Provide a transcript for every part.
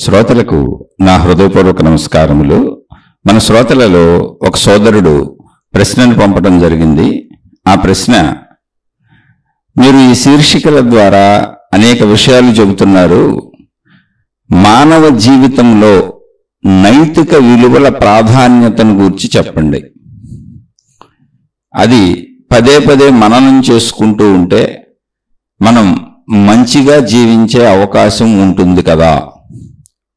శ్రోతలకు నా హృదయపూర్వక నమస్కారములు. మన శ్రోతలలో ఒక సోదరుడు ప్రశ్నను పంపడం జరిగింది. ఆ ప్రశ్న, మీరు ఈ శీర్షికల ద్వారా అనేక విషయాలు చెబుతున్నారు, మానవ జీవితంలో నైతిక విలువల ప్రాధాన్యతను గురించి చెప్పండి. అది పదే పదే మననం చేసుకుంటూ ఉంటే మనం మంచిగా జీవించే అవకాశం ఉంటుంది కదా,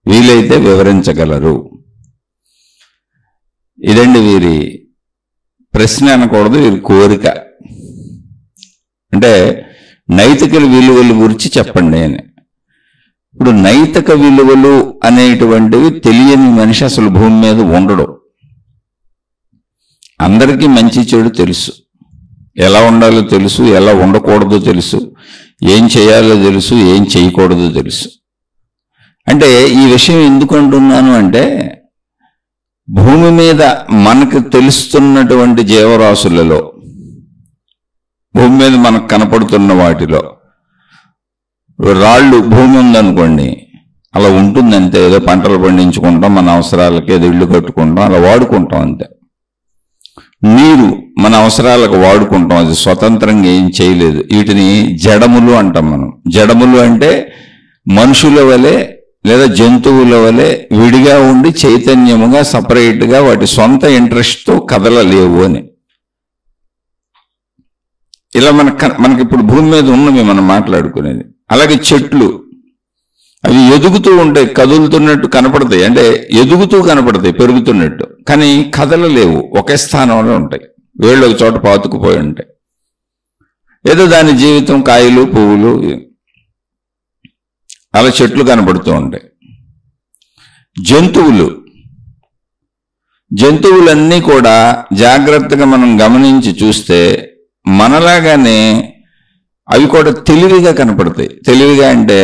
వీలైతే వివరించగలరు. ఇదండి వీరి ప్రశ్న అనకూడదు, వీరి కోరిక. అంటే నైతిక విలువల గురించి చెప్పండి అని. ఇప్పుడు నైతిక విలువలు అనేటువంటివి తెలియని మనిషి అసలు భూమి మీద ఉండడు. అందరికీ మంచి చెడు తెలుసు, ఎలా ఉండాలో తెలుసు, ఎలా ఉండకూడదో తెలుసు, ఏం చేయాలో తెలుసు, ఏం చేయకూడదో తెలుసు. అంటే ఈ విషయం ఎందుకు అంటున్నాను అంటే, భూమి మీద మనకు తెలుస్తున్నటువంటి జీవరాశులలో, భూమి మీద మనకు కనపడుతున్న వాటిలో, రాళ్ళు భూమి ఉందనుకోండి, అలా ఉంటుందంతే. ఏదో పంటలు పండించుకుంటాం, మన అవసరాలకి ఏదో ఇళ్ళు కట్టుకుంటాం, అలా వాడుకుంటాం అంతే. నీరు మన అవసరాలకు వాడుకుంటాం, అది స్వతంత్రంగా ఏం చేయలేదు. వీటిని జడములు అంటాం మనం. జడములు అంటే మనుషుల వలె లేదా జంతువుల వలె విడిగా ఉండి చైతన్యముగా సపరేట్గా వాటి సొంత ఇంట్రెస్ట్తో కదలలేవు అని. ఇలా మనకి ఇప్పుడు భూమి మీద ఉన్నవి మనం మాట్లాడుకునేది. అలాగే చెట్లు, అవి ఎదుగుతూ ఉంటాయి, కదులుతున్నట్టు కనపడతాయి, అంటే ఎదుగుతూ కనపడతాయి పెరుగుతున్నట్టు, కానీ కదలలేవు, ఒకే స్థానంలో ఉంటాయి, వేళ్ళు ఒక చోట పాతుకుపోయి ఉంటాయి. ఏదో దాని జీవితం కాయలు పువ్వులు అలా చెట్లు కనపడుతూ ఉంటాయి. జంతువులన్నీ కూడా జాగ్రత్తగా మనం గమనించి చూస్తే మనలాగానే అవి కూడా తెలివిగా కనపడతాయి. తెలివిగా అంటే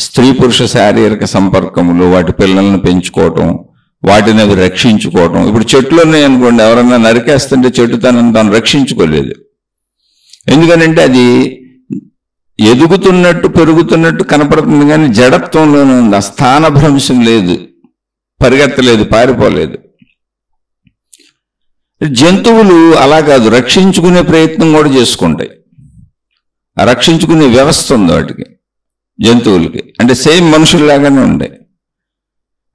స్త్రీ పురుష శారీరక సంపర్కములు, వాటి పిల్లలను పెంచుకోవటం, వాటిని అవి రక్షించుకోవటం. ఇప్పుడు చెట్లు ఉన్నాయి అనుకోండి, ఎవరన్నా నరికేస్తుంటే చెట్టు తాను రక్షించుకోలేదు. ఎందుకనంటే అది ఎదుగుతున్నట్టు పెరుగుతున్నట్టు కనపడుతుంది, కానీ జడత్వంలోనే ఉంది, ఆ స్థానభ్రంశం లేదు, పరిగెత్తలేదు, పారిపోలేదు. జంతువులు అలా కాదు, రక్షించుకునే ప్రయత్నం కూడా చేసుకుంటాయి. ఆ రక్షించుకునే వ్యవస్థ ఉంది వాటికి, జంతువులకి. అంటే సేమ్ మనుషుల్లాగానే ఉంటాయి.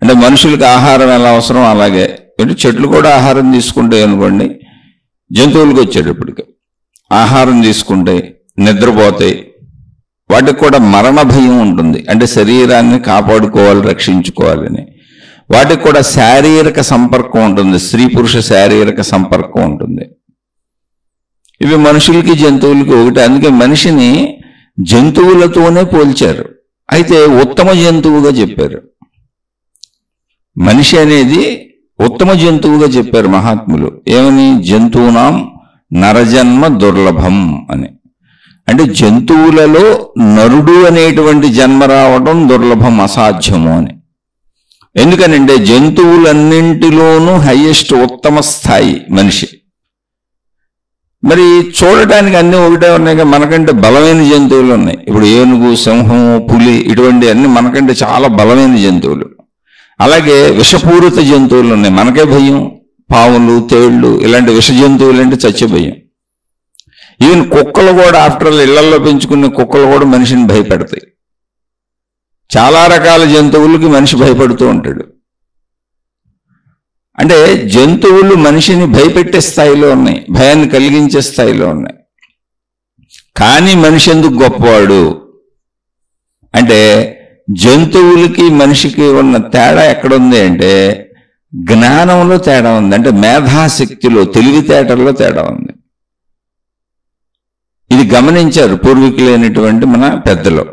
అంటే మనుషులకి ఆహారం ఎలా అవసరం అలాగే చెట్లు కూడా ఆహారం తీసుకుంటాయి అనుకోండి. జంతువులకు వచ్చేటప్పటికి ఆహారం తీసుకుంటాయి, నిద్రపోతాయి. వాటికి కూడా మరణ భయం ఉంటుంది, అంటే శరీరాన్ని కాపాడుకోవాలి, రక్షించుకోవాలని. వాటికి కూడా శారీరక సంపర్కం ఉంటుంది, స్త్రీ పురుష శారీరక సంపర్కం ఉంటుంది. ఇవి మనుషులకి జంతువులకి ఒకటి. అందుకే మనిషిని జంతువులతోనే పోల్చారు, అయితే ఉత్తమ జంతువుగా చెప్పారు. మనిషి అనేది ఉత్తమ జంతువుగా చెప్పారు మహాత్ములు. ఏమని? జంతువునాం నరజన్మ దుర్లభం అని. అంటే జంతువులలో నరుడు అనేటువంటి జన్మ రావడం దుర్లభం, అసాధ్యము అని. ఎందుకనంటే జంతువులన్నింటిలోనూ హైయెస్ట్ ఉత్తమ స్థాయి మనిషి. మరి చూడటానికి అన్నీ ఒకటే ఉన్నాయి, మనకంటే బలమైన జంతువులు ఉన్నాయి. ఇప్పుడు ఏనుగు, సింహం, పులి, ఇటువంటి అన్ని మనకంటే చాలా బలమైన జంతువులు. అలాగే విషపూరిత జంతువులు ఉన్నాయి, మనకే భయం. పాములు, తేళ్లు, ఇలాంటి విష జంతువులు అంటే చచ్చే భయం. ఈవెన్ కుక్కలు కూడా, ఆఫ్టర్ ఆల్ ఇళ్లలో పెంచుకునే కుక్కలు కూడా మనిషిని భయపెడతాయి. చాలా రకాల జంతువులకి మనిషి భయపడుతూ ఉంటాడు. అంటే జంతువులు మనిషిని భయపెట్టే స్థాయిలో ఉన్నాయి, భయాన్ని కలిగించే స్థాయిలో ఉన్నాయి. కానీ మనిషి ఎందుకు గొప్పవాడు అంటే, జంతువులకి మనిషికి ఉన్న తేడా ఎక్కడుంది అంటే జ్ఞానంలో తేడా ఉంది, అంటే మేధాశక్తిలో, తెలివితేటల్లో తేడా ఉంది. ఇది గమనించారు పూర్వీకులైనటువంటి మన పెద్దలు.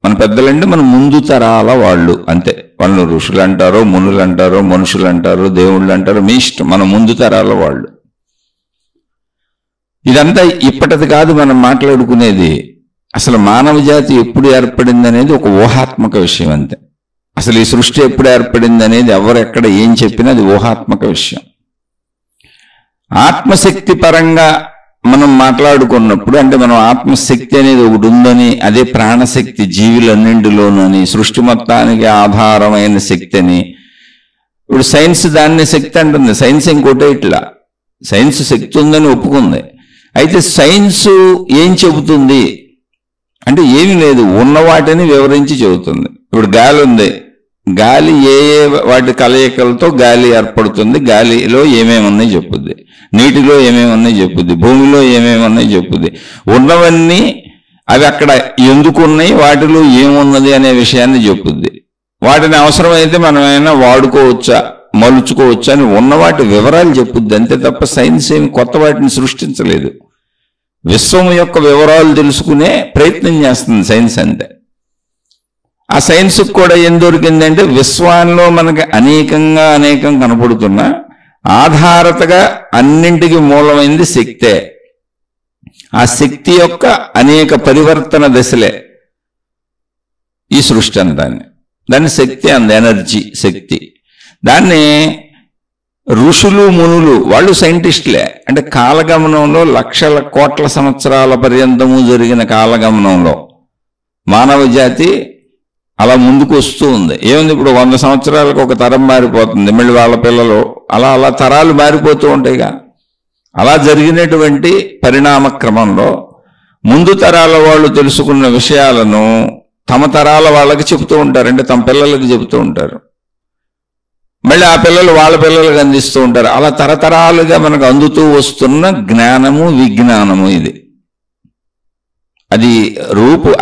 మన పెద్దలంటే మన ముందు తరాల వాళ్ళు, అంతే. వాళ్ళు ఋషులు అంటారో, మునులు అంటారో, మనుషులు అంటారో, దేవుళ్ళు అంటారో, మీ ఇష్టం. మన ముందు తరాల వాళ్ళు. ఇదంతా ఇప్పటిది కాదు మనం మాట్లాడుకునేది. అసలు మానవ జాతి ఎప్పుడు ఏర్పడింది అనేది ఒక ఊహాత్మక విషయం అంతే. అసలు ఈ సృష్టి ఎప్పుడు ఏర్పడింది అనేది ఎవరు ఎక్కడ ఏం చెప్పినా అది ఊహాత్మక విషయం. ఆత్మశక్తి పరంగా మనం మాట్లాడుకున్నప్పుడు అంటే మనం ఆత్మశక్తి అనేది ఒకటి ఉందని, అదే ప్రాణశక్తి జీవులన్నింటిలోనూ అని, సృష్టి మొత్తానికి ఆధారమైన శక్తి అని. ఇప్పుడు సైన్స్ దాన్ని శక్తి అంటుంది, సైన్స్ ఇంకోటే ఇట్లా. సైన్స్ శక్తి ఉందని ఒప్పుకుంది. అయితే సైన్స్ ఏం చెబుతుంది అంటే ఏమీ లేదు, ఉన్న వాటిని వివరించి చెబుతుంది. ఇప్పుడు గాలి ఉంది, గాలి ఏ ఏ వాటి కలయికలతో గాలి ఏర్పడుతుంది, గాలిలో ఏమేమి ఉన్నాయి చెప్పుద్ది, నీటిలో ఏమేమి ఉన్నాయి చెప్పుద్ది, భూమిలో ఏమేమి ఉన్నాయి చెప్పుద్ది. ఉన్నవన్నీ అవి అక్కడ ఎందుకు ఉన్నాయి, వాటిలో ఏమున్నది అనే విషయాన్ని చెప్పుద్ది. వాటిని అవసరమైతే మనమైనా వాడుకోవచ్చా, మలుచుకోవచ్చా అని ఉన్న వాటి వివరాలు చెప్పుద్ది అంతే తప్ప సైన్స్ ఏమి కొత్త వాటిని సృష్టించలేదు. విశ్వం యొక్క వివరాలు తెలుసుకునే ప్రయత్నం చేస్తుంది సైన్స్ అంతే. ఆ సైన్స్కి కూడా ఏం దొరికిందంటే విశ్వాల్లో మనకి అనేకం కనపడుతున్నా ఆధారతగా అన్నింటికి మూలమైంది శక్తే. ఆ శక్తి యొక్క అనేక పరివర్తన దశలే ఈ సృష్టి అని దాన్ని శక్తి అంది, ఎనర్జీ శక్తి. దాన్ని ఋషులు మునులు వాళ్ళు సైంటిస్టులే. అంటే కాలగమనంలో లక్షల కోట్ల సంవత్సరాల పర్యంతము జరిగిన కాలగమనంలో మానవ జాతి అలా ముందుకు వస్తూ ఉంది. ఏముంది, ఇప్పుడు 100 సంవత్సరాలకు ఒక తరం మారిపోతుంది, మళ్ళీ వాళ్ళ పిల్లలు అలా తరాలు మారిపోతూ ఉంటాయిగా. అలా జరిగినటువంటి పరిణామ క్రమంలో ముందు తరాల వాళ్ళు తెలుసుకున్న విషయాలను తమ తరాల వాళ్ళకి చెబుతూ ఉంటారు, అంటే తమ పిల్లలకి చెబుతూ ఉంటారు. మళ్ళీ ఆ పిల్లలు వాళ్ళ పిల్లలకు అందిస్తూ ఉంటారు. అలా తరతరాలుగా మనకు అందుతూ వస్తున్న జ్ఞానము విజ్ఞానము ఇది. అది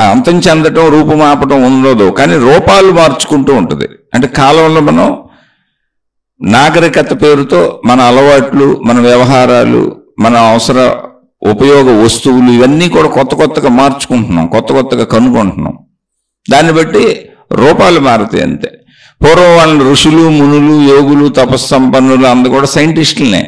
అంతం చెందటం రూపుమాపటం ఉండదు, కానీ రూపాలు మార్చుకుంటూ ఉంటుంది. అంటే కాలంలో మనం నాగరికత పేరుతో మన అలవాట్లు, మన వ్యవహారాలు, మన అవసర ఉపయోగ వస్తువులు ఇవన్నీ కూడా కొత్తగా మార్చుకుంటున్నాం, కొత్తగా కనుక్కుంటున్నాం. దాన్ని బట్టి రూపాలు మారుతాయి అంతే. పూర్వం వాళ్ళ ఋషులు మునులు యోగులు తపస్సంపన్నులు అందరూ కూడా సైంటిస్టులనే.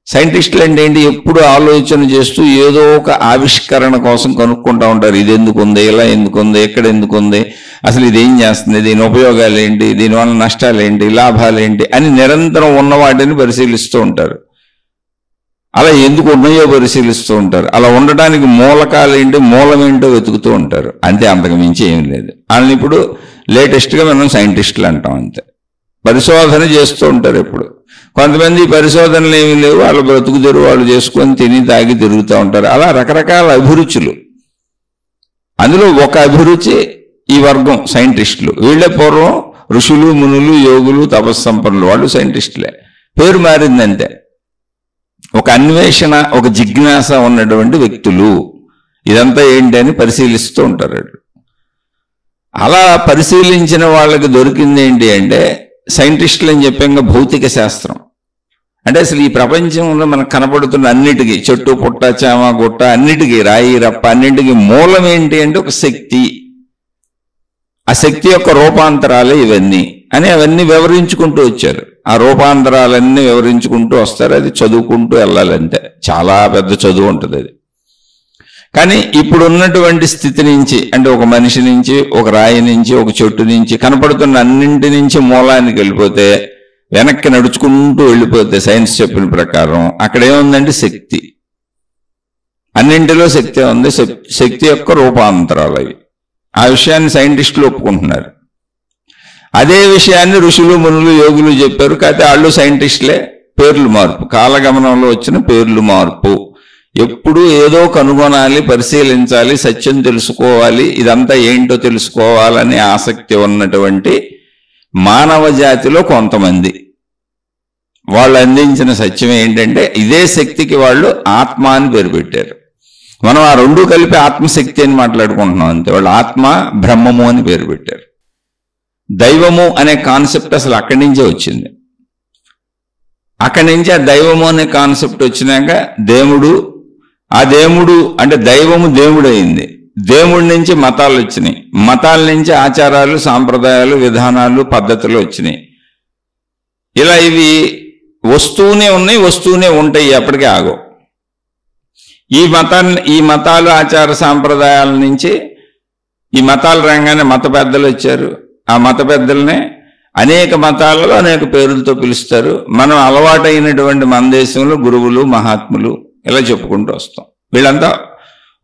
సైంటిస్టులు అంటే ఏంటి, ఎప్పుడు ఆలోచన చేస్తూ ఏదో ఒక ఆవిష్కరణ కోసం కనుక్కుంటూ ఉంటారు. ఇది ఎందుకు ఉంది, ఇలా ఎందుకు ఉంది, ఎక్కడ ఎందుకు ఉంది, అసలు ఇది ఏం చేస్తుంది, దీని ఉపయోగాలు ఏంటి, దీనివల్ల నష్టాలు ఏంటి, లాభాలు ఏంటి అని నిరంతరం ఉన్న వాటిని పరిశీలిస్తూ ఉంటారు. అలా ఎందుకు ఉన్నాయో పరిశీలిస్తూ ఉంటారు. అలా ఉండడానికి మూలకాలు ఏంటి, మూలం ఏంటో వెతుకుతూ ఉంటారు అంతే, అంతకు మించి ఏం లేదు. వాళ్ళని ఇప్పుడు లేటెస్ట్గా మనం సైంటిస్టులు అంటాం అంతే. పరిశోధన చేస్తూ ఉంటారు ఎప్పుడు. కొంతమంది పరిశోధనలు ఏమీ లేవు, వాళ్ళు బ్రతుకు తెరువు వాళ్ళు చేసుకొని తిని తాగి తిరుగుతూ ఉంటారు. అలా రకరకాల అభిరుచులు. అందులో ఒక అభిరుచి ఈ వర్గం సైంటిస్టులు. వీళ్ళే పూర్వం ఋషులు మునులు యోగులు తపస్సంపన్నులు వాళ్ళు సైంటిస్టులే, పేరు మారిందంతే. ఒక అన్వేషణ, ఒక జిజ్ఞాస ఉన్నటువంటి వ్యక్తులు. ఇదంతా ఏంటి అని పరిశీలిస్తూ ఉంటారు. అలా పరిశీలించిన వాళ్ళకి దొరికింది ఏంటి అంటే సైంటిస్టులు అని చెప్పాక భౌతిక శాస్త్రం. అంటే అసలు ఈ ప్రపంచంలో మనకు కనపడుతున్న అన్నిటికీ, చెట్టు పుట్ట చామ గుట్ట అన్నిటికీ, రాయి రప్ప అన్నింటికీ మూలం ఏంటి అంటే ఒక శక్తి. ఆ శక్తి యొక్క రూపాంతరాలే ఇవన్నీ అని అవన్నీ వివరించుకుంటూ వచ్చారు. ఆ రూపాంతరాలన్నీ వివరించుకుంటూ వస్తారు. అది చదువుకుంటూ వెళ్ళాలంటే చాలా పెద్ద చదువు ఉంటుంది అది. కానీ ఇప్పుడు ఉన్నటువంటి స్థితి నుంచి, అంటే ఒక మనిషి నుంచి, ఒక రాయి నుంచి, ఒక చెట్టు నుంచి కనపడుతున్న అన్నింటి నుంచి మూలానికి వెళ్ళిపోతే, వెనక్కి నడుచుకుంటూ వెళ్ళిపోతే సైన్స్ చెప్పిన ప్రకారం అక్కడ ఏముందంటే శక్తి. అన్నింటిలో శక్తి ఉంది. శక్తి యొక్క రూపాంతరాలు అవి. ఆ విషయాన్ని సైంటిస్టులు ఒప్పుకుంటున్నారు. అదే విషయాన్ని ఋషులు మునులు యోగులు చెప్పారు. కాకపోతే వాళ్ళు సైంటిస్టులే, పేర్లు మార్పు, కాలగమనంలో వచ్చిన పేర్లు మార్పు. ఎప్పుడు ఏదో కనుగొనాలి, పరిశీలించాలి, సత్యం తెలుసుకోవాలి, ఇదంతా ఏంటో తెలుసుకోవాలనే ఆసక్తి ఉన్నటువంటి మానవ జాతిలో కొంతమంది వాళ్ళు అందించిన సత్యం ఏంటంటే ఇదే శక్తికి వాళ్ళు ఆత్మ అని పేరు పెట్టారు. మనం ఆ రెండు కలిపి ఆత్మశక్తి అని మాట్లాడుకుంటున్నాం అంతే. వాళ్ళు ఆత్మ బ్రహ్మము అని పేరు పెట్టారు. దైవము అనే కాన్సెప్ట్ అసలు అక్కడి నుంచే వచ్చింది. అక్కడి నుంచి ఆ దైవము అనే కాన్సెప్ట్ వచ్చినాక ఆ దేవుడు అంటే దైవము దేవుడు అయింది. దేవుడి నుంచి మతాలు వచ్చినాయి, మతాల నుంచి ఆచారాలు సాంప్రదాయాలు విధానాలు పద్ధతులు వచ్చినాయి. ఇలా ఇవి వస్తూనే ఉన్నాయి, వస్తూనే ఉంటాయి, ఎప్పటికీ ఆగవు. ఈ మతాలు ఆచార సాంప్రదాయాల నుంచి ఈ మతాల రంగానే మత పెద్దలు వచ్చారు. ఆ మత పెద్దలనే అనేక మతాలలో అనేక పేర్లతో పిలుస్తారు. మనం అలవాటైనటువంటి మన దేశంలో గురువులు మహాత్ములు ఇలా చెప్పుకుంటూ వస్తాం. వీళ్ళంతా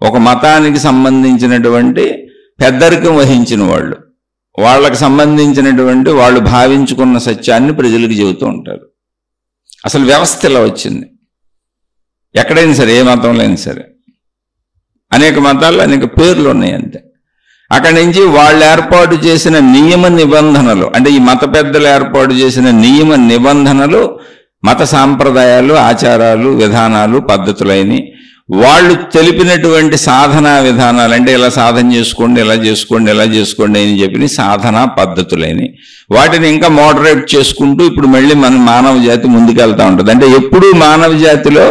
ఒక మతానికి సంబంధించినటువంటి పెద్దరికం వహించిన వాళ్ళు, వాళ్ళకి సంబంధించినటువంటి వాళ్ళు భావించుకున్న సత్యాన్ని ప్రజలకు చెబుతూ ఉంటారు. అసలు వ్యవస్థ ఇలా వచ్చింది. ఎక్కడైనా సరే, ఏ మతంలో అయినా సరే, అనేక మతాల్లో అనేక పేర్లు ఉన్నాయి అంతే. అక్కడి నుంచి వాళ్ళు ఏర్పాటు చేసిన నియమ నిబంధనలు, అంటే ఈ మత పెద్దలు ఏర్పాటు చేసిన నియమ నిబంధనలు, మత సాంప్రదాయాలు, ఆచారాలు, విధానాలు, పద్ధతులైన వాళ్ళు తెలిపినటువంటి సాధనా విధానాలు, అంటే ఇలా సాధన చేసుకోండి, ఇలా చేసుకోండి, ఇలా చేసుకోండి అని చెప్పి సాధనా పద్ధతులైన వాటిని ఇంకా మోడరేట్ చేసుకుంటూ ఇప్పుడు మళ్ళీ మన మానవ జాతి ముందుకెళ్తూ ఉంటుంది. అంటే ఎప్పుడూ మానవ జాతిలో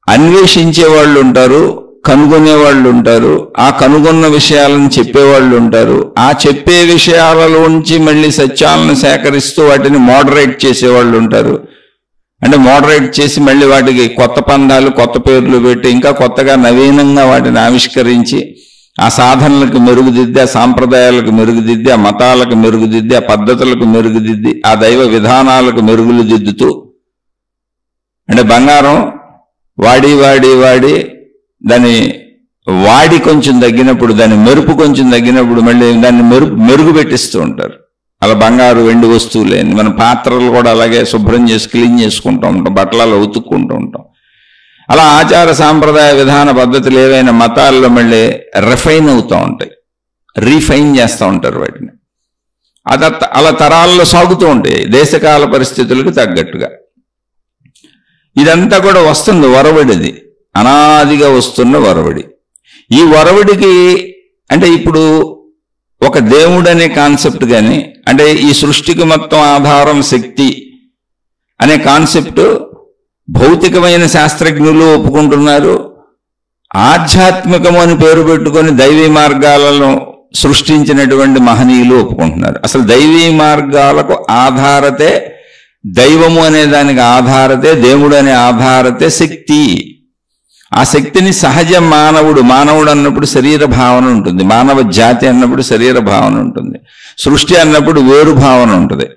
అన్వేషించే వాళ్ళు ఉంటారు, కనుగొనే వాళ్ళు ఉంటారు, ఆ కనుగొన్న విషయాలను చెప్పేవాళ్ళు ఉంటారు, ఆ చెప్పే విషయాలలోంచి మళ్ళీ సత్యాలను సేకరిస్తూ వాటిని మోడరేట్ చేసేవాళ్ళు ఉంటారు. అంటే మోడరేట్ చేసి మళ్ళీ వాటికి కొత్త పందాలు, కొత్త పేర్లు పెట్టి ఇంకా కొత్తగా నవీనంగా వాటిని ఆవిష్కరించి ఆ సాధనలకు మెరుగుదిద్ది, ఆ సాంప్రదాయాలకు మెరుగుదిద్ది, ఆ మతాలకు మెరుగుదిద్ది, ఆ పద్ధతులకు మెరుగుదిద్ది, ఆ దైవ విధానాలకు మెరుగులు దిద్దుతూ, అంటే బంగారం వాడి దాని కొంచెం తగ్గినప్పుడు, దాని మెరుపు కొంచెం తగ్గినప్పుడు మళ్ళీ దాన్ని మెరుగు పెట్టిస్తూ ఉంటారు. అలా బంగారు వెండి వస్తువులేని మన పాత్రలు కూడా అలాగే శుభ్రం చేసి క్లీన్ చేసుకుంటూ ఉంటాం, బట్టలలో ఉతుక్కుంటూ ఉంటాం. అలా ఆచార సాంప్రదాయ విధాన పద్ధతులు ఏవైనా మతాల్లో మళ్ళీ రిఫైన్ అవుతూ ఉంటాయి, రీఫైన్ చేస్తూ ఉంటారు వాటిని. అలా తరాల్లో సాగుతూ ఉంటాయి దేశకాల పరిస్థితులకు తగ్గట్టుగా. ఇదంతా కూడా వస్తుంది వరవడిది, అనాదిగా వస్తున్న వరవడి. ఈ వరవడికి అంటే ఇప్పుడు ఒక దేవుడు అనే కాన్సెప్ట్ కానీ, అంటే ఈ సృష్టికి మొత్తం ఆధారం శక్తి అనే కాన్సెప్ట్ భౌతికమైన శాస్త్రజ్ఞులు ఒప్పుకుంటున్నారు. ఆధ్యాత్మికము అని పేరు పెట్టుకొని దైవీ మార్గాలను సృష్టించినటువంటి మహనీయులు ఒప్పుకుంటున్నారు. అసలు దైవీ మార్గాలకు ఆధారతే దైవము అనే దానికి ఆధారతే, దేవుడు అనే ఆధారతే శక్తి. ఆ శక్తిని సహజ మానవుడు అన్నప్పుడు శరీర భావన ఉంటుంది, మానవ జాతి అన్నప్పుడు శరీర భావన ఉంటుంది, సృష్టి అన్నప్పుడు వేరు భావన ఉంటుంది.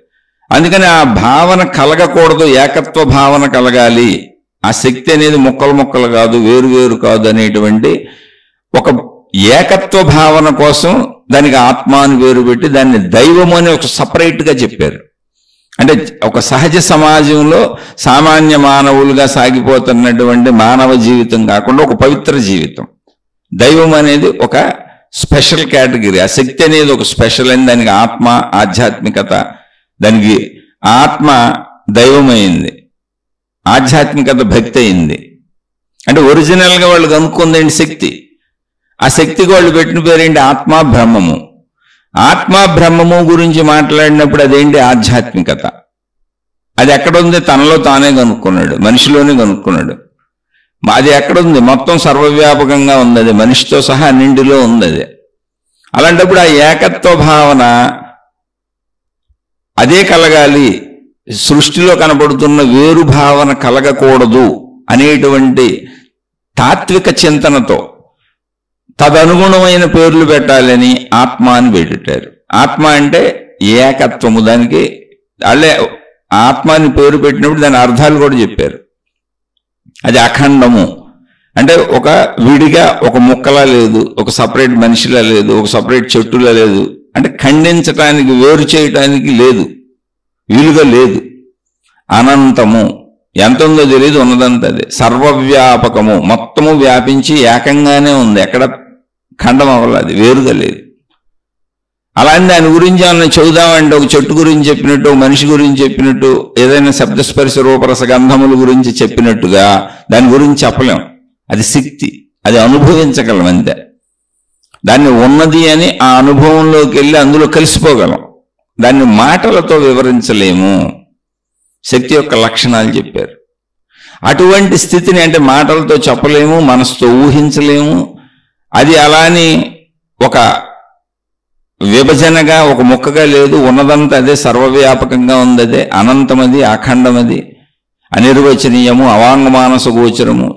అందుకని ఆ భావన కలగకూడదు, ఏకత్వ భావన కలగాలి. ఆ శక్తి అనేది ముక్కలు కాదు, వేరు కాదు అనేటువంటి ఒక ఏకత్వ భావన కోసం దానికి ఆత్మ అని వేరు పెట్టి దాన్ని దైవము అని ఒక సపరేట్గా చెప్పారు. అంటే ఒక సహజ సమాజంలో సామాన్య మానవులుగా సాగిపోతున్నటువంటి మానవ జీవితం కాకుండా ఒక పవిత్ర జీవితం. దైవం అనేది ఒక స్పెషల్ కేటగిరీ, ఆ శక్తి అనేది ఒక స్పెషల్ అని, దానికి ఆత్మ, ఆధ్యాత్మికత, దానికి ఆత్మ దైవమైంది, ఆధ్యాత్మికత భక్తి అయింది. అంటే ఒరిజినల్గా వాళ్ళు కనుక్కుందేంటి శక్తి. ఆ శక్తికి వాళ్ళు పెట్టిన పేరేంటి ఆత్మ బ్రహ్మము. ఆత్మ బ్రహ్మము గురించి మాట్లాడినప్పుడు అదేంటి ఆధ్యాత్మికత. అది ఎక్కడుంది? తనలో తానే కనుక్కున్నాడు, మనిషిలోనే కనుక్కున్నాడు. అది ఎక్కడుంది? మొత్తం సర్వవ్యాపకంగా ఉంది, అది మనిషితో సహా అన్నింటిలో ఉంది. అది అలాంటప్పుడు ఆ ఏకత్వ భావన అదే కలగాలి, సృష్టిలో కనబడుతున్న వేరు భావన కలగకూడదు అనేటువంటి తాత్విక చింతనతో తదనుగుణమైన పేర్లు పెట్టాలని ఆత్మ అని పెట్టారు. ఆత్మ అంటే ఏకత్వము. దానికి అల్లే ఆత్మ అని పేరు పెట్టినప్పుడు దాని అర్థాలు కూడా చెప్పారు. అది అఖండము, అంటే ఒక విడిగా ఒక ముక్కలా లేదు, ఒక సపరేట్ మనిషిలా లేదు, ఒక సపరేట్ చెట్టులా లేదు, అంటే ఖండించటానికి వేరు చేయటానికి లేదు, వీలుగా లేదు. అనంతము, ఎంత ఉందో తెలియదు, ఉన్నదంతా అదే. సర్వవ్యాపకము, మొత్తము వ్యాపించి ఏకంగానే ఉంది, ఎక్కడ ఖండం అవ్వాలి, అది వేరుగా లేదు. అలాంటి దాని గురించి ఏమన్నా చెబుదామంటే ఒక చెట్టు గురించి చెప్పినట్టు, ఒక మనిషి గురించి చెప్పినట్టు, ఏదైనా శబ్దస్పర్శ రూపరస గంధముల గురించి చెప్పినట్టుగా దాని గురించి చెప్పలేం. అది శక్తి, అది అనుభవించగలం అంతే. దాన్ని ఉన్నది అని ఆ అనుభవంలోకి వెళ్ళి అందులో కలిసిపోగలం, దాన్ని మాటలతో వివరించలేము. శక్తి యొక్క లక్షణాలు చెప్పారు. అటువంటి స్థితిని అంటే మాటలతో చెప్పలేము, మనసుతో ఊహించలేము. అది అలాని ఒక విభజనగా ఒక ముక్కగా లేదు, ఉన్నదంతా అదే, సర్వవ్యాపకంగా ఉంది, అదే అనంతమది, అఖండమది, అనిర్వచనీయము, అవాంగమానస గోచరము.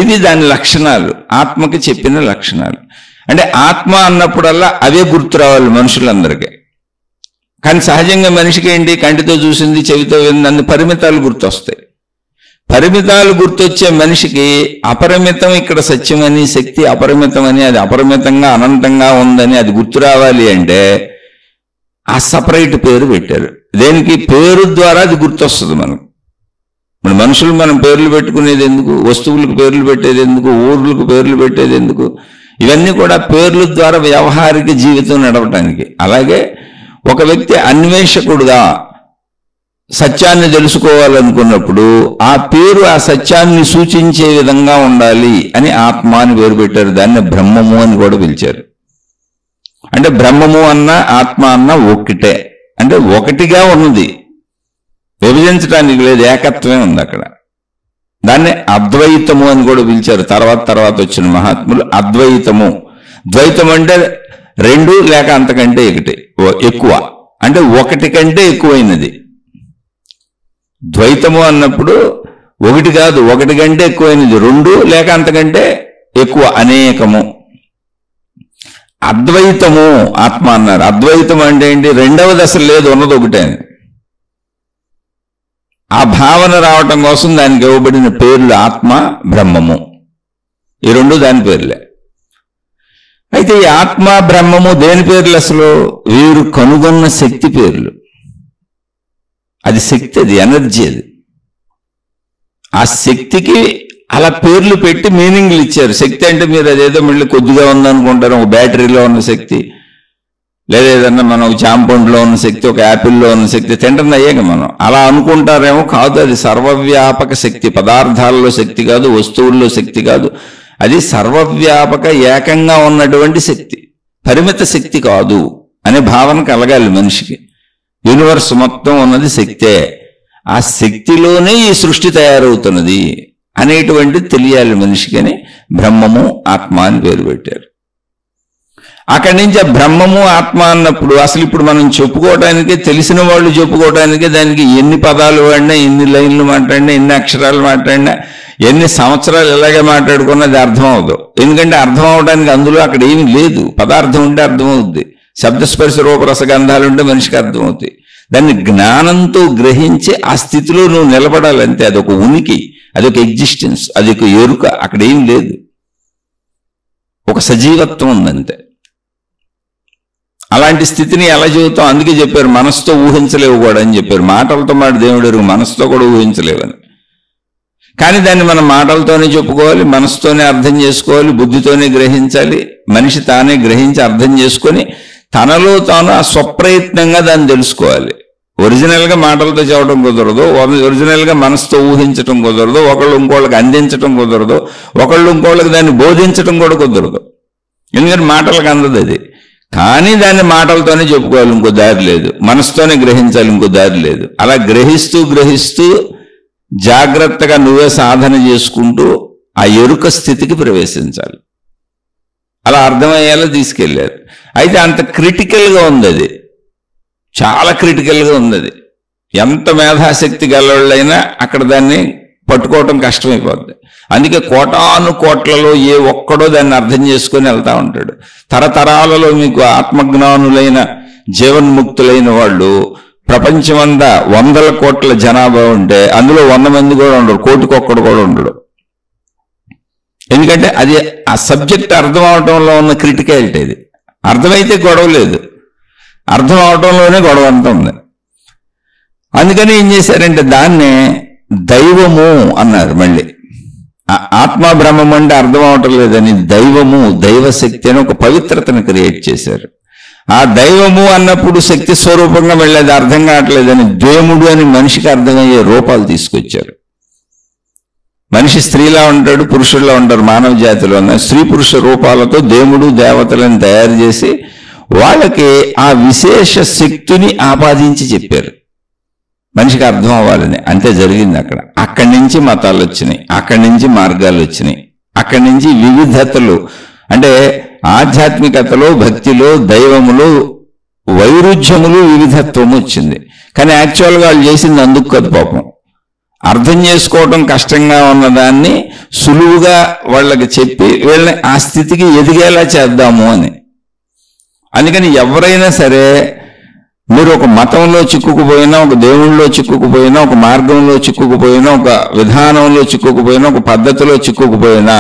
ఇది దాని లక్షణాలు, ఆత్మకి చెప్పిన లక్షణాలు. అంటే ఆత్మ అన్నప్పుడల్లా అవే గుర్తు రావాలి మనుషులందరికీ. కానీ సహజంగా మనిషికి ఏంటి, కంటితో చూసింది, చెవితో వింది, అన్ని పరిమితాలు గుర్తొస్తాయి. పరిమితాలు గుర్తొచ్చే మనిషికి అపరిమితం ఇక్కడ సత్యమని, శక్తి అపరిమితమని, అది అపరిమితంగా అనంతంగా ఉందని అది గుర్తు రావాలి అంటే ఆ సపరేట్ పేరు పెట్టారు. దేనికి? పేరు ద్వారా అది గుర్తొస్తుంది మనకు. మన మనుషులు మనం పేర్లు పెట్టుకునేది ఎందుకు? వస్తువులకు పేర్లు పెట్టేది ఎందుకు? ఊర్లకు పేర్లు పెట్టేది ఎందుకు? ఇవన్నీ కూడా పేర్ల ద్వారా వ్యవహారిక జీవితం నడవటానికి. అలాగే ఒక వ్యక్తి అన్వేషకుడుగా సత్యాన్ని తెలుసుకోవాలనుకున్నప్పుడు ఆ పేరు ఆ సత్యాన్ని సూచించే విధంగా ఉండాలి అని ఆత్మ అని పేరు పెట్టారు. దాన్ని బ్రహ్మము అని కూడా పిలిచారు. అంటే బ్రహ్మము అన్న ఆత్మ అన్న ఒకటే, అంటే ఒకటిగా ఉన్నది, విభజించడానికి లేదు, ఏకత్వమే ఉంది అక్కడ. దాన్ని అద్వైతము అని కూడా పిలిచారు తర్వాత వచ్చిన మహాత్ములు. అద్వైతము, ద్వైతం అంటే రెండు లేక అంతకంటే ఎక్కువ, అంటే ఒకటి కంటే ఎక్కువైనది. ద్వైతము అన్నప్పుడు ఒకటి కాదు, ఒకటి కంటే ఎక్కువైనది, రెండు లేక అంతకంటే ఎక్కువ, అనేకము. అద్వైతము ఆత్మ అన్నారు. అద్వైతం అంటే ఏంటి? రెండవది అసలు లేదు, ఉన్నది ఒకటే. ఆ భావన రావటం కోసం దానికి ఇవ్వబడిన పేర్లు ఆత్మ, బ్రహ్మము. ఈ రెండు దాని పేర్లే. అయితే ఈ ఆత్మ బ్రహ్మము దేని పేర్లు? అసలు వీరు కనుగొన్న శక్తి పేర్లు. అది శక్తి, అది ఎనర్జీ. అది ఆ శక్తికి అలా పేర్లు పెట్టి మీనింగ్లు ఇచ్చారు. శక్తి అంటే మీరు అదేదో మళ్ళీ కొద్దిగా ఉందనుకుంటారు, ఒక బ్యాటరీలో ఉన్న శక్తి, లేదా ఏదన్నా మనం ఒక జాంపండులో ఉన్న శక్తి, ఒక యాపిల్లో ఉన్న శక్తి, తింటుంది అయ్యాక మనం అలా అనుకుంటారేమో. కాదు, అది సర్వవ్యాపక శక్తి. పదార్థాల్లో శక్తి కాదు, వస్తువుల్లో శక్తి కాదు, అది సర్వవ్యాపక ఏకంగా ఉన్నటువంటి శక్తి, పరిమిత శక్తి కాదు అనే భావన కలగాలి మనిషికి. యూనివర్స్ మొత్తం ఉన్నది శక్తే, ఆ శక్తిలోనే ఈ సృష్టి తయారవుతున్నది అనేటువంటి తెలియాలి మనిషికి అని బ్రహ్మము ఆత్మ అని పేరు పెట్టారు. అక్కడి నుంచి ఆ బ్రహ్మము ఆత్మ అన్నప్పుడు అసలు ఇప్పుడు మనం చెప్పుకోవటానికి, తెలిసిన వాళ్ళు చెప్పుకోవటానికి దానికి ఎన్ని పదాలు వాడినా, ఎన్ని లైన్లు మాట్లాడినా, ఎన్ని అక్షరాలు మాట్లాడినా, ఎన్ని సంవత్సరాలు ఇలాగే మాట్లాడుకున్నది అర్థం అవదు. ఎందుకంటే అర్థం అవడానికి అందులో అక్కడ ఏమీ లేదు. పదార్థం ఉంటే అర్థమవుద్ది, శబ్దస్పర్శ రూపరసగంధాలు ఉంటే మనిషికి అర్థమవుతాయి. దాన్ని జ్ఞానంతో గ్రహించి ఆ స్థితిలో నువ్వు నిలబడాలంటే అదొక ఉనికి, అదొక ఎగ్జిస్టెన్స్, అదొక ఎరుక. అక్కడ ఏం లేదు, ఒక సజీవత్వం ఉందంతే. అలాంటి స్థితిని ఎలా చెబుతాం? అందుకే చెప్పారు మనసుతో ఊహించలేవు కూడా అని చెప్పారు. మాటలతో మాట దేవుడు ఎరుగు, మనసుతో కూడా ఊహించలేవని. కానీ దాన్ని మనం మాటలతోనే చెప్పుకోవాలి, మనసుతోనే అర్థం చేసుకోవాలి, బుద్ధితోనే గ్రహించాలి. మనిషి తానే గ్రహించి అర్థం చేసుకొని తనలో తాను ఆ స్వప్రయత్నంగా దాన్ని తెలుసుకోవాలి. ఒరిజినల్గా మాటలతో చెప్పడం కుదరదు, ఒరిజినల్గా మనసుతో ఊహించటం కుదరదు, ఒకళ్ళు ఇంకోళ్ళకి అందించటం కుదరదు, ఒకళ్ళు ఇంకోళ్ళకి దాన్ని బోధించటం కూడా కుదరదు. ఎందుకంటే మాటలకు అందదు అది. కానీ దాన్ని మాటలతోనే చెప్పుకోవాలి, ఇంకో దారి లేదు. మనసుతోనే గ్రహించాలి, ఇంకో దారి లేదు. అలా గ్రహిస్తూ జాగ్రత్తగా నువ్వే సాధన చేసుకుంటూ ఆ ఎరుక స్థితికి ప్రవేశించాలి. అలా అర్థమయ్యేలా తీసుకెళ్ళారు. అయితే అంత క్రిటికల్గా ఉంది అది, చాలా క్రిటికల్గా ఉంది అది. ఎంత మేధాశక్తి గలవాళ్ళైనా అక్కడ దాన్ని పట్టుకోవటం కష్టమైపోద్ది. అందుకే కోటాను కోట్లలో ఏ ఒక్కడో దాన్ని అర్థం చేసుకొని వెళ్తా ఉంటాడు. తరతరాలలో మీకు ఆత్మజ్ఞానులైన జీవన్ముక్తులైన వాళ్ళు ప్రపంచమంతా 100 కోట్ల జనాభా ఉంటే అందులో 100 మంది కూడా ఉండరు, కోటికొక్కడు కూడా ఉండడు. ఎందుకంటే అది ఆ సబ్జెక్ట్ అర్థం అవటంలో ఉన్న క్రిటికాలిటీ. ఇది అర్థమైతే గొడవ లేదు, అర్థం అవటంలోనే గొడవ అంతా ఉంది. అందుకని ఏం చేశారంటే దాన్నే దైవము అన్నారు. మళ్ళీ ఆత్మ బ్రహ్మం అంటే అర్థం అవటం లేదని దైవము, దైవశక్తి అని ఒక పవిత్రతను క్రియేట్ చేశారు. ఆ దైవము అన్నప్పుడు శక్తి స్వరూపంగా వెళ్ళేది అర్థం కావట్లేదని దేవుడు అని మనిషికి అర్థమయ్యే రూపాలు తీసుకొచ్చారు. మనిషి స్త్రీలా ఉంటాడు, పురుషుల్లో ఉంటారు. మానవ జాతిలో ఉన్న స్త్రీ పురుష రూపాలతో దేవుడు దేవతలను తయారు చేసి వాళ్ళకి ఆ విశేష శక్తిని ఆపాదించి చెప్పారు, మనిషికి అర్థం అవ్వాలని. అంతే జరిగింది అక్కడ. అక్కడి నుంచి మతాలు వచ్చినాయి, అక్కడి నుంచి మార్గాలు వచ్చినాయి, అక్కడి నుంచి వివిధతలు, అంటే ఆధ్యాత్మికతలో, భక్తిలో, దైవములో వైరుధ్యములు, వివిధత్వము వచ్చింది. కానీ యాక్చువల్గా వాళ్ళు చేసింది అందుకు కాదు. పాపం అర్థం చేసుకోవటం కష్టంగా ఉన్నదాన్ని సులువుగా వాళ్ళకి చెప్పి వీళ్ళని ఆ స్థితికి ఎదిగేలా చేద్దాము అని. అందుకని ఎవరైనా సరే మీరు ఒక మతంలో చిక్కుకుపోయినా, ఒక దేవుళ్ళలో చిక్కుకుపోయినా, ఒక మార్గంలో చిక్కుకుపోయినా, ఒక విధానంలో చిక్కుకుపోయినా, ఒక పద్ధతిలో చిక్కుకుపోయినా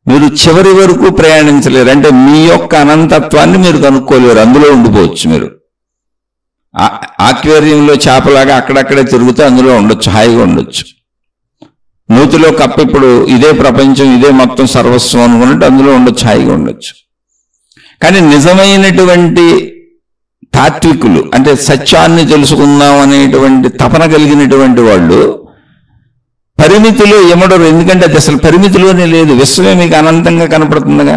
మీరు చివరి వరకు ప్రయాణించలేరు. అంటే మీ యొక్క అనంతత్వాన్ని మీరు కనుక్కోలేరు. అందులో ఉండిపోవచ్చు. మీరు ఆక్వేరియంలో చేపలాగా అక్కడక్కడే తిరుగుతూ అందులో ఉండొచ్చు, హాయిగా ఉండొచ్చు. నూతిలో కప్ప ఇప్పుడు ఇదే ప్రపంచం, ఇదే మొత్తం సర్వస్వం అనుకున్నట్టు అందులో ఉండొచ్చు, హాయిగా ఉండొచ్చు. కానీ నిజమైనటువంటి తాత్వికులు, అంటే సత్యాన్ని తెలుసుకుందాం అనేటువంటి తపన కలిగినటువంటి వాళ్ళు పరిమితిలో ఎమడరు. ఎందుకంటే అది అసలు పరిమితిలోనే లేదు. విశ్వమే మీకు అనంతంగా కనపడుతుందిగా.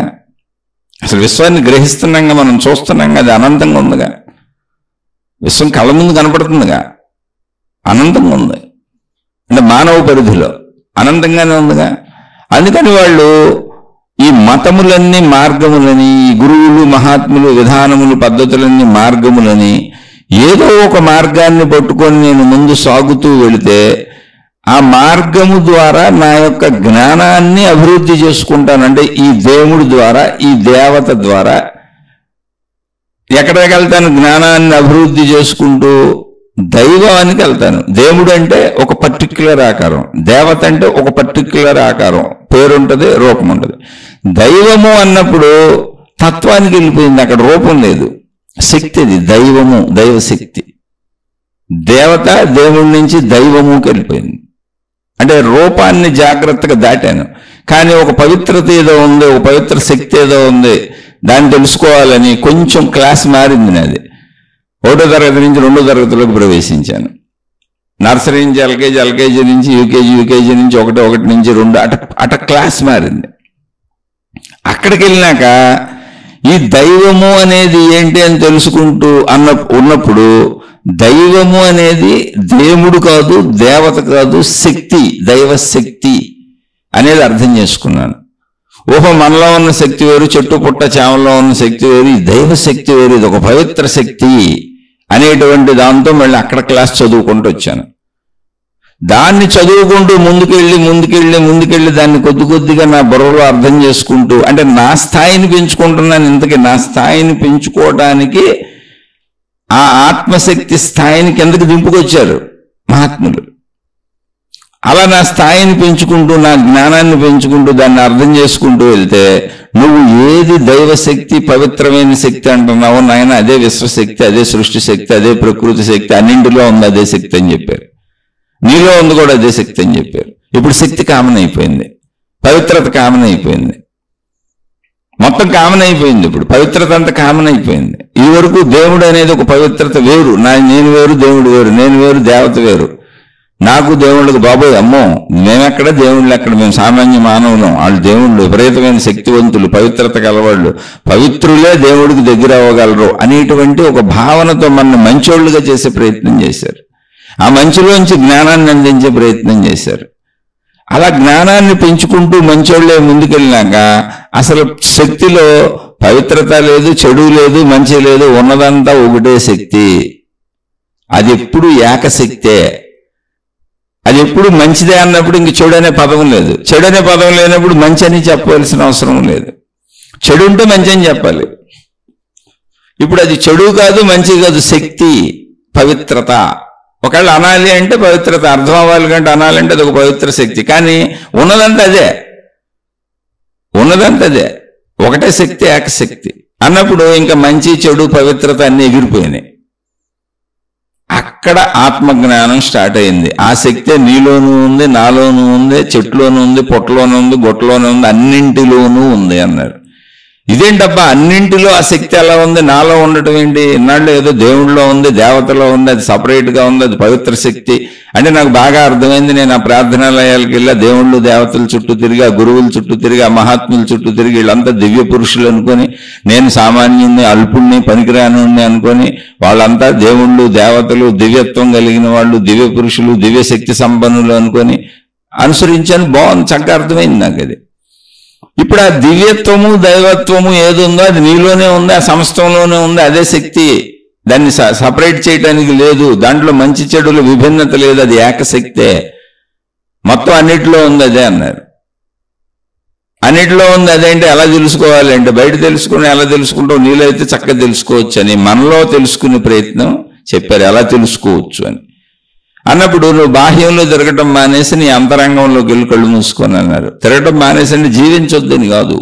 అసలు విశ్వాన్ని గ్రహిస్తున్నాగా, మనం చూస్తున్నాగా, అది అనంతంగా ఉందిగా. విశ్వం కళ్ళ ముందు కనపడుతుందిగా, అనంతంగా ఉంది. అంటే మానవ పరిధిలో అనంతంగానే ఉందిగా. అందుకని వాళ్ళు ఈ మతములన్నీ మార్గములని, ఈ గురువులు, మహాత్ములు, విధానములు, పద్ధతులన్నీ మార్గములని, ఏదో ఒక మార్గాన్ని పట్టుకొని నేను ముందు సాగుతూ వెళితే ఆ మార్గము ద్వారా నా యొక్క జ్ఞానాన్ని అభివృద్ధి చేసుకుంటాను. అంటే ఈ దేవుడి ద్వారా, ఈ దేవత ద్వారా ఎక్కడికి వెళ్తాను? జ్ఞానాన్ని అభివృద్ధి చేసుకుంటూ దైవానికి వెళ్తాను. దేవుడు అంటే ఒక పర్టిక్యులర్ ఆకారం, దేవత అంటే ఒక పర్టిక్యులర్ ఆకారం, పేరుంటది, రూపం ఉంటుంది. దైవము అన్నప్పుడు తత్వానికి వెళ్ళిపోయింది, అక్కడ రూపం లేదు, శక్తి. అది దైవము, దైవశక్తి. దేవత దేవుడి నుంచి దైవముకి వెళ్ళిపోయింది. అంటే రూపాన్ని జాగ్రత్తగా దాటాను. కానీ ఒక పవిత్రత ఏదో ఉంది, ఒక పవిత్ర శక్తి ఏదో ఉంది, దాన్ని తెలుసుకోవాలని కొంచెం క్లాస్ మారింది నాది. 1వ తరగతి నుంచి 2వ తరగతిలోకి ప్రవేశించాను. నర్సరీ నుంచి ఎల్కేజీ, ఎల్కేజీ నుంచి యూకేజీ, యూకేజీ నుంచి 1, 1 నుంచి 2 అట క్లాస్ మారింది. అక్కడికి వెళ్ళినాక ఈ దైవము అనేది ఏంటి అని తెలుసుకుంటూ ఉన్నప్పుడు దైవము అనేది దేవుడు కాదు, దేవత కాదు, శక్తి, దైవశక్తి అనేది అర్థం చేసుకున్నాను. ఓహో, మనలో ఉన్న శక్తి వేరు, చెట్టు పుట్ట చేమలో ఉన్న శక్తి వేరు, ఈ దైవశక్తి వేరు, ఇది ఒక పవిత్ర శక్తి అనేటువంటి దాంతో మళ్ళీ అక్కడ క్లాస్ చదువుకుంటూ వచ్చాను. దాన్ని చదువుకుంటూ ముందుకెళ్ళి దాన్ని కొద్దిగా నా బుర్రలో అర్థం చేసుకుంటూ, అంటే నా స్థాయిని పెంచుకుంటున్నాను. ఇంతకీ నా స్థాయిని పెంచుకోవడానికి ఆ ఆత్మశక్తి స్థాయిని కిందకి దింపుకొచ్చారు మహాత్ములు. అలా నా స్థాయిని పెంచుకుంటూ, నా జ్ఞానాన్ని పెంచుకుంటూ, దాన్ని అర్థం చేసుకుంటూ వెళ్తే, నువ్వు ఏది దైవశక్తి, పవిత్రమైన శక్తి అంటున్నావో నాయన అదే విశ్వశక్తి, అదే సృష్టి శక్తి, అదే ప్రకృతి శక్తి, అన్నింటిలో ఉంది అదే శక్తి అని చెప్పారు. నీలో ఉంది కూడా అదే శక్తి అని చెప్పారు. ఇప్పుడు శక్తి కామన్ అయిపోయింది, పవిత్రత కామన్ అయిపోయింది, మొత్తం కామన్ అయిపోయింది. ఇప్పుడు పవిత్రత అంతా కామన్ అయిపోయింది. ఈ వరకు దేవుడు అనేది ఒక పవిత్రత వేరు, నేను వేరు, దేవుడు వేరు, నేను వేరు, దేవత వేరు. నాకు దేవుళ్ళకి బాబోయ్ అమ్మో, మేమెక్కడ దేవుళ్ళు ఎక్కడ, మేము సామాన్య మానవులం, వాళ్ళు దేవుళ్ళు విపరీతమైన శక్తివంతులు, పవిత్రత గలవాళ్ళు, పవిత్రులే దేవుడికి దగ్గర అవ్వగలరు అనేటువంటి ఒక భావనతో మన మంచోళ్ళుగా చేసే ప్రయత్నం చేశారు. ఆ మంచిలోంచి జ్ఞానాన్ని అందించే ప్రయత్నం చేశారు. అలా జ్ఞానాన్ని పెంచుకుంటూ మంచోళ్లే ముందుకెళ్ళినాక అసలు శక్తిలో పవిత్రత లేదు, చెడు లేదు, మంచి లేదు, ఉన్నదంతా ఒకటే శక్తి. అది ఎప్పుడు ఏకశక్తే. అది ఎప్పుడు మంచిదే అన్నప్పుడు ఇంక చెడు అనే పదం లేదు, చెడు అనే పదం లేనప్పుడు మంచి అని చెప్పవలసిన అవసరం లేదు. చెడు ఉంటే మంచి అని చెప్పాలి. ఇప్పుడు అది చెడు కాదు, మంచి కాదు, శక్తి, పవిత్రత. ఒకవేళ అనాలి అంటే పవిత్రత అర్థం అవ్వాలి, కంటే అనాలంటే అది ఒక పవిత్ర శక్తి. కానీ ఉన్నదంతా అదే, ఒకటే శక్తి, ఏకశక్తి అన్నప్పుడు ఇంకా మంచి, చెడు, పవిత్రత అన్ని ఎగిరిపోయినాయి. అక్కడ ఆత్మజ్ఞానం స్టార్ట్ అయింది. ఆ శక్తే నీలోనూ ఉంది, నాలోనూ ఉంది, చెట్లోనూ ఉంది, పొట్టలోనూ ఉంది, గొట్టలోనూ ఉంది, అన్నింటిలోనూ ఉంది అన్నారు. ఇదేంటబ్బా అన్నింటిలో ఆ శక్తి ఎలా ఉంది, నాలో ఉండటం ఏంటి? ఇన్నాళ్ళు ఏదో దేవుడిలో ఉంది, దేవతలో ఉంది, అది సపరేట్గా ఉంది, అది పవిత్ర శక్తి అంటే నాకు బాగా అర్థమైంది. నేను ఆ ప్రార్థనాలయాలకు వెళ్ళి దేవుళ్ళు దేవతల చుట్టూ తిరిగి, ఆ గురువుల చుట్టూ తిరిగి, ఆ మహాత్ముల చుట్టూ తిరిగి, వీళ్ళంతా దివ్య పురుషులు అనుకొని, నేను సామాన్యుణ్ణి, అల్పుణ్ణి, పనికిరానుణ్ణి అనుకొని, వాళ్ళంతా దేవుళ్ళు దేవతలు, దివ్యత్వం కలిగిన వాళ్ళు, దివ్య పురుషులు, దివ్య శక్తి సంపన్నులు అనుకొని అనుసరించాను. బాగుంది, చక్కగా అర్థమైంది నాకు అది. ఇప్పుడు ఆ దివ్యత్వము, దైవత్వము ఏది ఉందో అది నీలోనే ఉంది, ఆ సమస్తంలోనే ఉంది, అదే శక్తి. దాన్ని సపరేట్ చేయడానికి లేదు, దాంట్లో మంచి చెడుల విభిన్నత లేదు, అది ఏకశక్తే, మొత్తం అన్నిటిలో ఉంది అదే అన్నారు. అన్నిటిలో ఉంది అదేంటి ఎలా తెలుసుకోవాలి అంటే, బయట తెలుసుకుని ఎలా తెలుసుకుంటావు, నీలో అయితే చక్కగా తెలుసుకోవచ్చు అని మనలో తెలుసుకునే ప్రయత్నం చెప్పారు, ఎలా తెలుసుకోవచ్చు అని. అన్నప్పుడు నువ్వు బాహ్యంలో తిరగటం మానేసి నీ అంతరంగంలోకి వెళ్ళి కళ్ళు మూసుకొని అన్నారు. తిరగటం మానేసి జీవించొద్దని కాదు,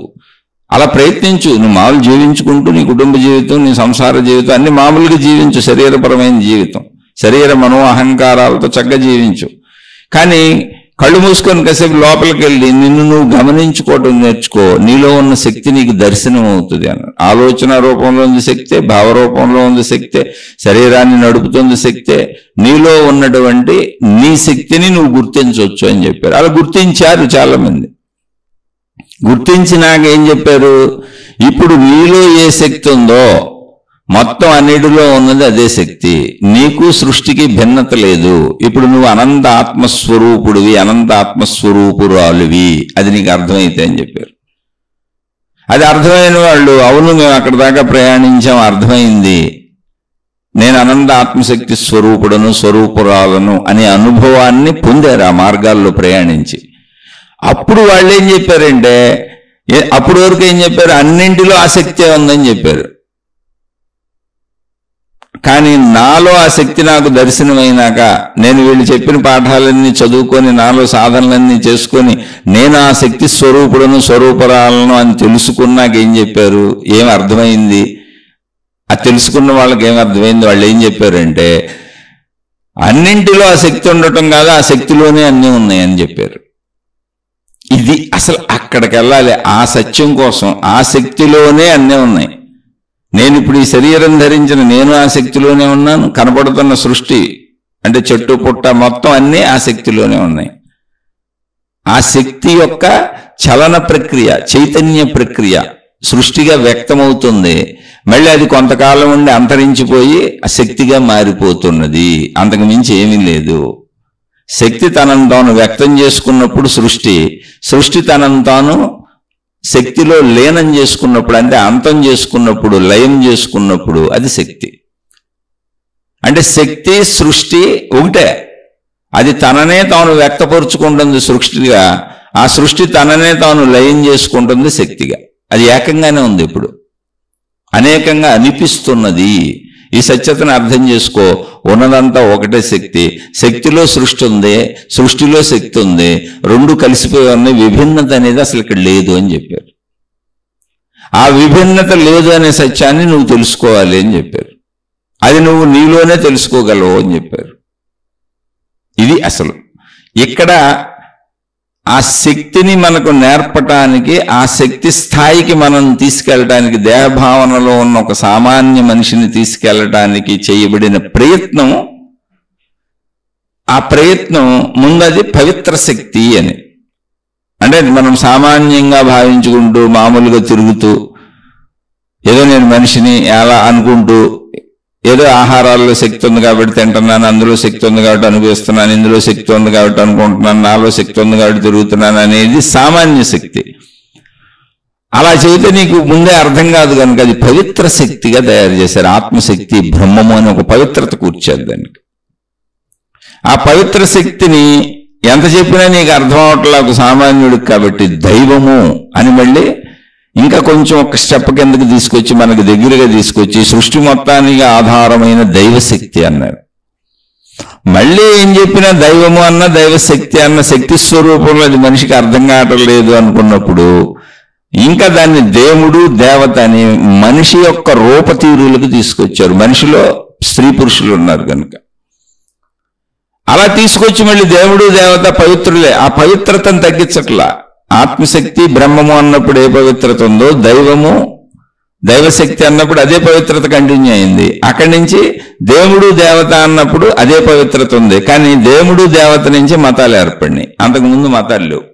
అలా ప్రయత్నించు. నువ్వు మామూలు జీవించుకుంటూ నీ కుటుంబ జీవితం, నీ సంసార జీవితం అన్ని మామూలుగా జీవించు. శరీరపరమైన జీవితం, శరీర మనో అహంకారాలతో చక్కగా జీవించు. కానీ కళ్ళు మూసుకొని కాసేపు లోపలికి వెళ్ళి నిన్ను నువ్వు గమనించుకోవటం నేర్చుకో. నీలో ఉన్న శక్తి నీకు దర్శనం అవుతుంది అన్న. ఆలోచన రూపంలో ఉంది శక్తే, భావరూపంలో ఉంది శక్తే, శరీరాన్ని నడుపుతుంది శక్తే. నీలో ఉన్నటువంటి నీ శక్తిని నువ్వు గుర్తించవచ్చు అని చెప్పారు. అలా గుర్తించారు చాలా మంది. గుర్తించినాక ఏం చెప్పారు, ఇప్పుడు నీలో ఏ శక్తి ఉందో మొత్తం అన్నిటిలో ఉన్నది అదే శక్తి. నీకు సృష్టికి భిన్నత లేదు. ఇప్పుడు నువ్వు అనంత ఆత్మస్వరూపుడివి, అనంత ఆత్మస్వరూపురాలువి. అది నీకు అర్థమైతే అని చెప్పారు. అది అర్థమైన వాళ్ళు, అవును మేము అక్కడ దాకా ప్రయాణించాం, అర్థమైంది, నేను అనంత ఆత్మశక్తి స్వరూపుడను స్వరూపురాలను అనే అనుభవాన్ని పొందారు ఆ మార్గాల్లో ప్రయాణించి. అప్పుడు వాళ్ళు ఏం చెప్పారంటే, అప్పటి వరకు ఏం చెప్పారు, అన్నింటిలో ఆసక్తే ఉందని చెప్పారు. కానీ నాలో ఆ శక్తి నాకు దర్శనమైనాక, నేను వీళ్ళు చెప్పిన పాఠాలన్నీ చదువుకొని నాలో సాధనలన్నీ చేసుకొని నేను ఆ శక్తి స్వరూపుడను స్వరూపరాలను అని తెలుసుకున్నాక ఏం చెప్పారు, ఏం అర్థమైంది, అది తెలుసుకున్న వాళ్ళకి ఏం అర్థమైంది, వాళ్ళు ఏం చెప్పారంటే అన్నింటిలో ఆ శక్తి ఉండటం కాదు, ఆ శక్తిలోనే అన్నీ ఉన్నాయని చెప్పారు. ఇది అసలు అక్కడికి వెళ్ళాలి. ఆ సత్యం కోసం ఆ శక్తిలోనే అన్నీ ఉన్నాయి. నేను ఇప్పుడు ఈ శరీరం ధరించిన నేను ఆ శక్తిలోనే ఉన్నాను. కనపడుతున్న సృష్టి అంటే చెట్టు పుట్ట మొత్తం అన్నీ ఆ శక్తిలోనే ఉన్నాయి. ఆ శక్తి యొక్క చలన ప్రక్రియ, చైతన్య ప్రక్రియ సృష్టిగా వ్యక్తమవుతుంది. మళ్ళీ అది కొంతకాలం ఉండి అంతరించిపోయి ఆ శక్తిగా మారిపోతున్నది. అంతకు మించి ఏమీ లేదు. శక్తి తనను తాను వ్యక్తం చేసుకున్నప్పుడు సృష్టి తనను తాను శక్తిలో లీనం చేసుకున్నప్పుడు, అంటే అంతం చేసుకున్నప్పుడు, లయం చేసుకున్నప్పుడు అది శక్తి. అంటే శక్తి సృష్టి ఒకటే. అది తననే తాను వ్యక్తపరుచుకుంటుంది సృష్టిగా, ఆ సృష్టి తననే తాను లయం చేసుకుంటుంది శక్తిగా. అది ఏకంగానే ఉంది, ఇప్పుడు అనేకంగా అనిపిస్తున్నది. ఈ సత్యతను అర్థం చేసుకో. ఉన్నదంతా ఒకటే శక్తి. శక్తిలో సృష్టి ఉంది, సృష్టిలో శక్తి ఉంది, రెండు కలిసిపోయి ఉన్నాయి. విభిన్నత అనేది అసలు ఇక్కడ లేదు అని చెప్పారు. ఆ విభిన్నత లేదు అనే సత్యాన్ని నువ్వు తెలుసుకోవాలి అని చెప్పారు. అది నువ్వు నీలోనే తెలుసుకోగలవు అని చెప్పారు. ఇది అసలు ఇక్కడ ఆ శక్తిని మనకు నేర్పటానికి, ఆ శక్తి స్థాయికి మనం తీసుకెళ్ళటానికి, దేహభావనలో ఉన్న ఒక సామాన్య మనిషిని తీసుకెళ్ళటానికి చేయబడిన ప్రయత్నం, ఆ ప్రయత్నం ముందది పవిత్ర శక్తి అని. అంటే మనం సామాన్యంగా భావించుకుంటూ మామూలుగా తిరుగుతూ ఏదో నేను మనిషిని అలా అనుకుంటూ, ఏదో ఆహారాల్లో శక్తి ఉంది కాబట్టి తింటున్నాను, అందులో శక్తి ఉంది కాబట్టి అనుభవిస్తున్నాను, ఇందులో శక్తి ఉంది కాబట్టి అనుకుంటున్నాను, నాలో శక్తి ఉంది కాబట్టి తిరుగుతున్నాను అనేది సామాన్య శక్తి. అలా చేస్తే నీకు ముందే అర్థం కాదు కనుక అది పవిత్ర శక్తిగా తయారు చేశారు. ఆత్మశక్తి, బ్రహ్మము అని ఒక పవిత్రత కూర్చారు దానికి. ఆ పవిత్ర శక్తిని ఎంత చెప్పినా నీకు అర్థం అవట్లే ఒక సామాన్యుడికి. కాబట్టి దైవము అని మళ్ళీ ఇంకా కొంచెం ఒక స్టెప్ కిందకి తీసుకొచ్చి మనకు దగ్గరగా తీసుకొచ్చి సృష్టి మొత్తానికి ఆధారమైన దైవశక్తి అన్నారు. మళ్ళీ ఏం చెప్పినా దైవము అన్న దైవశక్తి అన్న శక్తి స్వరూపంలో అది మనిషికి అర్థం కావటం లేదు అనుకున్నప్పుడు ఇంకా దాన్ని దేవుడు దేవత అని మనిషి యొక్క రూపతీరులకు తీసుకొచ్చారు. మనిషిలో స్త్రీ పురుషులు ఉన్నారు కనుక అలా తీసుకొచ్చి మళ్ళీ దేవుడు దేవత పవిత్రులే. ఆ పవిత్రతను తగ్గించట్లా. ఆత్మశక్తి బ్రహ్మము అన్నప్పుడు ఏ పవిత్రత ఉందో, దైవము దైవశక్తి అన్నప్పుడు అదే పవిత్రత కంటిన్యూ అయింది. అక్కడి నుంచి దేవుడు దేవత అన్నప్పుడు అదే పవిత్రత ఉంది. కానీ దేవుడు దేవత నుంచి మతాలు ఏర్పడినాయి. అంతకుముందు మతాలు లేవు.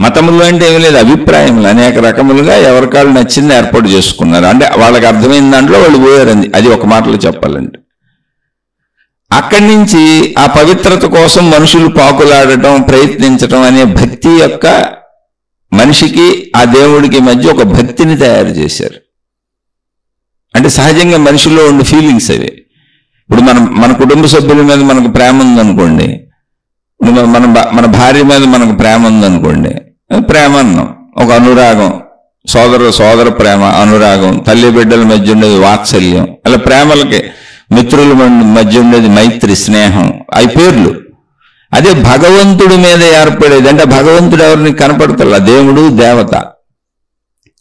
మతములు అంటే ఏమీ లేదు, అభిప్రాయములు అనేక రకములుగా ఎవరికాళ్ళు నచ్చింది ఏర్పాటు చేసుకున్నారు. అంటే వాళ్ళకి అర్థమైన దాంట్లో వాళ్ళు పోయారంది. అది ఒక మాటలో చెప్పాలంటే అక్కడి నుంచి ఆ పవిత్రత కోసం మనుషులు పాకులాడటం, ప్రయత్నించటం అనే భక్తి యొక్క మనిషికి ఆ దేవుడికి మధ్య ఒక భక్తిని తయారు చేశారు. అంటే సహజంగా మనిషిలో ఉండే ఫీలింగ్స్ అవి. ఇప్పుడు మన కుటుంబ సభ్యుల మీద మనకు ప్రేమ ఉందనుకోండి, మన భార్య మీద మనకు ప్రేమ ఉందనుకోండి, ప్రేమ అన్నాం, ఒక అనురాగం, సోదర ప్రేమ, అనురాగం, తల్లి బిడ్డల మధ్య ఉండేది వాత్సల్యం, అలా ప్రేమలకి మిత్రుల మధ్య ఉండేది మైత్రి, స్నేహం, అవి పేర్లు. అదే భగవంతుడి మీద ఏర్పడేది అంటే భగవంతుడు ఎవరిని కనపడతల్లా, దేవుడు దేవత.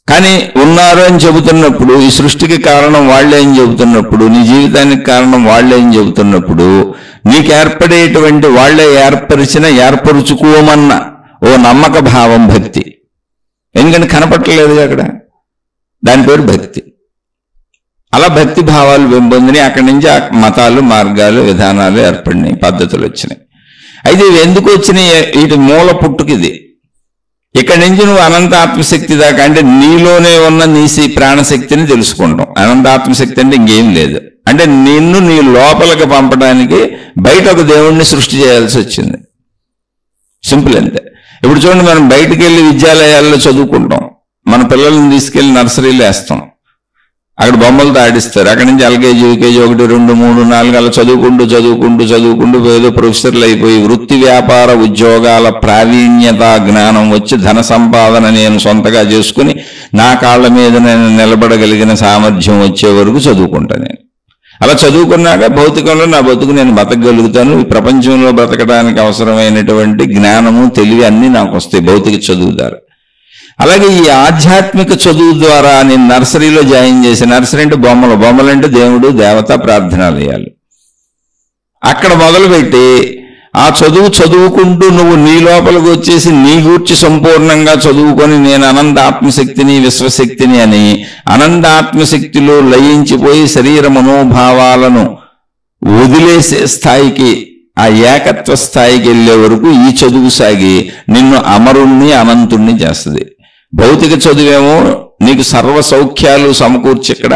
కానీ ఉన్నారు అని చెబుతున్నప్పుడు, ఈ సృష్టికి కారణం వాళ్ళే అని చెబుతున్నప్పుడు, నీ జీవితానికి కారణం వాళ్ళే అని చెబుతున్నప్పుడు, నీకు ఏర్పడేటువంటి వాళ్ళే ఏర్పరుచుకోమన్న ఓ నమ్మక భావం భక్తి. ఎందుకంటే కనపట్టలేదు అక్కడ, దాని పేరు భక్తి. అలా భక్తి భావాలు పెంపొందినాయి. అక్కడి నుంచి మతాలు, మార్గాలు, విధానాలు ఏర్పడినాయి, పద్ధతులు వచ్చినాయి. అయితే ఇవి ఎందుకు వచ్చినాయి? వీటి మూల పుట్టుకిది. ఇక్కడి నుంచి నువ్వు అనంత ఆత్మశక్తి దాకా, అంటే నీలోనే ఉన్న నీ ప్రాణశక్తిని తెలుసుకుంటాం. అనంత ఆత్మశక్తి అంటే ఇంకేం లేదు. అంటే నిన్ను నీ లోపలికి పంపడానికి బయట ఒక దేవుణ్ణి సృష్టి చేయాల్సి వచ్చింది. సింపుల్ అంతే. ఇప్పుడు చూడండి, మనం బయటికి వెళ్ళి విద్యాలయాల్లో చదువుకుంటాం, మన పిల్లల్ని తీసుకెళ్లి నర్సరీలో వేస్తాం, అక్కడ బొమ్మలతో ఆడిస్తారు. అక్కడి నుంచి ఎల్కేజీ, యూకేజీ 1, 2, 3, 4 అలా చదువుకుంటూ ఏదో ప్రొఫెసర్లు అయిపోయి వృత్తి వ్యాపార ఉద్యోగాల ప్రావీణ్యత జ్ఞానం వచ్చి ధన సంపాదన నేను సొంతగా చేసుకుని నా కాళ్ళ మీద నేను నిలబడగలిగిన సామర్థ్యం వచ్చే వరకు చదువుకుంటా. నేను అలా చదువుకున్నాక భౌతికంలో నా బతుకు నేను బతకగలుగుతాను, ఈ ప్రపంచంలో బ్రతకడానికి అవసరమైనటువంటి జ్ఞానము, తెలివి అన్నీ నాకు వస్తాయి భౌతిక చదువు ద్వారా. అలాగే ఈ ఆధ్యాత్మిక చదువు ద్వారా నేను నర్సరీలో జాయిన్ చేసి, నర్సరీ అంటే బొమ్మలంటే దేవుడు దేవత ప్రార్థనాలయాలు, అక్కడ మొదలుపెట్టి ఆ చదువుకుంటూ నువ్వు నీ లోపలికి వచ్చేసి నీ గూర్చి సంపూర్ణంగా చదువుకొని నేను అనంత ఆత్మశక్తిని, విశ్వశక్తిని అని అనంత ఆత్మశక్తిలో లయించిపోయి శరీర మనోభావాలను వదిలేసే స్థాయికి, ఆ ఏకత్వ స్థాయికి వెళ్ళే వరకు ఈ చదువు సాగి నిన్ను అమరుణ్ణి, అనంతుణ్ణి చేస్తుంది. భౌతిక చదువేమో నీకు సర్వ సౌఖ్యాలు సమకూర్చి ఇక్కడ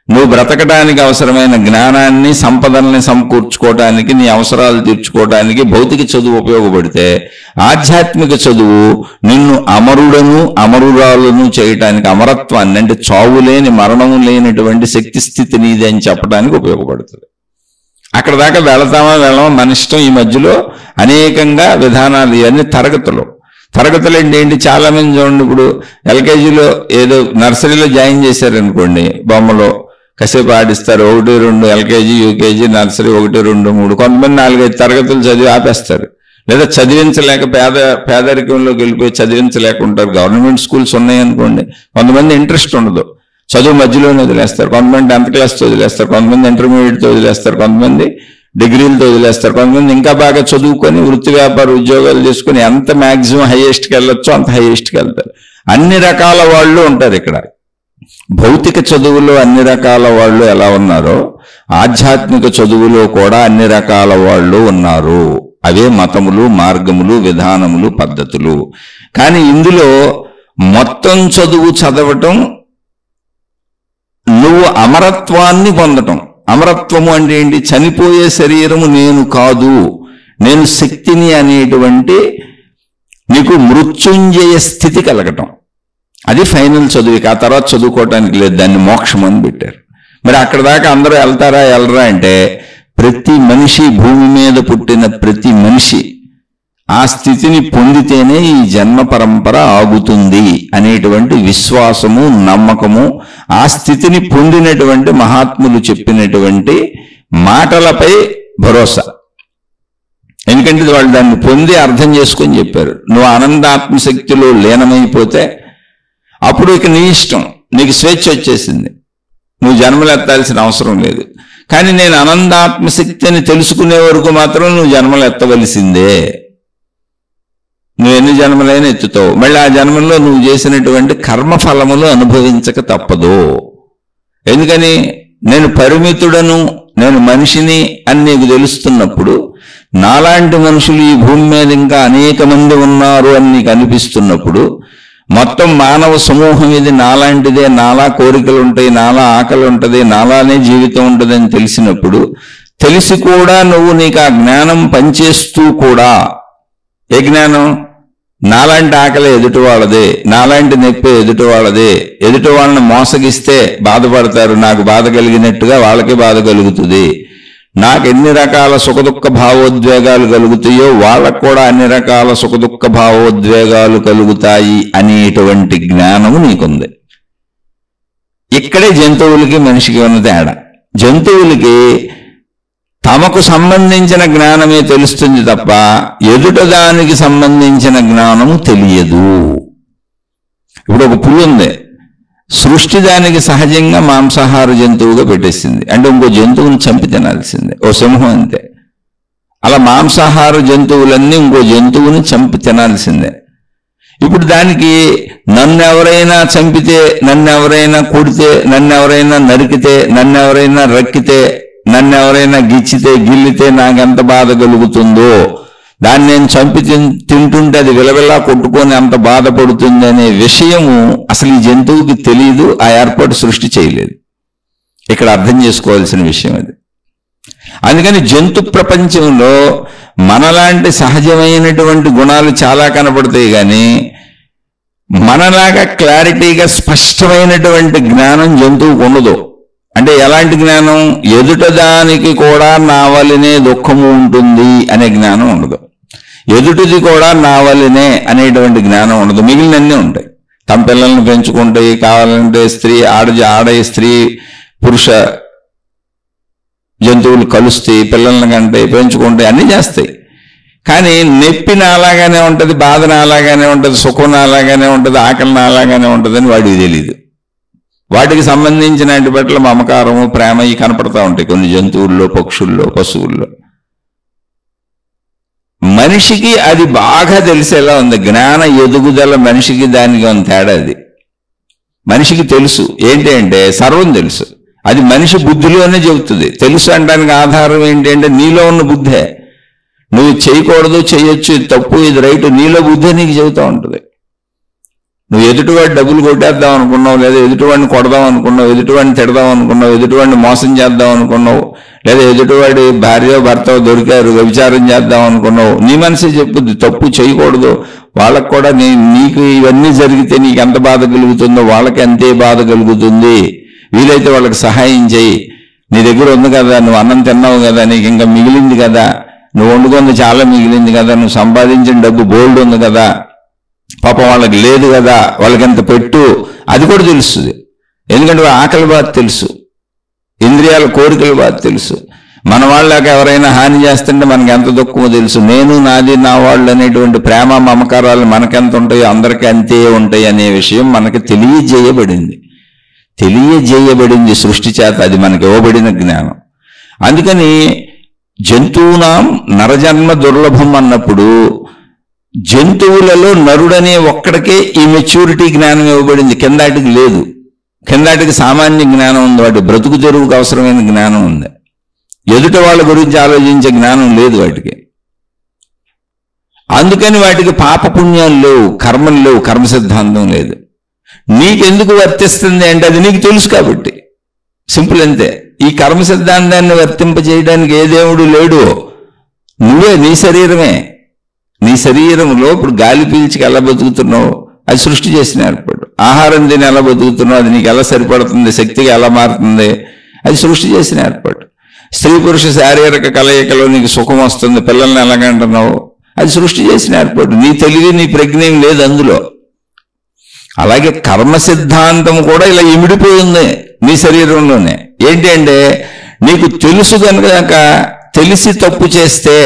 నువ్వు బ్రతకడానికి అవసరమైన జ్ఞానాన్ని, సంపదల్ని సమకూర్చుకోవడానికి, నీ అవసరాలు తీర్చుకోవడానికి భౌతిక చదువు ఉపయోగపడితే, ఆధ్యాత్మిక చదువు నిన్ను అమరుడను, అమరురాలను చేయటానికి, అమరత్వాన్ని అంటే చావు లేని, మరణము లేనటువంటి శక్తి స్థితి నీది అని చెప్పడానికి ఉపయోగపడుతుంది. అక్కడ దాకా వెళతామా మన ఇష్టం. ఈ మధ్యలో అనేకంగా విధానాలు, ఇవన్నీ తరగతులు ఏంటి, చాలా మంది చూడండి, ఇప్పుడు ఎల్కేజీలో ఏదో నర్సరీలో జాయిన్ చేశారనుకోండి, బొమ్మలో కాసేపు ఆడిస్తారు, 1, 2 ఎల్కేజీ, యూకేజీ, నర్సరీ 1, 2, 3, కొంతమంది 4-5 తరగతులు చదివి ఆపేస్తారు. లేదా చదివించలేక పేదరికంలోకి వెళ్ళిపోయి చదివించలేక ఉంటారు. గవర్నమెంట్ స్కూల్స్ ఉన్నాయనుకోండి, కొంతమంది ఇంట్రెస్ట్ ఉండదు, చదువు మధ్యలోనే వదిలేస్తారు. కొంతమంది 10th క్లాస్తో వదిలేస్తారు, కొంతమంది ఇంటర్మీడియట్తో వదిలేస్తారు, కొంతమంది డిగ్రీలతో వదిలేస్తారు, కొంతమంది ఇంకా బాగా చదువుకొని వృత్తి వ్యాపార ఉద్యోగాలు చేసుకుని ఎంత మ్యాక్సిమం హైయెస్ట్కి వెళ్ళొచ్చో అంత హైయెస్ట్కి వెళ్తారు. అన్ని రకాల వాళ్ళు ఉంటారు ఇక్కడ. భౌతిక చదువులో అన్ని రకాల వాళ్ళు ఎలా ఉన్నారో ఆధ్యాత్మిక చదువులో కూడా అన్ని రకాల వాళ్ళు ఉన్నారు. అవే మతములు, మార్గములు, విధానములు, పద్ధతులు. కానీ ఇందులో మొత్తం చదువు చదవటం, నువ్వు అమరత్వాన్ని పొందటం. అమరత్వము అంటే ఏంటి? చనిపోయే శరీరము నేను కాదు, నేను శక్తిని అనేటువంటి నీకు మృత్యుంజయ స్థితి కలగటం. అది ఫైనల్ చదువుకి. ఆ తర్వాత చదువుకోవటానికి లేదు, దాన్ని మోక్షం అని పెట్టారు. మరి అక్కడ దాకా అందరూ వెళ్ళరా అంటే, ప్రతి మనిషి, భూమి మీద పుట్టిన ప్రతి మనిషి ఆ స్థితిని పొందితేనే ఈ జన్మ పరంపర ఆగుతుంది అనేటువంటి విశ్వాసము, నమ్మకము, ఆ స్థితిని పొందినటువంటి మహాత్ములు చెప్పినటువంటి మాటలపై భరోసా. ఎందుకంటే వాళ్ళు దాన్ని పొంది అర్థం చేసుకొని చెప్పారు. నువ్వు ఆనందాత్మశక్తిలో లీనమైపోతే అప్పుడు ఇక నీ ఇష్టం, నీకు స్వేచ్ఛ వచ్చేసింది, నువ్వు జన్మలు ఎత్తాల్సిన అవసరం లేదు. కానీ నేను ఆనందాత్మశక్తిని తెలుసుకునే వరకు మాత్రం నువ్వు జన్మలు ఎత్తవలసిందే. నువ్వు ఎన్ని జన్మలైనా ఎత్తుతావు, మళ్ళీ ఆ జన్మల్లో నువ్వు చేసినటువంటి కర్మఫలములు అనుభవించక తప్పదు. ఎందుకని? నేను పరిమితుడను, నేను మనిషిని అని నీకు తెలుస్తున్నప్పుడు, నాలాంటి మనుషులు ఈ భూమి మీద ఇంకా అనేక మంది ఉన్నారు అని నీకు అనిపిస్తున్నప్పుడు, మొత్తం మానవ సమూహం ఇది నాలాంటిదే, నాలా కోరికలు ఉంటాయి, నాలా ఆకలి ఉంటుంది, నాలానే జీవితం ఉంటుంది అని తెలిసినప్పుడు, తెలిసి కూడా నువ్వు నీకు ఆ జ్ఞానం పనిచేస్తూ కూడా, ఏ జ్ఞానం? నాలాంటి ఆకలి ఎదుటి వాళ్ళదే, నాలాంటి నొప్పి ఎదుటి వాళ్ళదే, ఎదుటి వాళ్ళని మోసగిస్తే బాధపడతారు, నాకు బాధ కలిగినట్టుగా వాళ్ళకి బాధ కలుగుతుంది, నాకు ఎన్ని రకాల సుఖదుఖ భావోద్వేగాలు కలుగుతాయో వాళ్ళకు కూడా అన్ని రకాల సుఖదుఖ భావోద్వేగాలు కలుగుతాయి అనేటువంటి జ్ఞానము నీకుంది. ఇక్కడే జంతువులకి మనిషికి ఉన్న తేడా. జంతువులకి తమకు సంబంధించిన జ్ఞానమే తెలుస్తుంది తప్ప ఎదుట దానికి సంబంధించిన జ్ఞానము తెలియదు. ఇప్పుడు ఒక పులి ఉంది, సృష్టి దానికి సహజంగా మాంసాహార జంతువుగా పెట్టేసింది, అంటే ఇంకో జంతువుని చంపి తినాల్సిందే. ఓ సింహం అంతే, అలా మాంసాహార జంతువులన్నీ ఇంకో జంతువుని చంపి తినాల్సిందే. ఇప్పుడు దానికి నన్నెవరైనా చంపితే, నన్నెవరైనా కొడితే, నన్నెవరైనా నరికితే, నన్నెవరైనా రక్కితే, నన్నెవరైనా గిల్లితే నాకెంత బాధ కలుగుతుందో, దాన్ని నేను చంపి తింటుంటే అది విలవిలా కొట్టుకొని అంత బాధపడుతుంది అనే విషయము అసలు ఈ జంతువుకి తెలియదు. ఆ ఏర్పాటు సృష్టి చేయలేదు. ఇక్కడ అర్థం చేసుకోవాల్సిన విషయం అది. అందుకని జంతు ప్రపంచంలో మనలాంటి సహజమైనటువంటి గుణాలు చాలా కనపడతాయి, కానీ మనలాగా క్లారిటీగా స్పష్టమైనటువంటి జ్ఞానం జంతువుకు ఉండదు. అంటే ఎలాంటి జ్ఞానం? ఎదుట దానికి కూడా నావలినే దుఃఖము ఉంటుంది అనే జ్ఞానం ఉండదు. ఎదుటిది కూడా నావలినే అనేటువంటి జ్ఞానం ఉండదు. మిగిలినన్నీ ఉంటాయి. తమ పిల్లల్ని పెంచుకుంటాయి, కావాలంటే స్త్రీ ఆడ స్త్రీ పురుష జంతువులు కలుస్తాయి, పిల్లల్ని కంటే పెంచుకుంటాయి, అన్నీ చేస్తాయి. కానీ నొప్పి నాలాగానే ఉంటుంది, బాధ నాలాగానే ఉంటుంది, సుఖం నాలాగానే ఉంటుంది, ఆకలి నాలాగానే ఉంటుంది అని వాడికి తెలియదు. వాటికి సంబంధించిన పట్ల మమకారము, ప్రేమ ఇవి కనపడతా ఉంటాయి కొన్ని జంతువుల్లో, పక్షుల్లో, పశువుల్లో. మనిషికి అది బాగా తెలిసేలా ఉంది. జ్ఞాన ఎదుగుదల మనిషికి దానికి ఉంది తేడా. అది మనిషికి తెలుసు. ఏంటి అంటే సర్వం తెలుసు. అది మనిషి బుద్ధిలోనే చెబుతుంది. తెలుసు అనడానికి ఆధారం ఏంటి అంటే నీలో ఉన్న బుద్ధే. నువ్వు చేయకూడదు, చేయొచ్చు, ఇది తప్పు, ఇది రైట్, నీలో బుద్ధే నీకు చెబుతూ ఉంటుంది. నువ్వు ఎదుటివాడి డబ్బులు కొట్టేద్దాం అనుకున్నావు, లేదా ఎదుటివాడిని కొడదాం అనుకున్నావు, ఎదుటివాడిని తిడదాం అనుకున్నావు, ఎదుటివాడిని మోసం చేద్దాం అనుకున్నావు, లేదా ఎదుటివాడి భార్య భర్త దొరికారు వ్యభిచారం చేద్దాం అనుకున్నావు, నీ మనసే చెప్పుద్ది తప్పు చేయకూడదు. వాళ్ళకు కూడా నీకు ఇవన్నీ జరిగితే నీకు ఎంత బాధ కలుగుతుందో వాళ్ళకి అంతే బాధ కలుగుతుంది. వీలైతే వాళ్ళకి సహాయం చేయి. నీ దగ్గర ఉంది కదా, నువ్వు అన్నం తిన్నావు కదా, నీకు ఇంకా మిగిలింది కదా, నువ్వు వండుకుంది చాలా మిగిలింది కదా, నువ్వు సంపాదించిన డబ్బు బోల్డ్ ఉంది కదా, పాపం వాళ్ళకి లేదు కదా, వాళ్ళకి ఎంత పెట్టు, అది కూడా తెలుస్తుంది. ఎందుకంటే ఆకలి బాధ తెలుసు, ఇంద్రియాల కోరికల బాధ తెలుసు. మన వాళ్ళకి ఎవరైనా హాని చేస్తుంటే మనకి ఎంత దుఃఖమో తెలుసు. నేను నాది నా వాళ్ళు అనేటువంటి ప్రేమ మమకారాలు మనకెంత ఉంటాయో అందరికీ అంతే ఉంటాయి అనే విషయం మనకి తెలియజేయబడింది సృష్టి చేత. అది మనకి ఇవ్వబడిన జ్ఞానం. అందుకని జంతువునాం నరజన్మ దుర్లభం అన్నప్పుడు జంతువులలో నరుడనే ఒక్కడికే ఈ మెచ్యూరిటీ జ్ఞానం ఇవ్వబడింది. కిందాటికి లేదు. కిందాటికి సామాన్య జ్ఞానం ఉంది, వాటి బ్రతుకు తెరువుకు అవసరమైన జ్ఞానం ఉంది. ఎదుట వాళ్ళ గురించి ఆలోచించే జ్ఞానం లేదు వాటికి. అందుకని వాటికి పాపపుణ్యాలు లేవు, కర్మలు లేవు, కర్మ సిద్ధాంతం లేదు. నీకెందుకు వర్తిస్తుంది అంటే అది నీకు తెలుసు కాబట్టి. సింపుల్ అంతే. ఈ కర్మ సిద్ధాంతాన్ని వర్తింపజేయడానికి ఏ దేవుడు లేడు, నువ్వే, నీ శరీరమే. నీ శరీరంలో ఇప్పుడు గాలి పీల్చికి ఎలా బతుకుతున్నావు, అది సృష్టి చేసిన ఏర్పాటు. ఆహారం తిని ఎలా బతుకుతున్నావు, అది నీకు ఎలా సరిపడుతుంది, శక్తిగా ఎలా మారుతుంది, అది సృష్టి చేసిన ఏర్పాటు. స్త్రీ పురుష శారీరక కలయికలో నీకు సుఖం వస్తుంది, పిల్లల్ని ఎలాగంటున్నావు, అది సృష్టి చేసిన ఏర్పాటు. నీ తెలివి, నీ ప్రజ్ఞం లేదు అందులో. అలాగే కర్మ సిద్ధాంతం కూడా ఇలా ఇమిడిపోయింది నీ శరీరంలోనే. ఏంటి అంటే నీకు తెలుసు కనుక తెలిసి తప్పు చేస్తే,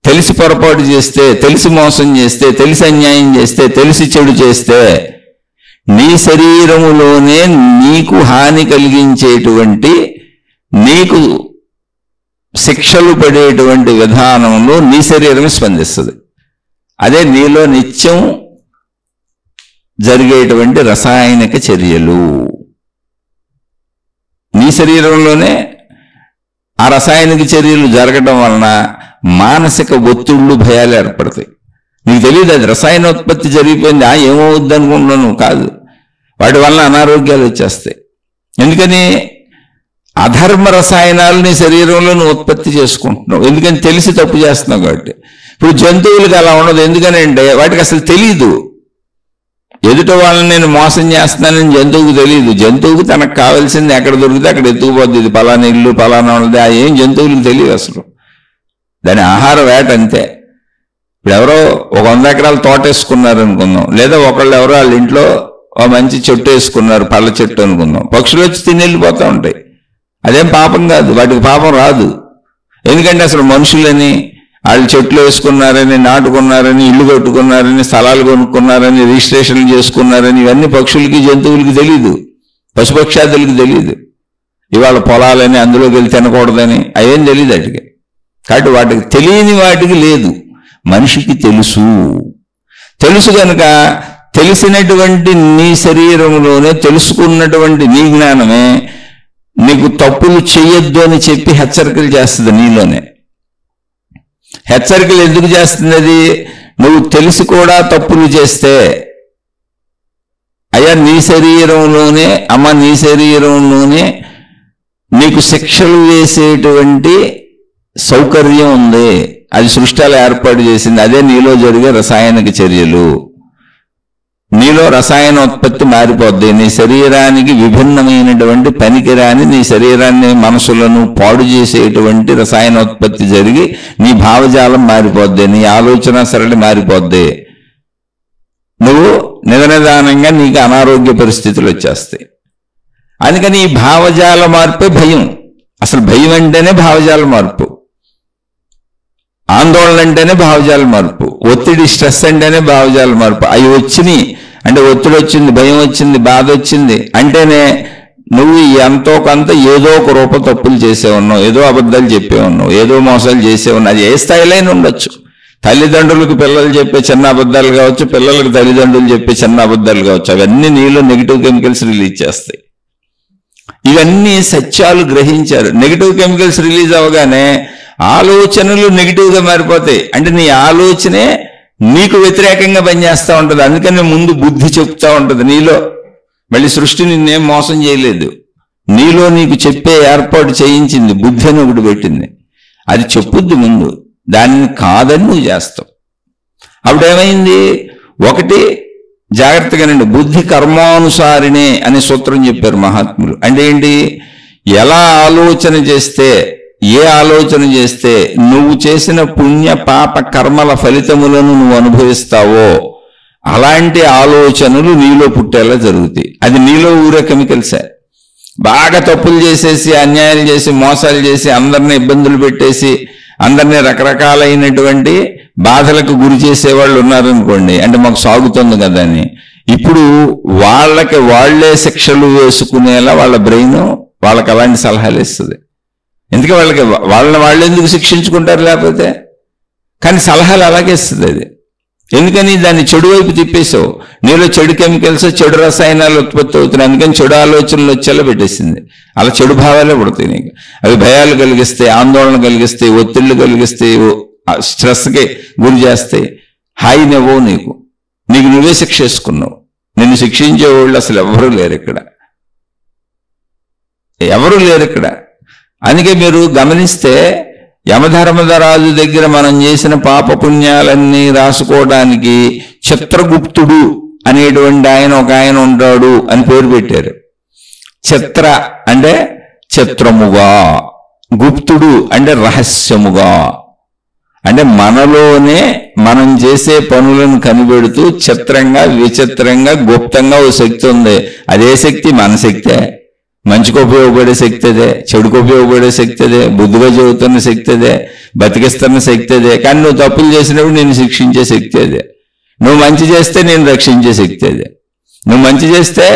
తెలిసి పొరపాటు చేస్తే, తెలిసి మోసం చేస్తే, తెలిసి అన్యాయం చేస్తే, తెలిసి చెడు చేస్తే నీ శరీరములోనే నీకు హాని కలిగించేటువంటి, నీకు శిక్షలు పడేటువంటి విధానంలో నీ శరీరం స్పందిస్తుంది. అదే నీలో నిత్యం జరిగేటువంటి రసాయనిక చర్యలు. నీ శరీరంలోనే ఆ రసాయనిక చర్యలు జరగడం వలన మానసిక ఒత్తిళ్లు, భయాలు ఏర్పడతాయి. నీకు తెలియదు అది రసాయనోత్పత్తి జరిగిపోయింది, ఏమవుద్ది అనుకుంటున్నాను, కాదు. వాటి వలన అనారోగ్యాలు వచ్చేస్తాయి. ఎందుకని అధర్మ రసాయనాలు నీ శరీరంలో నువ్వు ఉత్పత్తి చేసుకుంటున్నావు. ఎందుకని తెలిసి తప్పు చేస్తున్నావు కాబట్టి. ఇప్పుడు జంతువులకు అలా ఉండదు. ఎందుకని అంటే వాటికి అసలు తెలీదు. ఎదుట వాళ్ళని నేను మోసం చేస్తున్నానని జంతువుకు తెలియదు. జంతువుకు తనకు కావాల్సింది ఎక్కడ దొరికితే అక్కడ ఎత్తుకుపోద్ది. ఇది పలానా ఇల్లు పలానా ఉన్నది ఆ ఏం జంతువులకు తెలియదు అసలు. దాని ఆహార వేట అంతే. ఇప్పుడు ఎవరో ఒక 100 ఎకరాలు తోట వేసుకున్నారు అనుకుందాం, లేదా ఒకళ్ళు ఎవరో వాళ్ళ ఇంట్లో ఒక మంచి చెట్టు వేసుకున్నారు, పళ్ళ చెట్టు అనుకుందాం. పక్షులు వచ్చి తిని వెళ్ళిపోతూ ఉంటాయి. అదేం పాపం కాదు, వాటికి పాపం రాదు. ఎందుకంటే అసలు మనుషులని వాళ్ళు చెట్లు వేసుకున్నారని, నాటుకున్నారని, ఇల్లు కట్టుకున్నారని, స్థలాలు కొనుక్కున్నారని, రిజిస్ట్రేషన్లు చేసుకున్నారని ఇవన్నీ పక్షులకి జంతువులకి తెలియదు, పశుపక్షాదులకి తెలియదు. ఇవాళ పొలాలని అందులోకి వెళ్ళి తినకూడదని అవేం తెలియదు వాటికి. కాబట్టి వాటికి తెలియని వాటికి లేదు, మనిషికి తెలుసు కనుక తెలిసినటువంటి నీ శరీరంలోనే తెలుసుకున్నటువంటి నీ జ్ఞానమే నీకు తప్పులు చేయొద్దు అని చెప్పి హెచ్చరికలు చేస్తుంది. నీలోనే హెచ్చరికలు ఎందుకు చేస్తుంది? అది నువ్వు తెలిసి కూడా తప్పులు చేస్తే అయ్యా నీ శరీరంలోనే అమ్మ నీ శరీరంలోనే నీకు శిక్షలు వేసేటువంటి సౌకర్యం ఉంది. అది సృష్టిలో ఏర్పాటు చేసింది. అదే నీలో జరిగే రసాయనిక చర్యలు. నీలో రసాయనోత్పత్తి మారిపోద్ది. నీ శరీరానికి విభిన్నమైనటువంటి పనికిరాని నీ శరీరాన్ని మనసులను పాడు చేసేటువంటి రసాయనోత్పత్తి జరిగి నీ భావజాలం మారిపోద్ది, నీ ఆలోచన సరళి మారిపోద్ది. నువ్వు నిదానంగా నీకు అనారోగ్య పరిస్థితులు వచ్చేస్తాయి. అందుకని ఈ భావజాల మార్పే భయం. అసలు భయం అంటేనే భావజాల మార్పు, ఆందోళన అంటేనే భావజాల మార్పు, ఒత్తిడి స్ట్రెస్ అంటేనే భావజాల మార్పు. అవి వచ్చినాయి అంటే ఒత్తిడి వచ్చింది, భయం వచ్చింది, బాధ వచ్చింది అంటేనే నువ్వు ఎంతో కొంత ఏదో ఒక రూప తప్పులు చేసే ఉన్నావు, ఏదో అబద్ధాలు చెప్పే ఉన్నావు, ఏదో మోసాలు చేసే ఉన్నావు. అది ఏ స్థాయిలో ఉండొచ్చు. తల్లిదండ్రులకు పిల్లలు చెప్పే చిన్న అబద్ధాలు కావచ్చు, పిల్లలకు తల్లిదండ్రులు చెప్పే చిన్న అబద్ధాలు కావచ్చు. అవన్నీ నీలో నెగిటివ్ కెమికల్స్ రిలీజ్ చేస్తాయి. ఇవన్నీ సత్యాలు గ్రహించారు. నెగిటివ్ కెమికల్స్ రిలీజ్ అవగానే ఆలోచనలు నెగిటివ్గా మారిపోతాయి. అంటే నీ ఆలోచనే నీకు వ్యతిరేకంగా పనిచేస్తూ ఉంటుంది. అందుకని ముందు బుద్ధి చెప్తా ఉంటుంది. నీలో మళ్ళీ సృష్టి నిన్నేం మోసం చేయలేదు, నీలో నీకు చెప్పే ఏర్పాటు చేయించింది. బుద్ధి అని ఒకటి పెట్టింది, అది చెప్పుద్ది ముందు. దాన్ని కాదని నువ్వు చేస్తావు. అప్పుడేమైంది? ఒకటి జాగ్రత్తగానండి, బుద్ధి కర్మానుసారినే అనే సూత్రం చెప్పారు మహాత్ములు. అంటే ఏంటి? ఎలా ఆలోచన చేస్తే, ఏ ఆలోచన చేస్తే నువ్వు చేసిన పుణ్య పాప కర్మల ఫలితములను నువ్వు అనుభవిస్తావో అలాంటి ఆలోచనలు నీలో పుట్టేలా జరుగుతాయి. అది నీలో ఊరే కెమికల్సే. బాగా తప్పులు చేసేసి, అన్యాయాలు చేసి, మోసాలు చేసి, అందరినీ ఇబ్బందులు పెట్టేసి, అందరినీ రకరకాలైనటువంటి బాధలకు గురి చేసేవాళ్ళు ఉన్నారనుకోండి, అంటే మాకు సాగుతుంది కదా అని, ఇప్పుడు వాళ్ళకి వాళ్లే శిక్షలు వేసుకునేలా వాళ్ళ బ్రెయిన్ వాళ్ళకి అలాంటి సలహాలు ఇస్తుంది. ఎందుకంటే వాళ్ళని వాళ్ళు ఎందుకు శిక్షించుకుంటారు లేకపోతే? కానీ సలహాలు అలాగే ఇస్తుంది అది. ఎందుకని? దాన్ని చెడు వైపు తిప్పేసావు. నీలో చెడు కెమికల్స్, చెడు రసాయనాలు ఉత్పత్తి అవుతున్నాయి. అందుకని చెడు ఆలోచనలు వచ్చేలా పెట్టేసింది. అలా చెడు భావాలే పుడతాయి నీకు. అవి భయాలు కలిగిస్తాయి, ఆందోళన కలిగిస్తాయి, ఒత్తిళ్లు కలిగిస్తాయి, స్ట్రెస్కి గురి చేస్తాయి. హాయినివ్వవు నీకు. నీకు నువ్వే శిక్ష వేసుకున్నావు. నిన్ను శిక్షించే వాళ్ళు అసలు ఎవరూ లేరు ఇక్కడ, ఎవరూ లేరు ఇక్కడ. అందుకే మీరు గమనిస్తే యమధర్మధరాజు దగ్గర మనం చేసిన పాపపుణ్యాలన్నీ రాసుకోవడానికి చిత్రగుప్తుడు అనేటువంటి ఒక ఆయన ఉంటాడు అని పేరు పెట్టారు. చిత్ర అంటే చిత్రముగా, గుప్తుడు అంటే రహస్యముగా. అంటే మనలోనే మనం చేసే పనులను కనిపెడుతూ చిత్రంగా, విచిత్రంగా, గుప్తంగా ఓ శక్తి ఉంది. అదే శక్తి మన శక్తే. మంచికి ఉపయోగపడే శక్తి అదే, చెడుకు ఉపయోగపడే శక్తి అదే, బుద్ధిగా చెబుతున్న శక్తి అదే, బతికిస్తున్న శక్తి అదే. కానీ నువ్వు తప్పులు చేసినప్పుడు నేను శిక్షించే శక్తి అదే. నువ్వు మంచి చేస్తే నేను రక్షించే శక్తి అదే. నువ్వు మంచి చేస్తే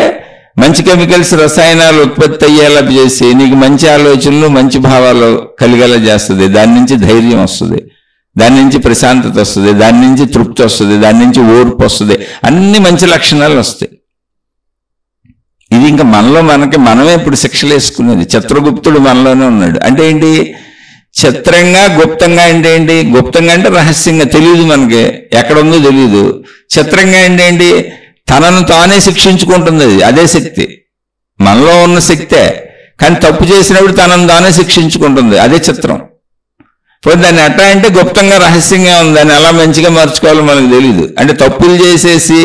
మంచి కెమికల్స్, రసాయనాలు ఉత్పత్తి అయ్యేలా చేసి నీకు మంచి ఆలోచనలు, మంచి భావాలు కలిగేలా చేస్తుంది. దాని నుంచి ధైర్యం వస్తుంది, దాని నుంచి ప్రశాంతత వస్తుంది, దాని నుంచి తృప్తి వస్తుంది, దాని నుంచి ఓర్పు వస్తుంది. అన్ని మంచి లక్షణాలు వస్తాయి. ఇది ఇంకా మనమే ఇప్పుడు శిక్షలు వేసుకునేది. చిత్రగుప్తుడు మనలోనే ఉన్నాడు. అంటే ఏంటి? చిత్రంగా, గుప్తంగా అంటే ఏంటి? గుప్తంగా అంటే రహస్యంగా, తెలియదు మనకి, ఎక్కడ ఉందో తెలియదు. చిత్రంగా అంటే ఏంటి? తనను తానే శిక్షించుకుంటుంది. అది అదే శక్తి, మనలో ఉన్న శక్తే. కానీ తప్పు చేసినప్పుడు తనను తానే శిక్షించుకుంటుంది. అదే చిత్రం. పోతే దాన్ని ఎట్లా అంటే గుప్తంగా, రహస్యంగా ఉంది. దాన్ని ఎలా మంచిగా మార్చుకోవాలో మనకు తెలియదు. అంటే తప్పులు చేసేసి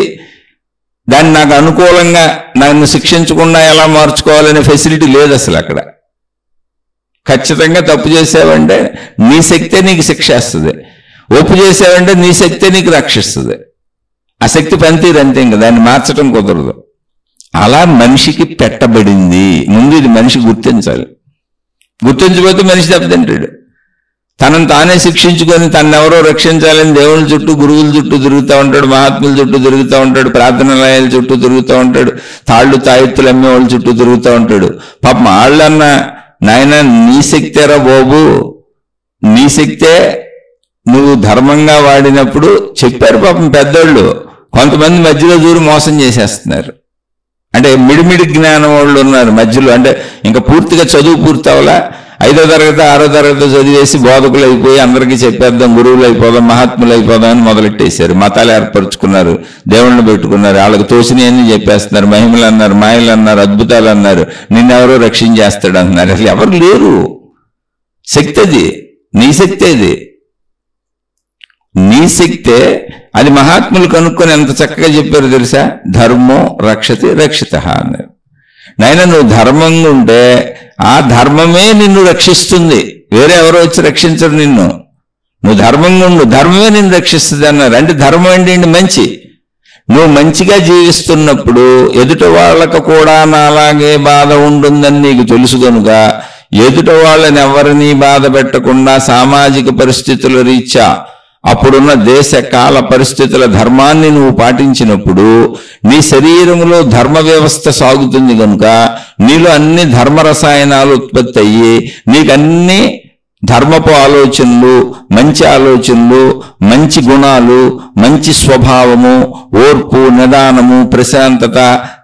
దాన్ని నాకు అనుకూలంగా నన్ను శిక్షించకుండా ఎలా మార్చుకోవాలనే ఫెసిలిటీ లేదు అసలు అక్కడ. ఖచ్చితంగా తప్పు చేసావంటే నీ శక్తే నీకు శిక్షేస్తుంది, ఒప్పు చేసావంటే నీ శక్తే నీకు రక్షిస్తుంది. ఆ శక్తి పనితీరు అంతే, ఇంకా దాన్ని మార్చడం కుదరదు. అలా మనిషికి పెట్టబడింది. ముందు ఇది మనిషి గుర్తించాలి. గుర్తించకపోతే మనిషి దెబ్బతింటాడు. తనను తానే శిక్షించుకొని తనెవరో రక్షించాలని దేవుళ్ళ చుట్టూ, గురువుల చుట్టూ తిరుగుతూ ఉంటాడు, మహాత్ముల చుట్టూ తిరుగుతూ ఉంటాడు, ప్రార్థనాలయాల చుట్టూ తిరుగుతూ ఉంటాడు, తాళ్ళు తాయెత్తులు అమ్మే వాళ్ళ చుట్టూ తిరుగుతూ ఉంటాడు. పాపం వాళ్ళన్నా, నాయన నీ శక్తేరా బాబు, నీ శక్తే నువ్వు ధర్మంగా వాడినప్పుడు చెప్పారు పాపం పెద్దోళ్ళు. కొంతమంది మధ్యలో దూరి మోసం చేసేస్తున్నారు. అంటే మిడిమిడి జ్ఞానం వాళ్ళు ఉన్నారు మధ్యలో. అంటే ఇంకా పూర్తిగా చదువు పూర్తి అవ్వలా, 5వ తరగతి 6వ తరగతి చదివేసి బోధకులు అయిపోయి అందరికీ చెప్పేద్దాం, గురువులు అయిపోదాం, మహాత్ములు అయిపోదాం అని మొదలెట్టేశారు. మతాలు ఏర్పరచుకున్నారు, దేవుళ్ళని పెట్టుకున్నారు, వాళ్ళకి తోసినవన్నీ చెప్పేస్తున్నారు. మహిమలు అన్నారు, మాయలు అన్నారు, అద్భుతాలు అన్నారు, నిన్నెవరో రక్షించేస్తాడు అంటున్నారు. అసలు ఎవరు లేరు. శక్తి అది, నీ శక్తి అది, నీ శక్తే. అది మహాత్ములు కనుక్కొని ఎంత చక్కగా చెప్పారు తెలుసా? ధర్మో రక్షతి రక్షిత అన్నారు. నాయన నువ్వు ధర్మంగా ఉంటే ఆ ధర్మమే నిన్ను రక్షిస్తుంది, వేరే ఎవరో వచ్చి రక్షించరు నిన్ను. నువ్వు ధర్మంగా ఉండు, ధర్మమే నిన్ను రక్షిస్తుంది అన్నారు. అంటే ధర్మం ఏంటి? మంచి. నువ్వు మంచిగా జీవిస్తున్నప్పుడు ఎదుట వాళ్ళకు కూడా నాలాగే బాధ ఉంటుందని నీకు తెలుసు కనుక ఎదుట వాళ్ళని ఎవరినీ బాధ పెట్టకుండా సామాజిక పరిస్థితుల రీత్యా అప్పుడున్న దేశ కాల పరిస్థితుల ధర్మాన్ని నువ్వు పాటించినప్పుడు నీ శరీరంలో ధర్మ వ్యవస్థ సాగుతుంది కనుక నీలో అన్ని ధర్మ రసాయనాలు ఉత్పత్తి అయ్యి నీకన్నీ ధర్మపు ఆలోచనలు, మంచి ఆలోచనలు, మంచి గుణాలు, మంచి స్వభావము, ఓర్పు, నిదానము, ప్రశాంతత,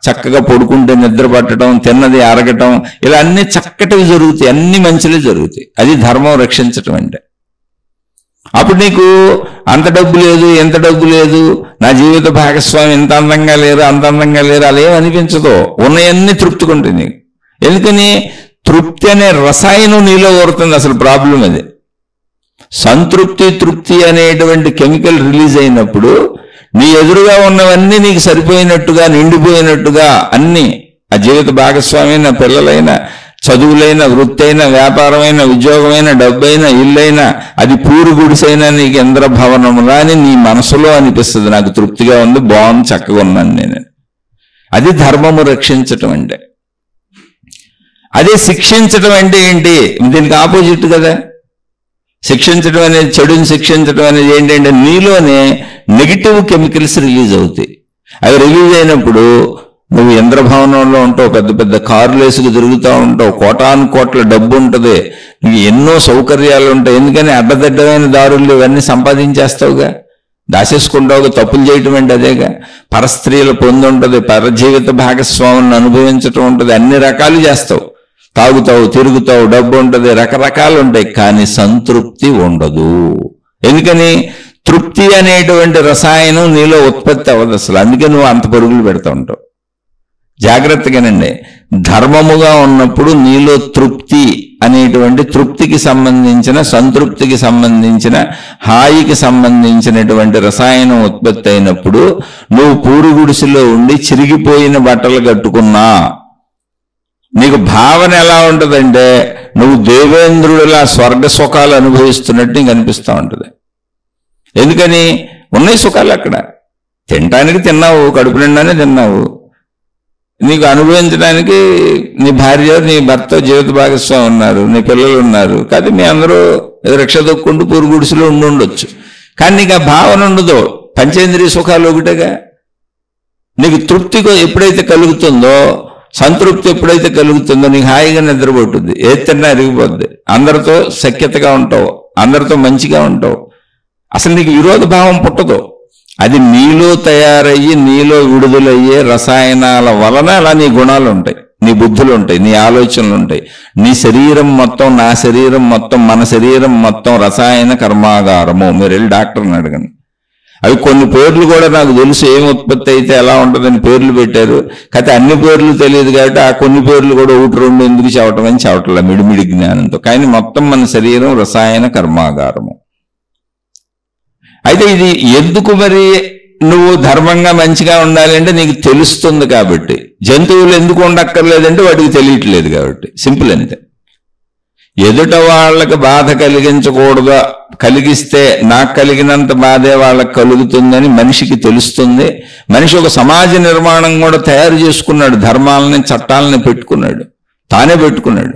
చక్కగా పడుకుంటే నిద్ర పట్టడం, తిన్నది అరగటం, ఇలా అన్ని చక్కటివి జరుగుతాయి, అన్ని మంచిలే జరుగుతాయి. అది ధర్మం రక్షించటం అంటే. అప్పుడు నీకు అంత డబ్బు లేదు, ఎంత డబ్బు లేదు, నా జీవిత భాగస్వామి ఇంత అందంగా లేరు, అంత అందంగా లేరు, అలా ఏం అనిపించదు. ఉన్నవన్నీ తృప్తిగా ఉంటాయి నీకు. ఎందుకని? తృప్తి అనే రసాయనం నీలో ఊరుతుంది. అసలు ప్రాబ్లం అది. సంతృప్తి, తృప్తి అనేటువంటి కెమికల్ రిలీజ్ అయినప్పుడు నీ ఎదురుగా ఉన్నవన్నీ నీకు సరిపోయినట్టుగా, నిండిపోయినట్టుగా అన్ని, ఆ జీవిత భాగస్వామి అయినా, పిల్లలైనా, చదువులైన, వృత్తి అయినా, వ్యాపారమైన, ఉద్యోగమైన, డబ్బైనా, ఇల్లైనా, అది పూరు గుడిసైనా నీకు ఇంద్రభవనములా అని నీ మనసులో అనిపిస్తుంది. నాకు తృప్తిగా ఉంది, బాగుంది, చక్కగా ఉన్నాను నేను. అది ధర్మము రక్షించటం అంటే. అదే శిక్షించటం అంటే ఏంటి? దీనికి ఆపోజిట్ కదా. శిక్షించడం అనేది, చెడుని శిక్షించడం అనేది ఏంటంటే నీలోనే నెగిటివ్ కెమికల్స్ రిలీజ్ అవుతాయి. అవి రిలీజ్ అయినప్పుడు నువ్వు ఇంద్రభవనంలో ఉంటావు, పెద్ద పెద్ద కార్లు వేసుకు తిరుగుతూ ఉంటావు, కోటాను కోట్ల డబ్బు ఉంటుంది, నీకు ఎన్నో సౌకర్యాలు ఉంటాయి. ఎందుకని? అడ్డదిడ్డమైన దారులు ఇవన్నీ సంపాదించేస్తావుగా, దాచేసుకుంటావుగా. తప్పులు చేయటం అంటే అదేగా. పరస్త్రీల పొంది ఉంటుంది, పరజీవిత భాగస్వాములను అనుభవించటం ఉంటుంది, అన్ని రకాలు చేస్తావు, తాగుతావు, తిరుగుతావు, డబ్బు ఉంటుంది, రకరకాలు ఉంటాయి, కానీ సంతృప్తి ఉండదు. ఎందుకని? తృప్తి అనేటువంటి రసాయనం నీలో ఉత్పత్తి అవ్వదు అసలు. అందుకే నువ్వు అంత పరుగులు పెడతా ఉంటావు. జాగ్రత్తగానండి. ధర్మముగా ఉన్నప్పుడు నీలో తృప్తి అనేటువంటి, తృప్తికి సంబంధించిన, సంతృప్తికి సంబంధించిన, హాయికి సంబంధించినటువంటి రసాయనం ఉత్పత్తి అయినప్పుడు నువ్వు పూరు గుడిసెలో ఉండి చిరిగిపోయిన బట్టలు కట్టుకున్నా నీకు భావన ఎలా ఉంటుందంటే నువ్వు దేవేంద్రుడిలా స్వర్గ సుఖాలు అనుభవిస్తున్నట్టు నీకు అనిపిస్తూ ఉంటుంది. ఎందుకని? ఉన్నాయి సుఖాలు అక్కడ. తినటానికి తిన్నావు, కడుపు నిండానే తిన్నావు, నీకు అనుభవించడానికి నీ భార్య, నీ భర్త, జీవిత భాగస్వామి ఉన్నారు, నీ పిల్లలు ఉన్నారు. కానీ మీ అందరూ రిక్ష దొక్కుంటూ పూరు గుడిసెలో ఉండొచ్చు, కానీ నీకు ఆ భావన ఉండదు. పంచేంద్రియ సుఖాలు ఒకటేగా. నీకు తృప్తి ఎప్పుడైతే కలుగుతుందో, సంతృప్తి ఎప్పుడైతే కలుగుతుందో నీకు హాయిగా నిద్రపోతుంది, ఏది తిన్నా అరిగిపోద్ది, అందరితో సఖ్యతగా ఉంటావు, అందరితో మంచిగా ఉంటావు, అసలు నీకు విరోధ భావం పుట్టదు. అది నీలో తయారయ్యి నీలో విడుదలయ్యే రసాయనాల వలన అలా నీ గుణాలు ఉంటాయి, నీ బుద్ధులు ఉంటాయి, నీ ఆలోచనలు ఉంటాయి. నీ శరీరం మొత్తం, నా శరీరం మొత్తం, మన శరీరం మొత్తం రసాయన కర్మాగారము. మీరు వెళ్ళి డాక్టర్ని అడగండి. అవి కొన్ని పేర్లు కూడా నాకు తెలుసు, ఏం ఉత్పత్తి అయితే ఎలా ఉంటుందని పేర్లు పెట్టారు. కాకపోతే అన్ని పేర్లు తెలియదు కాబట్టి ఆ కొన్ని పేర్లు కూడా 1-2 ఎందుకు చెప్పటం అని చెప్పట్లా మిడిమిడి జ్ఞానంతో. కానీ మొత్తం మన శరీరం రసాయన కర్మాగారము. అయితే ఇది ఎందుకు మరి నువ్వు ధర్మంగా మంచిగా ఉండాలి అంటే నీకు తెలుస్తుంది కాబట్టి. జంతువులు ఎందుకు ఉండక్కర్లేదంటే వాటికి తెలియట్లేదు కాబట్టి. సింపుల్ అంతే. ఎదుట వాళ్ళకి బాధ కలిగించకూడదు, కలిగిస్తే నాకు కలిగినంత బాధే వాళ్ళకి కలుగుతుందని మనిషికి తెలుస్తుంది. మనిషి ఒక సమాజ నిర్మాణం కూడా తయారు చేసుకున్నాడు, ధర్మాలని చట్టాలని పెట్టుకున్నాడు, తానే పెట్టుకున్నాడు.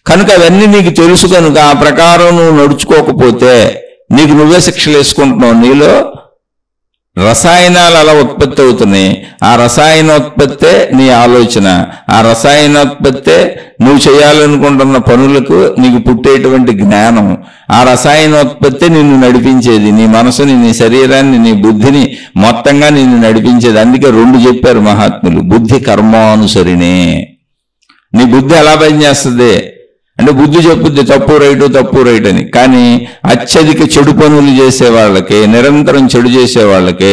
కనుక అవన్నీ నీకు తెలుసు కనుక ఆ ప్రకారం నువ్వు నడుచుకోకపోతే నీకు నువ్వే శిక్షలు వేసుకుంటున్నావు. నీలో రసాయనాలు అలా ఉత్పత్తి అవుతున్నాయి. ఆ రసాయనోత్పత్తే నీ ఆలోచన, ఆ రసాయనోత్పత్తే నువ్వు చేయాలనుకుంటున్న పనులకు నీకు పుట్టేటువంటి జ్ఞానం, ఆ రసాయనోత్పత్తే నిన్ను నడిపించేది. నీ మనసుని, నీ శరీరాన్ని, నీ బుద్ధిని మొత్తంగా నిన్ను నడిపించేది. అందుకే 2 చెప్పారు మహాత్ములు, బుద్ధి కర్మానుసరిణే. నీ బుద్ధి ఎలా పనిచేస్తుంది అంటే బుద్ధి చెప్పుద్ది తప్పు రైట్ అని. కానీ అత్యధిక చెడు పనులు చేసే వాళ్ళకి, నిరంతరం చెడు చేసే వాళ్ళకి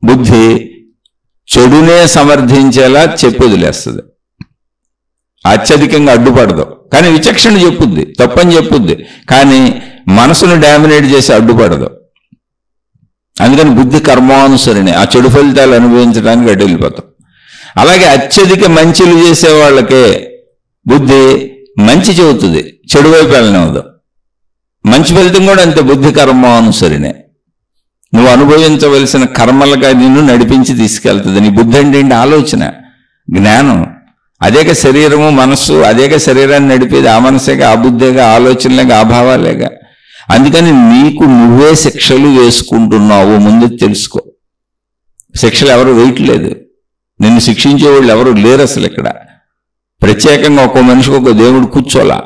బుద్ధి చెడునే సమర్థించేలా చెప్పి వదిలేస్తుంది. అత్యధికంగా అడ్డుపడదు, కానీ విచక్షణ చెప్పుద్ది, తప్పని చెప్పుద్ది, కానీ మనసును డామినేట్ చేసి అడ్డుపడదు. అందుకని బుద్ధి కర్మానుసరిణి, ఆ చెడు ఫలితాలు అనుభవించడానికి అడ్డు వెళ్ళిపోతాం. అలాగే అత్యధిక మంచిలు చేసే వాళ్ళకే బుద్ధి మంచి చెబుతుంది, చెడు వైపు వెళ్ళనివ్వదు. మంచి ఫలితం కూడా అంతే, బుద్ధి కర్మానుసరినే. నువ్వు అనుభవించవలసిన కర్మలుగా నిన్ను నడిపించి తీసుకెళ్తుంది. నీ బుద్ధి అంటే ఏంటి? ఆలోచన, జ్ఞానం. అదేక శరీరము, మనస్సు, అదేక శరీరాన్ని నడిపేది ఆ మనసేగా, ఆ బుద్ధేగా, ఆలోచనలేగా, ఆ భావాలేగా. అందుకని నీకు నువ్వే శిక్షలు వేసుకుంటున్నావు, ముందు తెలుసుకో. శిక్షలు ఎవరు వేయట్లేదు, నిన్ను శిక్షించేవాళ్ళు ఎవరు లేరు అసలు ఇక్కడ. ప్రత్యేకంగా ఒక్కో మనిషికి ఒక దేవుడు కూర్చోలా.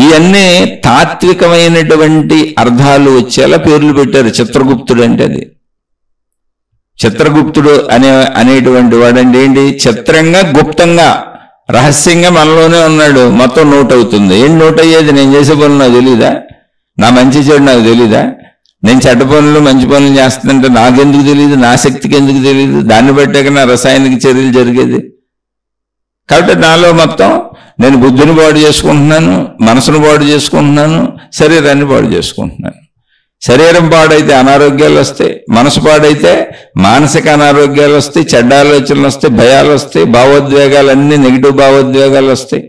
ఇవన్నీ తాత్వికమైనటువంటి అర్థాలు వచ్చేలా పేర్లు పెట్టారు. చిత్రగుప్తుడు అంటే అది. చిత్రగుప్తుడు అనేటువంటి వాడంటే ఏంటి? చిత్రంగా, గుప్తంగా, రహస్యంగా మనలోనే ఉన్నాడు. మొత్తం నోట్ అవుతుంది. ఏం నోట్ అయ్యేది? నేను చేసే పనులు నాకు తెలీదా? నా మంచి చెడు నాకు తెలీదా? నేను చెడ్డ పనులు మంచి పనులు చేస్తుందంటే నాకెందుకు తెలియదు? నా శక్తికి ఎందుకు తెలియదు? దాన్ని బట్టాక నా రసాయనిక చర్యలు జరిగేది. కాబట్టి నాలో మొత్తం నేను బుద్ధిని పాడు చేసుకుంటున్నాను, మనసును పాడు చేసుకుంటున్నాను, శరీరాన్ని పాడు చేసుకుంటున్నాను. శరీరం పాడైతే అనారోగ్యాలు వస్తాయి, మనసు పాడైతే మానసిక అనారోగ్యాలు వస్తాయి, చెడ్డ ఆలోచనలు వస్తాయి, భయాలు వస్తాయి, భావోద్వేగాలన్నీ నెగిటివ్ భావోద్వేగాలు వస్తాయి.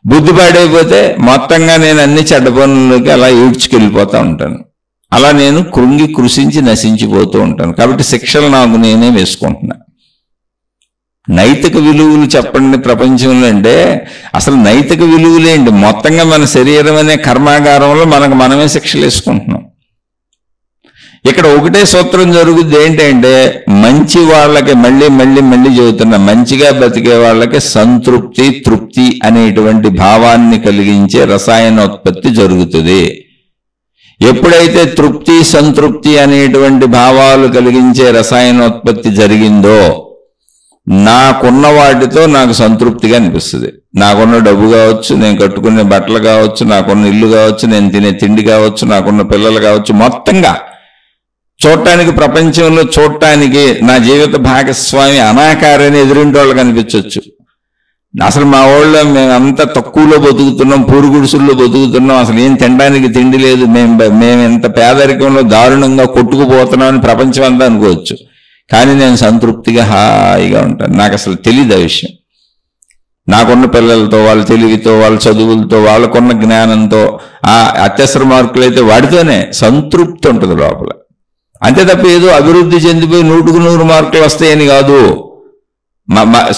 బుద్ధి పాడైపోతే మొత్తంగా నేను అన్ని చెడ్డ పనులకి అలా ఈడ్చుకెళ్ళిపోతూ ఉంటాను. అలా నేను కృంగి కృషించి నశించిపోతూ ఉంటాను. కాబట్టి శిక్షలు నాకు నేనే వేసుకుంటున్నా. నైతిక విలువలు చెప్పండి ప్రపంచంలో అంటే అసలు నైతిక విలువలేంటి? మొత్తంగా మన శరీరం అనే కర్మాగారంలో మనకు మనమే శిక్షలు వేసుకుంటున్నాం. ఇక్కడ ఒకటే సూత్రం జరుగుద్ది ఏంటంటే, మంచి వాళ్ళకి మళ్ళీ మళ్ళీ మళ్ళీ చెబుతున్నా, మంచిగా బతికే వాళ్ళకి సంతృప్తి, తృప్తి అనేటువంటి భావాన్ని కలిగించే రసాయనోత్పత్తి జరుగుతుంది. ఎప్పుడైతే తృప్తి, సంతృప్తి అనేటువంటి భావాలు కలిగించే రసాయనోత్పత్తి జరిగిందో నాకున్న వాటితో నాకు సంతృప్తిగా అనిపిస్తుంది. నాకున్న డబ్బు కావచ్చు, నేను కట్టుకునే బట్టలు కావచ్చు, నాకున్న ఇల్లు కావచ్చు, నేను తినే తిండి కావచ్చు, నాకున్న పిల్లలు కావచ్చు, మొత్తంగా చూడటానికి, ప్రపంచంలో చూడటానికి నా జీవిత భాగస్వామి అనాకారాన్ని ఎదురింటి వాళ్ళకి అనిపించవచ్చు. అసలు మా ఊళ్ళో మేము అంతా తక్కువలో బతుకుతున్నాం, పూరుగుడుసుల్లో బతుకుతున్నాం, అసలు ఏం తినడానికి తిండి లేదు, మేము ఎంత పేదరికంలో దారుణంగా కొట్టుకుపోతున్నాం అని ప్రపంచం అంతా అనుకోవచ్చు. కానీ నేను సంతృప్తిగా హాయిగా ఉంటాను. నాకు అసలు తెలియదు ఆ విషయం. నాకున్న పిల్లలతో, వాళ్ళ తెలివితో, వాళ్ళ చదువులతో, వాళ్ళకున్న జ్ఞానంతో, ఆ అత్యవసర మార్కులు అయితే వాటితోనే సంతృప్తి ఉంటుంది లోపల. అంతే తప్ప ఏదో అభివృద్ధి చెందిపోయి 100కు 100 మార్కులు వస్తాయని కాదు.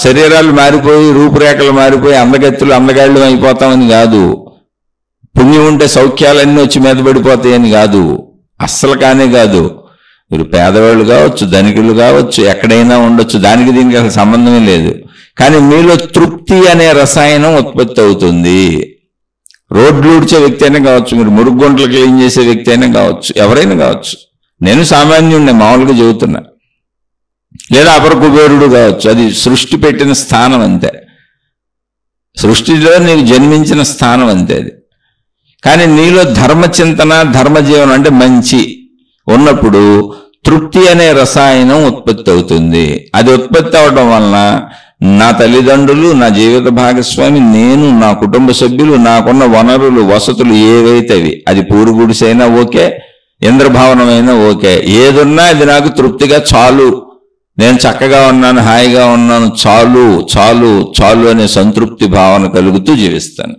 శరీరాలు మారిపోయి, రూపురేఖలు మారిపోయి, అందగత్తులు అందగాళ్ళు అయిపోతామని కాదు. పుణ్యం ఉంటే సౌఖ్యాలన్నీ వచ్చి మీద పడిపోతాయని కాదు. అస్సలు కానే కాదు. మీరు పేదవాళ్ళు కావచ్చు, ధనికులు కావచ్చు, ఎక్కడైనా ఉండొచ్చు, దానికి దీనికి అసలు సంబంధమే లేదు. కానీ మీలో తృప్తి అనే రసాయనం ఉత్పత్తి అవుతుంది. రోడ్లు ఊడ్చే వ్యక్తి అయినా కావచ్చు, మీరు మురుగుంటలు క్లీన్ చేసే వ్యక్తి అయినా కావచ్చు, ఎవరైనా కావచ్చు. నేను సామాన్యుడిని, మామూలుగా చెబుతున్నా. లేదా అపర కుబేరుడు కావచ్చు. అది సృష్టి పెట్టిన స్థానం అంతే, సృష్టిలో నీకు జన్మించిన స్థానం అంతే అది. కానీ నీలో ధర్మచింతన, ధర్మజీవనం అంటే మంచి ఉన్నప్పుడు తృప్తి అనే రసాయనం ఉత్పత్తి అవుతుంది. అది ఉత్పత్తి అవడం వలన నా తల్లిదండ్రులు, నా జీవిత భాగస్వామి, నేను, నా కుటుంబ సభ్యులు, నాకున్న వనరులు, వసతులు ఏవైతే అవి, అది పూరుగుడిసైనా ఓకే, ఇంద్రభవనమైనా ఓకే, ఏదున్నా అది నాకు తృప్తిగా చాలు, నేను చక్కగా ఉన్నాను, హాయిగా ఉన్నాను, చాలు చాలు చాలు అనే సంతృప్తి భావన కలుగుతూ జీవిస్తాను.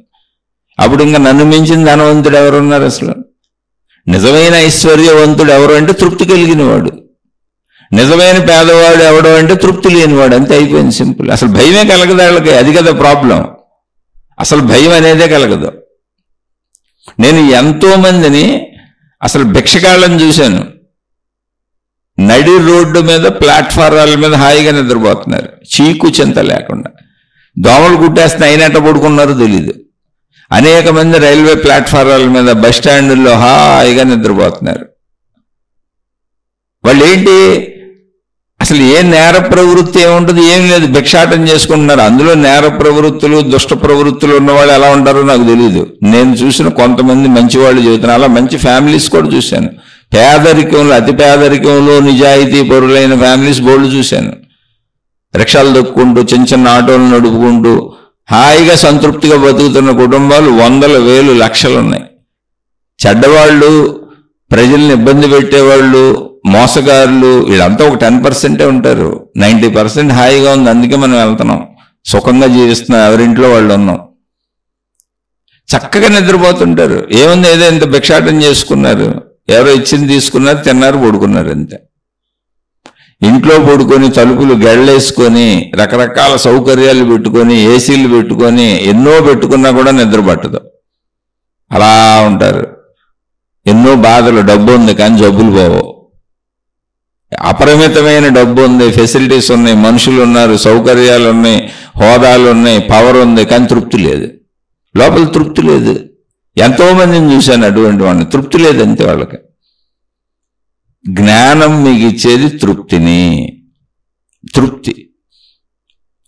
అప్పుడు ఇంకా నన్ను మించిన ధనవంతుడు ఎవరున్నారు? అసలు నిజమైన ఐశ్వర్యవంతుడు ఎవరు అంటే తృప్తి కలిగిన వాడు. నిజమైన పేదవాడు ఎవడు అంటే తృప్తి లేనివాడు. అంతే, అయిపోయింది, సింపుల్. అసలు భయమే కలగదు వాళ్ళకి, అది కదా ప్రాబ్లం. అసలు భయం అనేదే కలగదు. నేను ఎంతో మందిని అసలు భిక్షగాళ్ళని చూశాను, నడి రోడ్డు మీద ప్లాట్ఫారాల మీద హాయిగా నిద్రపోతున్నారు, చీకు చింత లేకుండా. దోమలు కుట్టేస్తే అయినట్ట పడుకున్నారో తెలీదు. అనేక మంది రైల్వే ప్లాట్ఫారాల మీద, బస్ స్టాండుల్లో హాయిగా నిద్రపోతున్నారు. వాళ్ళు ఏంటి, అసలు ఏ నేర ప్రవృత్తి ఏముంటుంది? ఏం లేదు, భిక్షాటం చేసుకుంటున్నారు. అందులో నేర ప్రవృత్తులు, దుష్ట ప్రవృత్తులు ఉన్నవాళ్ళు ఎలా ఉంటారో నాకు తెలియదు. నేను చూసిన కొంతమంది మంచి వాళ్ళు చెబుతున్నారు, అలా మంచి ఫ్యామిలీస్ కూడా చూశాను. పేదరికంలో, అతి పేదరికంలో నిజాయితీ పరులైన ఫ్యామిలీస్ బోర్డు చూశాను. రిక్షాలు దొక్కుంటూ, చిన్న చిన్న ఆటోలు నడుపుకుంటూ హాయిగా సంతృప్తిగా బతుకుతున్న కుటుంబాలు వందల వేలు లక్షలు ఉన్నాయి. చెడ్డవాళ్ళు, ప్రజల్ని ఇబ్బంది పెట్టేవాళ్ళు, మోసగారులు, వీళ్ళంతా ఒక 10% ఉంటారు. 90% హాయిగా ఉంది, అందుకే మనం వెళ్తున్నాం, సుఖంగా జీవిస్తున్నాం, ఎవరింట్లో వాళ్ళు ఉన్నాం, చక్కగా నిద్రపోతుంటారు. ఏముంది, ఏదో ఇంత భిక్షాటం చేసుకున్నారు, ఎవరో ఇచ్చింది తీసుకున్నారు, తిన్నారు, పడుకున్నారు, అంతే. ఇంట్లో పడుకొని తలుపులు గళ్ళేసుకొని రకరకాల సౌకర్యాలు పెట్టుకొని ఏసీలు పెట్టుకొని ఎన్నో పెట్టుకున్నా కూడా నిద్ర పట్టదు, అలా ఉంటారు. ఎన్నో బాధలు, డబ్బు ఉంది కానీ జబ్బులు పోవు. అపరిమితమైన డబ్బు ఉంది, ఫెసిలిటీస్ ఉన్నాయి, మనుషులు ఉన్నారు, సౌకర్యాలు ఉన్నాయి, హోదాలు ఉన్నాయి, పవర్ ఉంది, కానీ తృప్తి లేదు, లోపల తృప్తి లేదు. ఎంతో మందిని చూశాను అటువంటి వాళ్ళని, తృప్తి లేదు అంతే వాళ్ళకి. జ్ఞానం మీకు ఇచ్చేది తృప్తిని, తృప్తి.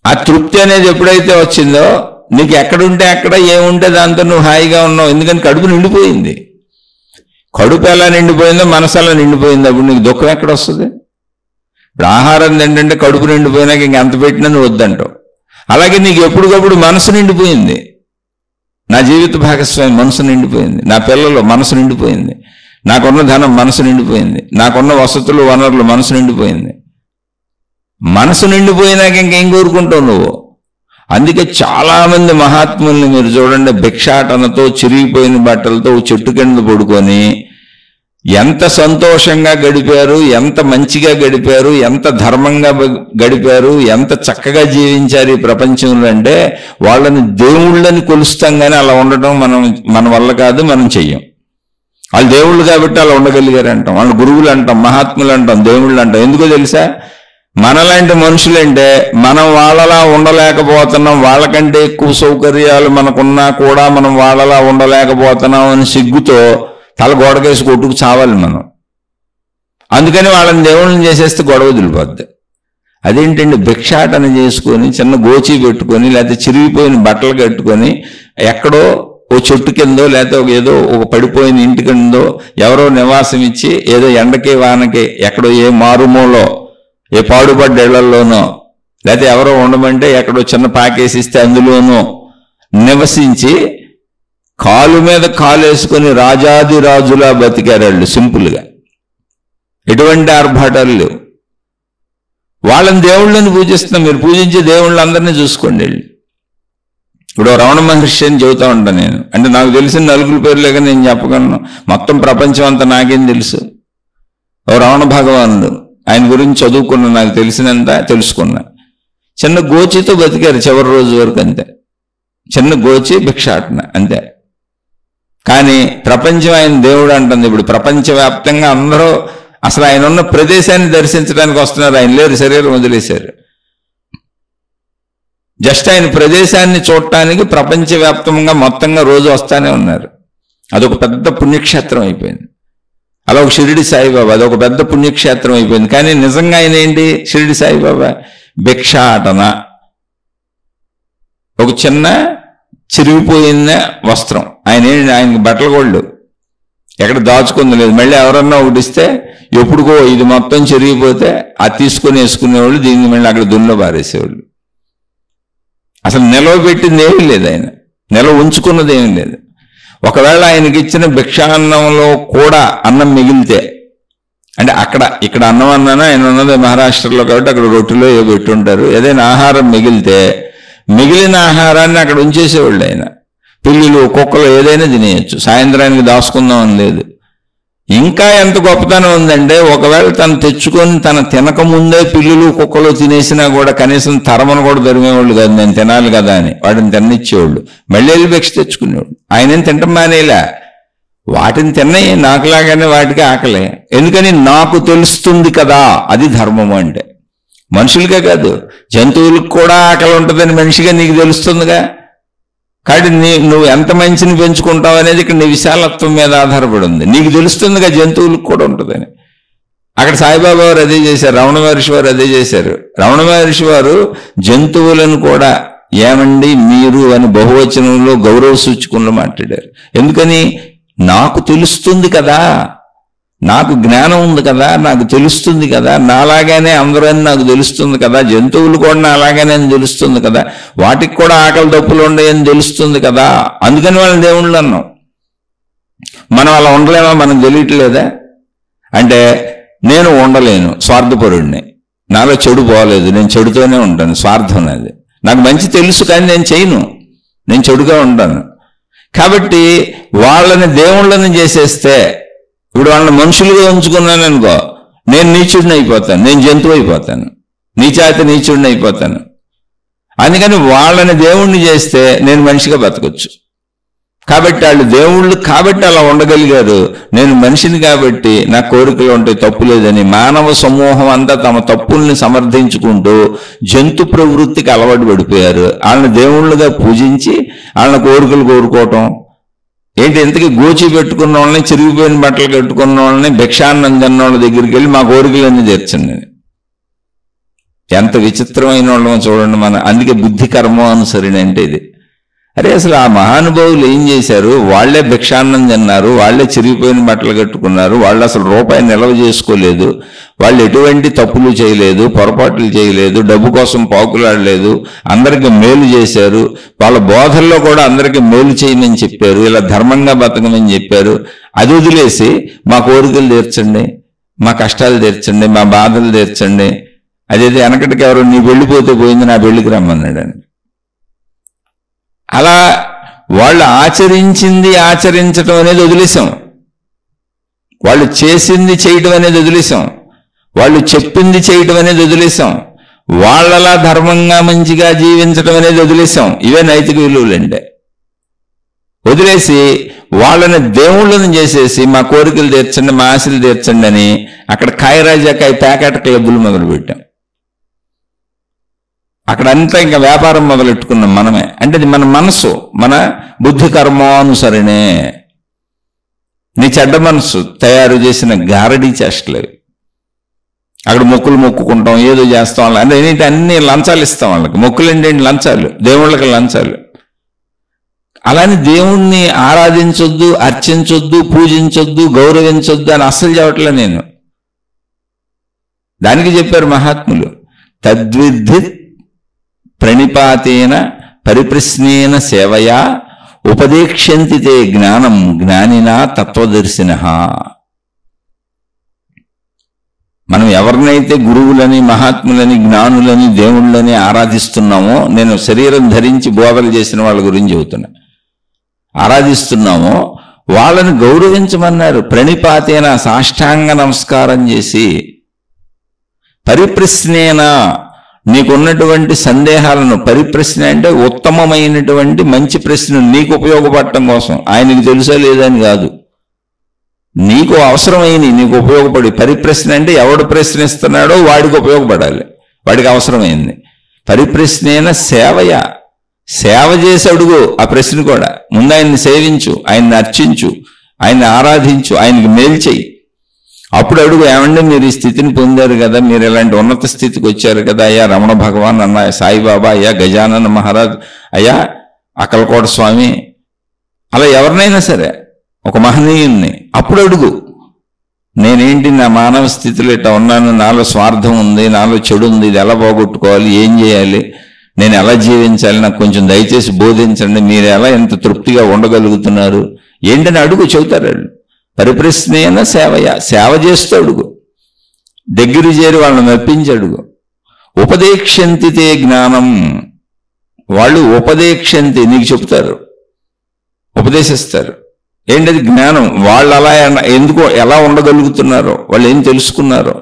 ఆ తృప్తి అనేది ఎప్పుడైతే వచ్చిందో నీకు ఎక్కడుంటే అక్కడ, ఏముంటే దాంతో నువ్వు హాయిగా ఉన్నావు. ఎందుకంటే కడుపు నిండిపోయింది. కడుపు ఎలా నిండిపోయిందో మనసు ఎలా నిండిపోయింది. అప్పుడు నీకు దుఃఖం ఎక్కడ వస్తుంది? ఇప్పుడు ఆహారం తింటే కడుపు నిండిపోయినాక ఇంకెంత పెట్టినా నువ్వు వద్దంటావు. అలాగే నీకు ఎప్పటికప్పుడు మనసు నిండిపోయింది. నా జీవిత భాగస్వామి మనసు నిండిపోయింది, నా పిల్లలు మనసు నిండిపోయింది, నాకున్న ధనం మనసు నిండిపోయింది, నాకున్న వసతులు వనరులు మనసు నిండిపోయింది. మనసు నిండిపోయినాక ఇంకేం కోరుకుంటావు నువ్వు? అందుకే చాలామంది మహాత్ముల్ని మీరు చూడండి, భిక్షాటనతో, చిరిగిపోయిన బట్టలతో చెట్టు కింద పడుకొని ఎంత సంతోషంగా గడిపారు, ఎంత మంచిగా గడిపారు, ఎంత ధర్మంగా గడిపారు, ఎంత చక్కగా జీవించారు ఈ ప్రపంచంలో. అంటే వాళ్ళని దేవుళ్ళని కొలుస్తాం, కానీ అలా ఉండటం మన వల్ల కాదు, మనం చెయ్యం. వాళ్ళు దేవుళ్ళు కాబట్టి అలా ఉండగలిగారు అంటాం, వాళ్ళు గురువులు అంటాం, మహాత్ములు అంటాం, దేవుళ్ళు అంటాం. ఎందుకో తెలుసా? మనలాంటి మనుషులంటే మనం వాళ్ళలా ఉండలేకపోతున్నాం, వాళ్ళకంటే ఎక్కువ సౌకర్యాలు మనకున్నా కూడా మనం వాళ్ళలా ఉండలేకపోతున్నాం అని సిగ్గుతో తల గోడకేసి కొట్టుకు చావాలి మనం. అందుకని వాళ్ళని దేవుళ్ళని చేసేస్తే గొడవ వదిలిపోద్ది. అదేంటండి, భిక్షాటన చేసుకొని చిన్న గోచి పెట్టుకొని లేకపోతే చిరిగిపోయిన బట్టలు కట్టుకొని ఎక్కడో ఓ చెట్టు కిందో లేకపోతే ఏదో ఒక పడిపోయిన ఇంటి కిందో ఎవరో నివాసం ఇచ్చి ఏదో ఎండకి వానకి ఎక్కడో ఏ మారుమూలో ఏ పాడుపడ్డ ఇళ్లలోనో లేకపోతే ఎవరో ఉండమంటే ఎక్కడో చిన్న పాకేసిస్తే అందులోనో నివసించి కాలు మీద కాలు వేసుకొని రాజాది రాజులా బతికారు వాళ్ళు సింపుల్గా. ఎటువంటి ఆర్భాటాలు లేవు. వాళ్ళని దేవుళ్ళని పూజిస్తున్నాం. మీరు పూజించే దేవుళ్ళందరినీ చూసుకోండి వెళ్ళి. ఇప్పుడు రమణ మహర్షి అని చెబుతా ఉంటాను నేను. అంటే నాకు తెలిసిన నలుగురు పేర్లేక నేను చెప్పగలను, మొత్తం ప్రపంచం అంతా నాకేం తెలుసు. ఓ రమణ భగవానుడు, ఆయన గురించి చదువుకున్నా, నాకు తెలిసినంత తెలుసుకున్నా. చిన్న గోచితో బతికారు చివరి రోజు వరకు, అంతే. చిన్న గోచి భిక్షాటన అంతే. కానీ ప్రపంచం ఆయన దేవుడు అంటుంది. ఇప్పుడు ప్రపంచవ్యాప్తంగా అందరూ అసలు ఆయన ఉన్న ప్రదేశాన్ని దర్శించడానికి వస్తున్నారు. ఆయన లేరు, శరీరం వదిలేశారు. జస్ట్ ఆయన ప్రదేశాన్ని చూడటానికి ప్రపంచవ్యాప్తంగా మొత్తంగా రోజు వస్తానే ఉన్నారు. అదొక పెద్ద పుణ్యక్షేత్రం అయిపోయింది. అలా ఒక షిరిడి సాయిబాబా, అదొక పెద్ద పుణ్యక్షేత్రం అయిపోయింది. కానీ నిజంగా ఆయన ఏంటి? షిరిడి సాయిబాబా భిక్షాటన. ఒక చిన్న చిరిగిపోయిన వస్త్రం, ఆయనకి బట్టల గోళ్ళు ఎక్కడ దాచుకుంది లేదు. మళ్ళీ ఎవరన్నా ఒకటి ఇస్తే ఎప్పుడుకో ఇది మొత్తం చిరిగిపోతే అది తీసుకొని వేసుకునేవాళ్ళు, దీన్ని మళ్ళీ అక్కడ దున్నులో పారేసేవాళ్ళు. అసలు నిలవ పెట్టింది ఏమీ లేదు, ఆయన నిలవ ఉంచుకున్నది ఏమీ లేదు. ఒకవేళ ఆయనకి ఇచ్చిన భిక్షాన్నంలో కూడా అన్నం మిగిలితే, అంటే ఇక్కడ అన్నం అన్నాను, ఆయన ఉన్నది మహారాష్ట్రలో కాబట్టి అక్కడ రొట్టెలో ఏ పెట్టుంటారు, ఏదైనా ఆహారం మిగిలితే మిగిలిన ఆహారాన్ని అక్కడ ఉంచేసేవాళ్ళు ఆయన. పిల్లులు కుక్కలు ఏదైనా తినేయచ్చు, సాయంత్రానికి దాచుకుందాం అని లేదు. ఇంకా ఎంత గొప్పతనం ఉందంటే, ఒకవేళ తను తెచ్చుకొని తన తినకముందే పిల్లులు కుక్కలు తినేసినా కూడా కనీసం తరమను కూడా తరిమేవాళ్ళు కాదు, నేను తినాలి కదా అని వాటిని తిననిచ్చేవాళ్ళు. మళ్ళీ వెళ్ళి భిక్ష తెచ్చుకునేవాళ్ళు. ఆయనేం తింటాం మానేలా, వాటిని తిన్నాయి నాకులాగానే వాటికి ఆకలే. ఎందుకని, నాకు తెలుస్తుంది కదా అది ధర్మము అంటే. మనుషులకే కాదు జంతువులకు కూడా ఆకలి ఉంటుందని మనిషిగా నీకు తెలుస్తుందిగా. కాబట్టి నువ్వు ఎంత మంచిని పెంచుకుంటావు అనేది ఇక్కడ నీ విశాలత్వం మీద ఆధారపడి ఉంది. నీకు తెలుస్తుందిగా జంతువులకు కూడా ఉంటుందని. అక్కడ సాయిబాబా వారు అదే చేశారు, రమణ మహర్షి వారు అదే చేశారు. రమణ మహర్షి వారు జంతువులను కూడా ఏమండి మీరు అని బహువచనంలో గౌరవ సూచకంలో మాట్లాడారు. ఎందుకని, నాకు తెలుస్తుంది కదా, నాకు జ్ఞానం ఉంది కదా, నాకు తెలుస్తుంది కదా, నాలాగానే అందరూ అని నాకు తెలుస్తుంది కదా, జంతువులు కూడా నాలాగానే అని తెలుస్తుంది కదా, వాటికి కూడా ఆకలి తప్పులు ఉండయని తెలుస్తుంది కదా, అందుకని వాళ్ళని దేవుళ్ళు అన్నాం. మనం అలా ఉండలేమా, మనకు తెలియట్లేదా? అంటే నేను ఉండలేను, స్వార్థపరుడిని, నాలో చెడు పోలేదు, నేను చెడుతోనే ఉంటాను, స్వార్థం అది. నాకు మంచి తెలుసు కానీ నేను చేయను, నేను చెడుగా ఉంటాను. కాబట్టి వాళ్ళని దేవుళ్ళని చేసేస్తే, ఇప్పుడు వాళ్ళని మనుషులుగా ఉంచుకున్నాను అనుకో, నేను నీచుడిని అయిపోతాను, నేను జంతువు అయిపోతాను, నీచాతి నీచుడిని అయిపోతాను. అందుకని వాళ్ళని దేవుణ్ణి చేస్తే నేను మనిషిగా బతకొచ్చు. కాబట్టి వాళ్ళు దేవుళ్ళు కాబట్టి అలా ఉండగలిగారు. నేను మనిషిని కాబట్టి నా కోరికలు ఉంటాయి, తప్పు లేదని. మానవ సమూహం అంతా తమ తప్పుల్ని సమర్థించుకుంటూ జంతు ప్రవృత్తికి అలవాటు పడిపోయారు. వాళ్ళని దేవుళ్ళుగా పూజించి వాళ్ళని కోరికలు కోరుకోవటం ఏంటి. ఇంతకీ గోచి పెట్టుకున్న వాళ్ళని, చిరిగిపోయిన బట్టలు కట్టుకున్న వాళ్ళని, భిక్షాన్నం తిన్న వాళ్ళ దగ్గరికి వెళ్ళి మా కోరికలన్నీ తీర్చండి. ఎంత విచిత్రమైన వాళ్ళమో చూడండి మన. అందుకే బుద్ధి కర్మ అనుసరణ అంటే ఇది. అరే అసలు ఆ మహానుభావులు ఏం చేశారు? వాళ్లే భిక్షాన్నం తిన్నారు, వాళ్లే చిరిగిపోయిన బట్టలు కట్టుకున్నారు, వాళ్ళు అసలు రూపాయి నిల్వ చేసుకోలేదు, వాళ్ళు ఎటువంటి తప్పులు చేయలేదు, పొరపాట్లు చేయలేదు, డబ్బు కోసం పాకులాడలేదు, అందరికీ మేలు చేశారు. వాళ్ళ బోధల్లో కూడా అందరికీ మేలు చేయమని చెప్పారు, ఇలా ధర్మంగా బతకమని చెప్పారు. అది వదిలేసి మా కోరికలు తీర్చండి, మా కష్టాలు తీర్చండి, మా బాధలు తీర్చండి. అదైతే వెనకటికి ఎవరు నీ వెళ్ళిపోతే పోయింది, నా పెళ్లికి రమ్మన్నాడు అని. అలా వాళ్ళు ఆచరించింది ఆచరించటం అనేది వదిలేసాం, వాళ్ళు చేసింది చేయటం అనేది వదిలేసాం, వాళ్ళు చెప్పింది చేయటం అనేది వదిలేసాం, వాళ్ళలా ధర్మంగా మంచిగా జీవించటం అనేది వదిలేసాం. ఇవే నైతిక విలువలంటే. వదిలేసి వాళ్ళని దేవుళ్ళని చేసేసి మా కోరికలు తీర్చండి, మా ఆశలు తీర్చండి అని అక్కడ కాయరాజాకాయ ప్యాకెట్ క్లబ్బులు మొదలుపెట్టాం. అక్కడంతా ఇంకా వ్యాపారం మొదలెట్టుకున్నాం మనమే. అంటే అది మన మనసు, మన బుద్ధి కర్మానుసరణే. నీ చెడ్డ మనసు తయారు చేసిన గారడీ చేష్టలు. అక్కడ మొక్కులు మొక్కుకుంటాం, ఏదో చేస్తాం, వాళ్ళ అంటే అన్ని లంచాలు ఇస్తాం వాళ్ళకి. మొక్కులు ఏంటంటే లంచాలు, దేవుళ్ళకి లంచాలు. అలానే దేవుణ్ణి ఆరాధించొద్దు, అర్చించొద్దు, పూజించొద్దు, గౌరవించొద్దు అని అస్సలు చెప్పట్లే నేను. దానికి చెప్పారు మహాత్ములు, తద్విద్ధి ప్రణిపాతేన పరిప్రశ్నేన సేవయా ఉపదేక్ష్యంతి తే జ్ఞానం జ్ఞానినా తత్వదర్శినః. మనం ఎవరినైతే గురువులని, మహాత్ములని, జ్ఞానులని, దేవుళ్ళని ఆరాధిస్తున్నామో, నేను శరీరం ధరించి బోధలు చేసిన వాళ్ళ గురించి చెబుతున్నా, ఆరాధిస్తున్నామో వాళ్ళని గౌరవించమన్నారు. ప్రణిపాతేన సాష్టాంగ నమస్కారం చేసి, పరిప్రశ్నేన నీకున్నటువంటి సందేహాలను, పరిప్రశ్న అంటే ఉత్తమమైనటువంటి మంచి ప్రశ్నలు నీకు ఉపయోగపడటం కోసం. ఆయనకి తెలుసా లేదని కాదు, నీకు అవసరమైనవి నీకు ఉపయోగపడి. పరిప్రశ్న అంటే ఎవడు ప్రశ్నిస్తున్నాడో వాడికి ఉపయోగపడాలి, వాడికి అవసరమైంది. పరిప్రశ్నేన సేవయ, సేవ చేసి అడుగు ఆ ప్రశ్న కూడా. ముందు ఆయన్ని సేవించు, ఆయన్ని అర్చించు, ఆయన్ని ఆరాధించు, ఆయనకి మేలు చెయ్యి. అప్పుడు అడుగు, ఏమంటే మీరు ఈ స్థితిని పొందారు కదా, మీరు ఇలాంటి ఉన్నత స్థితికి వచ్చారు కదా అయ్యా రమణ భగవాన్ అన్న, సాయిబాబా, అయ్యా గజానన మహారాజ్, అయ్యా అక్కలకోట స్వామి, అలా ఎవరినైనా సరే ఒక మహనీయుల్ని అప్పుడు అడుగు, నేనేంటి నా మానవ స్థితిలో ఇట్లా ఉన్నాను, నాలో స్వార్థం ఉంది, నాలో చెడు ఉంది, ఇది ఎలా పోగొట్టుకోవాలి, ఏం చేయాలి, నేను ఎలా జీవించాలి, నాకు కొంచెం దయచేసి బోధించండి, మీరు ఎలా ఎంత తృప్తిగా ఉండగలుగుతున్నారు, ఏంటని అడుగు, చెబుతారు వాళ్ళు. పరిప్రశ్నేన సేవయ, సేవ చేస్తూ అడుగు, దగ్గర చేరి వాళ్ళని మెప్పించి అడుగు. ఉపదేక్షంతితే జ్ఞానం, వాళ్ళు ఉపదేక్షంతి, నీకు చెప్తారు, ఉపదేశిస్తారు. ఏంటది జ్ఞానం. వాళ్ళు అలా ఎందుకో ఎలా ఉండగలుగుతున్నారో, వాళ్ళు ఏం తెలుసుకున్నారో,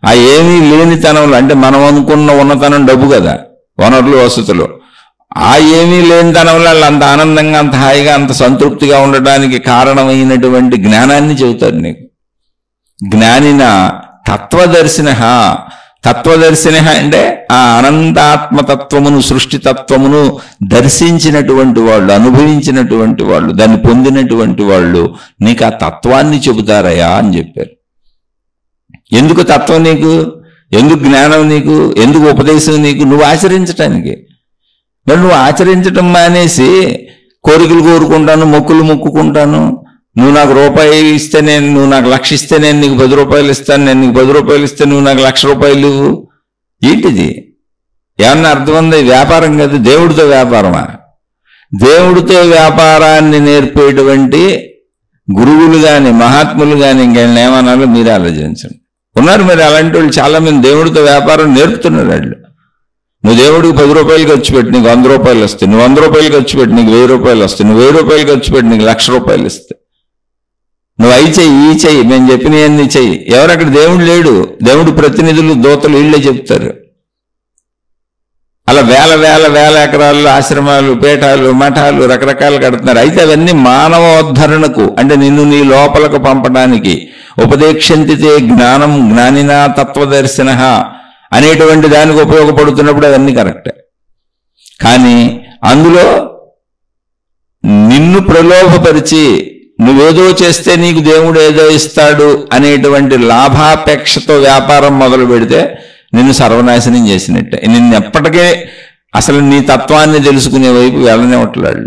ఆ ఏమీ లేనితనంలో, అంటే మనం అనుకున్న ఉన్నతనం డబ్బు కదా, వనరులు వసతులు, ఆ ఏమీ లేనితనంలో వాళ్ళు అంత ఆనందంగా, అంత హాయిగా, అంత సంతృప్తిగా ఉండడానికి కారణమైనటువంటి జ్ఞానాన్ని చెబుతారు నీకు. జ్ఞానిన తత్వదర్శిన, తత్వదర్శిన అంటే ఆ అనంతాత్మతత్వమును, సృష్టితత్వమును దర్శించినటువంటి వాళ్ళు, అనుభవించినటువంటి వాళ్ళు, దాన్ని పొందినటువంటి వాళ్ళు నీకు ఆ తత్వాన్ని చెబుతారయా అని చెప్పారు. ఎందుకు తత్వం నీకు, ఎందుకు జ్ఞానం నీకు, ఎందుకు ఉపదేశం నీకు? నువ్వు ఆచరించటానికి. మరి నువ్వు ఆచరించటం మానేసి కోరికలు కోరుకుంటాను, మొక్కులు మొక్కుకుంటాను, నువ్వు నాకు రూపాయి ఇస్తే నువ్వు నాకు 1,00,000 ఇస్తే నేను నీకు 10 రూపాయలు ఇస్తాను, నేను నీకు 10 రూపాయలు ఇస్తే నువ్వు నాకు 1,00,000 రూపాయలు ఇవ్వు. ఏంటిది? ఏమన్నా అర్థం ఉంది? వ్యాపారం కాదు, దేవుడితో వ్యాపారమా? దేవుడితో వ్యాపారాన్ని నేర్పేటువంటి గురువులు కానీ, మహాత్ములు కానీ, ఇంకేమైనా ఏమన్నాలో మీరు ఆలోచించండి. ఉన్నారు మరి అలాంటి వాళ్ళు చాలా మంది, దేవుడితో వ్యాపారం నేర్పుతున్నారు వాళ్ళు. నువ్వు దేవుడికి 10 రూపాయలు ఖర్చు పెట్టి నీకు 100 రూపాయలు వస్తాయి, నువ్వు 100 రూపాయలు ఖర్చు పెట్టి నీకు 1000 రూపాయలు వస్తాయి, నువ్వు 1000 రూపాయలు ఖర్చు పెట్టి నీకు 1,00,000 రూపాయలు ఇస్తాయి. నువ్వు అయి చెయ్యి, ఈ చెయ్యి, మేము చెప్పినవన్నీ చెయ్యి. ఎవరు అక్కడ? దేవుడు లేడు. దేవుడు ప్రతినిధులు, దూతలు, వీళ్ళే చెప్తారు. అలా వేల వేల వేల ఎకరాల్లో ఆశ్రమాలు, పీఠాలు, మఠాలు రకరకాలు కడుతున్నారు. అయితే అవన్నీ మానవోద్ధరణకు, అంటే నిన్ను నీ లోపలకు పంపడానికి. ఉపదేక్షంతితే జ్ఞానం జ్ఞానినా తత్వదర్శన అనేటువంటి దానికి ఉపయోగపడుతున్నప్పుడు అవన్నీ కరెక్టే. కానీ అందులో నిన్ను ప్రలోభపరిచి నువ్వేదో చేస్తే నీకు దేవుడు ఏదో ఇస్తాడు అనేటువంటి లాభాపేక్షతో వ్యాపారం మొదలు పెడితే నిన్ను సర్వనాశనం చేసినట్టే. నిన్ను ఎప్పటికే అసలు నీ తత్వాన్ని తెలుసుకునే వైపు వెళ్ళనివ్వట్లేదు.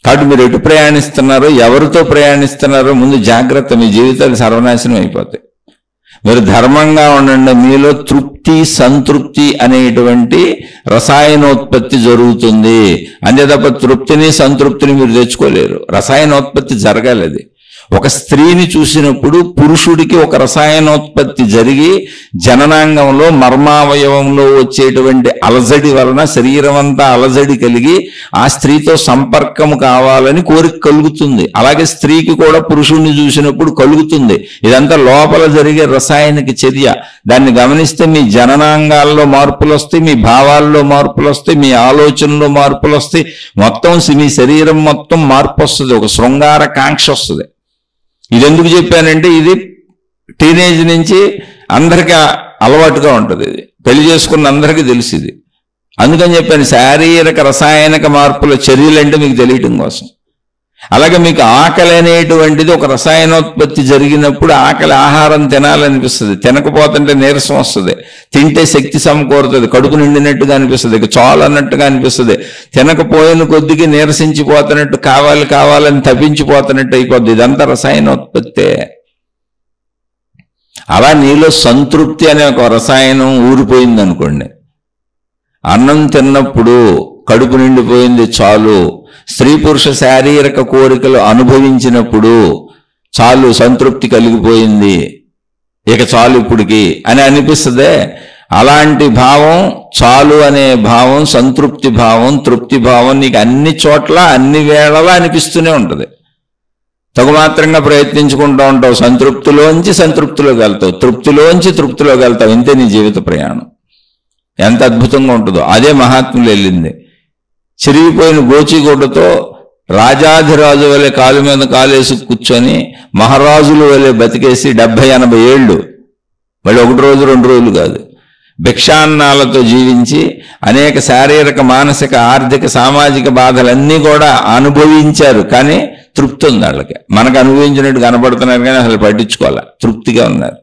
కాబట్టి మీరు ఎటు ప్రయాణిస్తున్నారో, ఎవరితో ప్రయాణిస్తున్నారో ముందు జాగ్రత్త. మీ జీవితాలు సర్వనాశనం అయిపోతాయి. మీరు ధర్మంగా ఉండండి. మీలో తృప్తి, సంతృప్తి అనేటువంటి రసాయనోత్పత్తి జరుగుతుంది. అంతే తప్ప తృప్తిని, సంతృప్తిని మీరు తెచ్చుకోలేరు. రసాయనోత్పత్తి జరగాలి. అది ఒక స్త్రీని చూసినప్పుడు పురుషుడికి ఒక రసాయనోత్పత్తి జరిగి జననాంగంలో, మర్మావయవంలో వచ్చేటువంటి అలజడి వలన శరీరం అంతా అలజడి కలిగి ఆ స్త్రీతో సంపర్కం కావాలని కోరిక కలుగుతుంది. అలాగే స్త్రీకి కూడా పురుషుడిని చూసినప్పుడు కలుగుతుంది. ఇదంతా లోపల జరిగే రసాయనిక చర్య. దాన్ని గమనిస్తే మీ జననాంగాల్లో మార్పులు వస్తాయి, మీ భావాల్లో మార్పులు వస్తాయి, మీ ఆలోచనలో మార్పులు వస్తాయి, మొత్తం మీ శరీరం మొత్తం మార్పు వస్తుంది. ఒక శృంగార కాంక్ష వస్తుంది. ఇది ఎందుకు చెప్పానంటే ఇది టీనేజ్ నుంచి అందరికీ అలవాటుగా ఉంటుంది. ఇది పెళ్లి చేసుకున్న అందరికీ తెలుసు ఇది. అందుకని చెప్పాను శారీరక రసాయనిక మార్పుల చర్యలు అంటే మీకు తెలియటం కోసం. అలాగే మీకు ఆకలి అనేటువంటిది ఒక రసాయనోత్పత్తి జరిగినప్పుడు ఆకలి, ఆహారం తినాలనిపిస్తుంది. తినకపోతుంటే నీరసం వస్తుంది, తింటే శక్తి సమకూరుతుంది, కడుపు నిండినట్టుగా అనిపిస్తుంది, ఇక చాలు అన్నట్టుగా అనిపిస్తుంది. తినకపోయిన కొద్దిగా నీరసించిపోతున్నట్టు, కావాలని తప్పించిపోతున్నట్టు అయిపోద్ది. ఇదంతా రసాయనోత్పత్తే. అలా నీలో సంతృప్తి అనే ఒక రసాయనం ఊరిపోయింది అనుకోండి. అన్నం తిన్నప్పుడు కడుపు నిండిపోయింది చాలు, స్త్రీ పురుష శారీరక కోరికలు అనుభవించినప్పుడు చాలు, సంతృప్తి కలిగిపోయింది, ఇక చాలు ఇప్పటికి అని అనిపిస్తుందే. అలాంటి భావం, చాలు అనే భావం, సంతృప్తి భావం, తృప్తి భావం నీకు అన్ని చోట్ల, అన్ని వేళలా అనిపిస్తూనే ఉంటుంది. తగుమాత్రంగా ప్రయత్నించుకుంటూ ఉంటావు. సంతృప్తిలోంచి సంతృప్తిలోకి వెళ్తావు, తృప్తిలోంచి తృప్తిలోకి వెళ్తావు. ఇంతే నీ జీవిత ప్రయాణం. ఎంత అద్భుతంగా ఉంటుందో. అదే మహాత్ములు వెళ్ళింది. చిరిగిపోయిన గోచిగుడ్డతో రాజాధిరాజు వలె కాలు మీద కాలేసి కూర్చొని మహారాజుల వలె బతికేసి 70-80 ఏళ్ళు, మళ్ళీ 1 రోజు 2 రోజులు కాదు, భిక్షాన్నాలతో జీవించి అనేక శారీరక, మానసిక, ఆర్థిక, సామాజిక బాధలన్నీ కూడా అనుభవించారు. కానీ తృప్తి ఉంది వాళ్ళకి. మనకు అనుభవించినట్టు కనబడుతున్నారు కానీ అసలు పట్టించుకోవాలి, తృప్తిగా ఉన్నారు.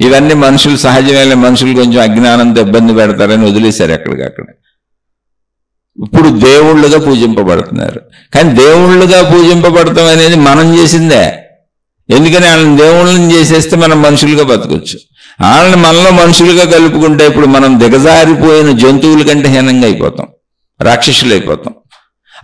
ఇవన్నీ మనుషులు సహజమైన, మనుషులు కొంచెం అజ్ఞానంతో ఇబ్బంది పెడతారని వదిలేశారు ఎక్కడికక్కడ. ఇప్పుడు దేవుళ్ళుగా పూజింపబడుతున్నారు. కానీ దేవుళ్ళుగా పూజింపబడతాం అనేది మనం చేసిందే. ఎందుకని వాళ్ళని దేవుళ్ళని చేసేస్తే మనం మనుషులుగా బతకొచ్చు. వాళ్ళని మనలో మనుషులుగా కలుపుకుంటే ఇప్పుడు మనం దిగజారిపోయిన జంతువుల కంటే హీనంగా అయిపోతాం, రాక్షసులు అయిపోతాం.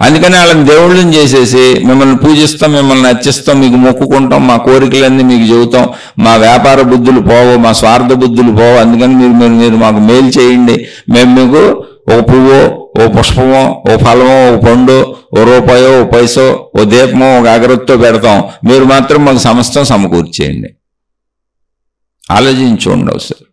అందుకని వాళ్ళని దేవుళ్ళని చేసేసి మిమ్మల్ని పూజిస్తాం, మిమ్మల్ని అర్చిస్తాం, మీకు మొక్కుకుంటాం, మా కోరికలన్నీ మీకు చెబుతాం, మా వ్యాపార బుద్ధులు పోవు, మా స్వార్థ బుద్ధులు పోవు, అందుకని మీరు మాకు మేలు చేయండి, మేము మీకు ఓ పువ్వో, ఓ పుష్పమో, ఓ ఫలమో, ఓ పండు, ఓ రూపాయో, ఓ పైసో, ఓ దీపమో, ఒక అగరత్తో పెడతాం, మీరు మాత్రం మాకు సమస్తం సమకూర్చేయండి. ఆలోచించుకోండి, ఒకసారి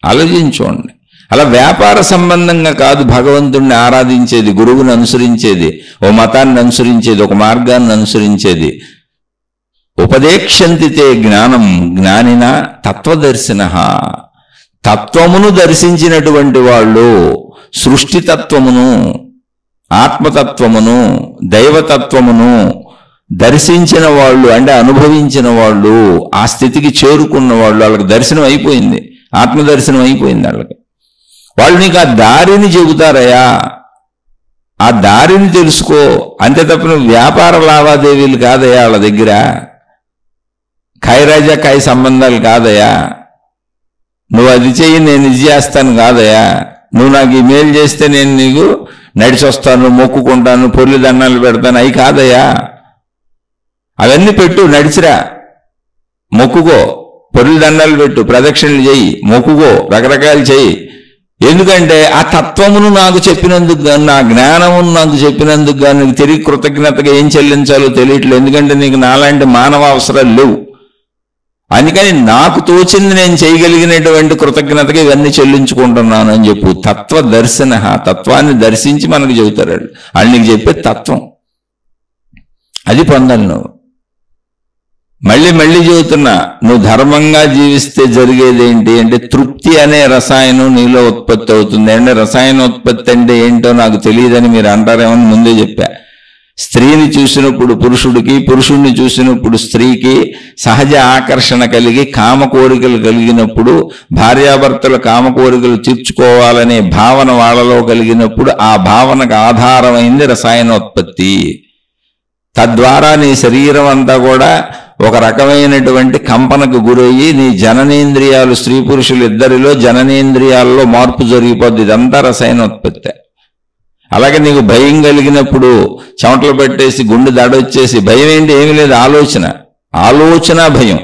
ఆలోచించుకోండి. అలా వ్యాపార సంబంధంగా కాదు భగవంతుణ్ణి ఆరాధించేది, గురువుని అనుసరించేది, ఓ మతాన్ని అనుసరించేది, ఒక మార్గాన్ని అనుసరించేది. ఉపదేక్షంతితే జ్ఞానం జ్ఞానిన తత్వదర్శిన. తత్వమును దర్శించినటువంటి వాళ్ళు, సృష్టితత్వమును, ఆత్మతత్వమును, దైవతత్వమును దర్శించిన వాళ్ళు, అంటే అనుభవించిన వాళ్ళు, ఆ స్థితికి చేరుకున్న వాళ్ళు, వాళ్ళకి దర్శనం అయిపోయింది, ఆత్మదర్శనం అయిపోయింది వాళ్ళకి. వాళ్ళు నీకు ఆ దారిని చెబుతారయ్యా, ఆ దారిని తెలుసుకో, అంతే తప్ప నువ్వు వ్యాపార లావాదేవీలు కాదయ్యా వాళ్ళ దగ్గర, ఖైరాజా ఖాయి సంబంధాలు కాదయ్యా, నువ్వు అది చెయ్యి నేను ఇది చేస్తాను కాదయ్యా, నువ్వు నాకు ఈ మేలు చేస్తే నేను నీకు నడిచొస్తాను, మొక్కుకుంటాను, పొర్లి దండాలు పెడతాను, అవి కాదయ్యా. అవన్నీ పెట్టు, నడిచిరా, మొక్కుకో, పొర్లి దండాలు పెట్టు, ప్రదక్షిణలు చెయ్యి, మొక్కుకో, రకరకాలు చెయ్యి. ఎందుకంటే ఆ తత్వమును నాకు చెప్పినందుకు గాను, నా జ్ఞానమును నాకు చెప్పినందుకు గాను నీకు తిరిగి కృతజ్ఞతగా ఏం చెల్లించాలో తెలియట్లేదు. ఎందుకంటే నీకు నాలాంటి మానవ అవసరాలు లేవు. అందుకని నాకు తోచింది నేను చేయగలిగినటువంటి కృతజ్ఞతగా ఇవన్నీ చెల్లించుకుంటున్నాను అని చెప్పు. తత్వదర్శన, తత్వాన్ని దర్శించి మనకు చెబుతారు వాళ్ళు. వాళ్ళు నీకు చెప్పే తత్వం అది పొందాలి నువ్వు. మళ్ళీ మళ్ళీ చెబుతున్నా, నువ్వు ధర్మంగా జీవిస్తే జరిగేది ఏంటి అంటే తృప్తి అనే రసాయనం నీలో ఉత్పత్తి అవుతుంది. అంటే రసాయనోత్పత్తి అంటే ఏంటో నాకు తెలియదని మీరు అంటారేమని ముందే చెప్పా. స్త్రీని చూసినప్పుడు పురుషుడికి, పురుషుడిని చూసినప్పుడు స్త్రీకి సహజ ఆకర్షణ కలిగి కామ కోరికలు కలిగినప్పుడు, భార్యాభర్తల కామ కోరికలు తీర్చుకోవాలనే భావన వాళ్ళలో కలిగినప్పుడు ఆ భావనకు ఆధారమైంది రసాయనోత్పత్తి. తద్వారా నీ శరీరం అంతా కూడా ఒక రకమైనటువంటి కంపనకు గురయ్యి నీ జననేంద్రియాలు, స్త్రీ పురుషులు ఇద్దరిలో జననేంద్రియాల్లో మార్పు జరిగిపోద్ది. ఇదంతా రసాయనోత్పత్తి. అలాగే నీకు భయం కలిగినప్పుడు చెమటలు పెట్టేసి గుండె దడొచ్చేసి, భయం ఏంటి ఏమీ లేదు, ఆలోచన భయం.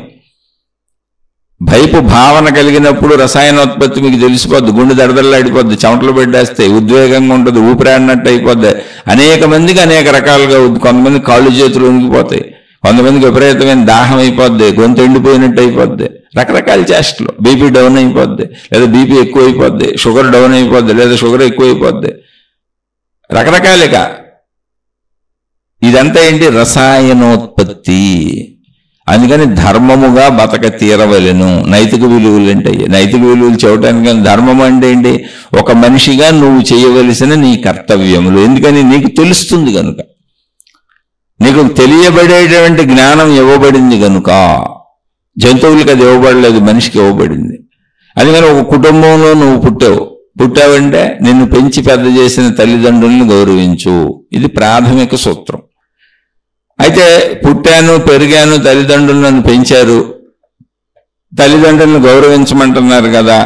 భయపు భావన కలిగినప్పుడు రసాయనోత్పత్తి మీకు తెలిసిపోద్ది, గుండె దడదల్లాడిపోద్ది, చెమటలు పెట్టేస్తే ఉద్వేగంగా ఉంటుంది, ఊపిరాడినట్టు అయిపోద్ది. అనేక మందికి అనేక రకాలుగా, కొంతమంది కాళ్ళు చేతులు ఉనికిపోతాయి, కొంతమందికి విపరీతమైన దాహం అయిపోద్ది, గొంతు ఎండిపోయినట్టు అయిపోద్ది, రకరకాల చేష్టలు. బీపీ డౌన్ అయిపోద్ది, లేదా బీపీ ఎక్కువ అయిపోద్ది, షుగర్ డౌన్ అయిపోద్ది, లేదా షుగర్ ఎక్కువ అయిపోద్ది, రకరకాలుగా. ఇదంతా ఏంటి? రసాయనోత్పత్తి. అందుకని ధర్మముగా బతక తీరవలెను. నైతిక విలువలు ఏంటయ్యి? నైతిక విలువలు చెప్పడానికి ధర్మం అంటే ఏంటి? ఒక మనిషిగా నువ్వు చేయవలసిన నీ కర్తవ్యములు. ఎందుకని? నీకు తెలుస్తుంది కనుక, నీకు తెలియబడేటువంటి జ్ఞానం ఇవ్వబడింది కనుక. జంతువులకి అది ఇవ్వబడలేదు, మనిషికి ఇవ్వబడింది. అందుకని ఒక కుటుంబంలో నువ్వు పుట్టావంటే నిన్ను పెంచి పెద్ద చేసిన తల్లిదండ్రులను గౌరవించు. ఇది ప్రాథమిక సూత్రం. అయితే పుట్టాను, పెరిగాను, తల్లిదండ్రులు నన్ను పెంచారు, తల్లిదండ్రులను గౌరవించమంటున్నారు కదా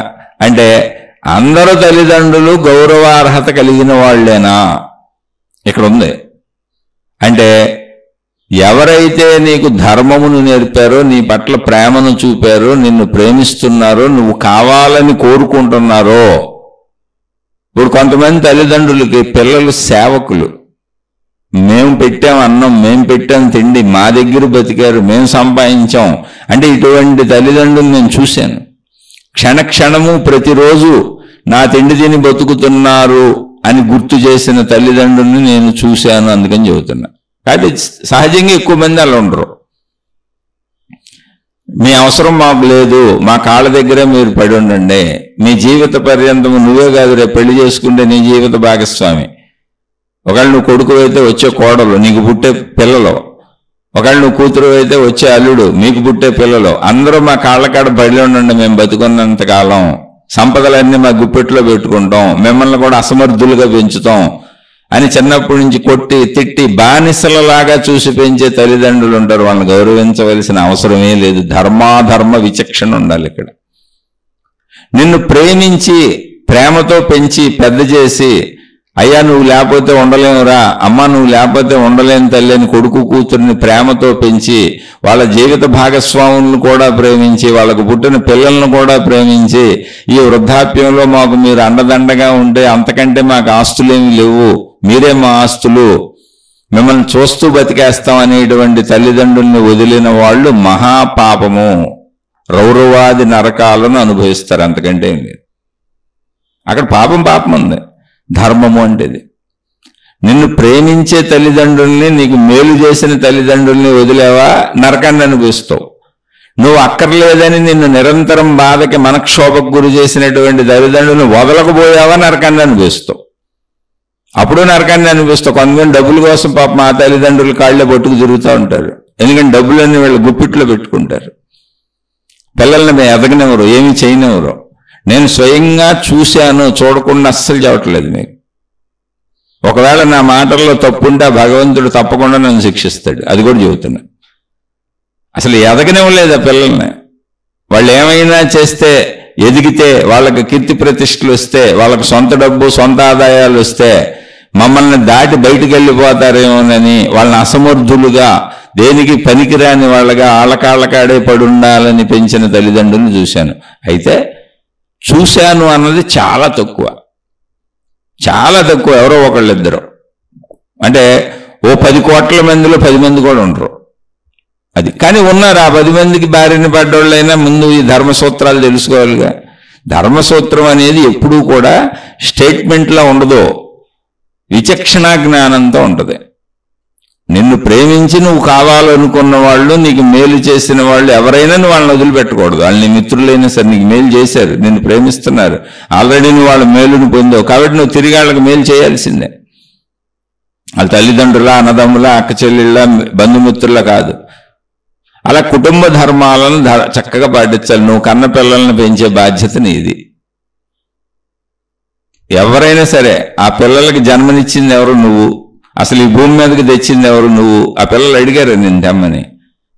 అంటే అందరూ తల్లిదండ్రులు గౌరవార్హత కలిగిన వాళ్ళేనా? ఇక్కడ ఉంది. అంటే ఎవరైతే నీకు ధర్మమును నేర్పారో, నీ పట్ల ప్రేమను చూపారో, నిన్ను ప్రేమిస్తున్నారో, నువ్వు కావాలని కోరుకుంటున్నారో. ఇప్పుడు కొంతమంది తల్లిదండ్రులకి పిల్లలు సేవకులు. మేము పెట్టాం అన్నం, మేము పెట్టాం తిండి, మా దగ్గర బతికారు, మేము సంపాదించాం అంటే ఇటువంటి తల్లిదండ్రులు నేను చూశాను. క్షణక్షణము ప్రతిరోజు నా తిండి తిని బతుకుతున్నారు అని గుర్తు చేసిన తల్లిదండ్రుల్ని నేను చూశాను. అందుకని చెబుతున్నా. కాబట్టి సహజంగా ఎక్కువ మంది అలా ఉండరు. మీ అవసరం మాకు లేదు, మా కాళ్ళ దగ్గరే మీరు పడి ఉండండి, మీ జీవిత పర్యంతము నువ్వే కాదు రేపు పెళ్లి చేసుకుంటే నీ జీవిత భాగస్వామి. ఒకవేళ నువ్వు కొడుకు అయితే వచ్చే కోడలు, నీకు పుట్టే పిల్లలు. ఒకవేళ నువ్వు కూతురు అయితే వచ్చే అల్లుడు, మీకు పుట్టే పిల్లలు. అందరూ మా కాళ్ళ కాడ పడి ఉండండి, మేము బతుకున్నంతకాలం సంపదలన్నీ మా గుప్పెట్లో పెట్టుకుంటాం, మిమ్మల్ని కూడా అసమర్థులుగా పెంచుతాం అని చిన్నప్పటి నుంచి కొట్టి తిట్టి బానిసలలాగా చూసి పెంచే తల్లిదండ్రులు ఉంటారు. వాళ్ళని గౌరవించవలసిన అవసరమే లేదు. ధర్మాధర్మ విచక్షణ ఉండాలి ఇక్కడ. నిన్ను ప్రేమించి ప్రేమతో పెంచి పెద్ద చేసి అయ్యా నువ్వు లేకపోతే ఉండలేవురా, అమ్మ నువ్వు లేకపోతే ఉండలేని తల్లి అని కొడుకు కూతురిని ప్రేమతో పెంచి వాళ్ళ జీవిత భాగస్వాములను కూడా ప్రేమించి వాళ్ళకు పుట్టిన పిల్లలను కూడా ప్రేమించి ఈ వృద్ధాప్యంలో మాకు మీరు అండదండగా ఉంటే అంతకంటే మాకు ఆస్తులేమి లేవు, మీరే మా ఆస్తులు, మిమ్మల్ని చూస్తూ బతికేస్తాం అనేటువంటి తల్లిదండ్రుల్ని వదిలిన వాళ్ళు మహాపాపము, రౌరవాది నరకాలను అనుభవిస్తారు. అంతకంటే ఏం లేదు. అక్కడ పాపం ఉంది. ధర్మము అంటేది నిన్ను ప్రేమించే తల్లిదండ్రుల్ని, నీకు మేలు చేసిన తల్లిదండ్రుల్ని వదిలేవా, నరకాన్ని అనుభవిస్తావు. నువ్వు అక్కర్లేదని నిన్ను నిరంతరం బాధకి మనక్షోభకు గురి చేసినటువంటి తల్లిదండ్రులను వదలకపోయావా, నరకాన్ని అనుభవిస్తావు. అప్పుడు నరకాన్ని అనిపిస్తావు. కొంతమంది డబ్బుల కోసం పాప మా తల్లిదండ్రులు కాళ్ళే పట్టుకు తిరుగుతూ ఉంటారు. ఎందుకంటే డబ్బులన్నీ వీళ్ళు గుప్పిట్లో పెట్టుకుంటారు. పిల్లల్ని మేము ఎదగనివ్వరు, ఏమి చేయనివ్వరు. నేను స్వయంగా చూశాను, చూడకుండా అస్సలు చెప్పట్లేదు మీకు. ఒకవేళ నా మాటల్లో తప్పుంటే భగవంతుడు తప్పకుండా నన్ను శిక్షిస్తాడు, అది కూడా చెబుతున్నా. అసలు ఎదగనివ్వలేదు ఆ పిల్లల్ని. వాళ్ళు ఏమైనా చేస్తే, ఎదిగితే, వాళ్ళకి కీర్తి ప్రతిష్టలు వస్తే, వాళ్ళకి సొంత డబ్బు సొంత ఆదాయాలు వస్తే మమ్మల్ని దాటి బయటికి వెళ్ళిపోతారేమోనని వాళ్ళని అసమర్థులుగా, దేనికి పనికిరాని వాళ్ళగా ఆళ్ళకాళ్ళకాడే పడుండాలని పెంచిన తల్లిదండ్రులను చూశాను. అయితే చూశాను అన్నది చాలా తక్కువ, ఎవరో ఒకళ్ళిద్దరు. అంటే ఓ 10 కోట్ల మందిలో 10 మంది కూడా ఉండరు. అది కానీ ఉన్నారు. ఆ 10 మందికి బారిన పడ్డోళ్ళైనా ముందు ఈ ధర్మసూత్రాలు తెలుసుకోవాలిగా. ధర్మసూత్రం అనేది ఎప్పుడూ కూడా స్టేట్మెంట్లా ఉండదు, విచక్షణా జ్ఞానంతో ఉంటుంది. నిన్ను ప్రేమించి నువ్వు కావాలనుకున్న వాళ్ళు, నీకు మేలు చేసిన వాళ్ళు ఎవరైనా నువ్వు వాళ్ళని వదిలిపెట్టకూడదు. వాళ్ళు నీ మిత్రులైనా సరే నీకు మేలు చేశారు, నిన్ను ప్రేమిస్తున్నారు, ఆల్రెడీ నువ్వు వాళ్ళ మేలుని పొందావు కాబట్టి నువ్వు తిరిగి వాళ్ళకి మేలు చేయాల్సిందే. వాళ్ళ తల్లిదండ్రుల, అన్నదమ్ముల, అక్క చెల్లెళ్ళ, బంధుమిత్రుల కాదు. అలా కుటుంబ ధర్మాలను చక్కగా పాటించాలి. నువ్వు కన్న పిల్లల్ని పెంచే బాధ్యత నీది. ఎవరైనా సరే ఆ పిల్లలకి జన్మనిచ్చింది ఎవరు? నువ్వు. అసలు ఈ భూమి మీదకి తెచ్చింది ఎవరు? నువ్వు. ఆ పిల్లలు అడిగారు నేను తెమ్మని.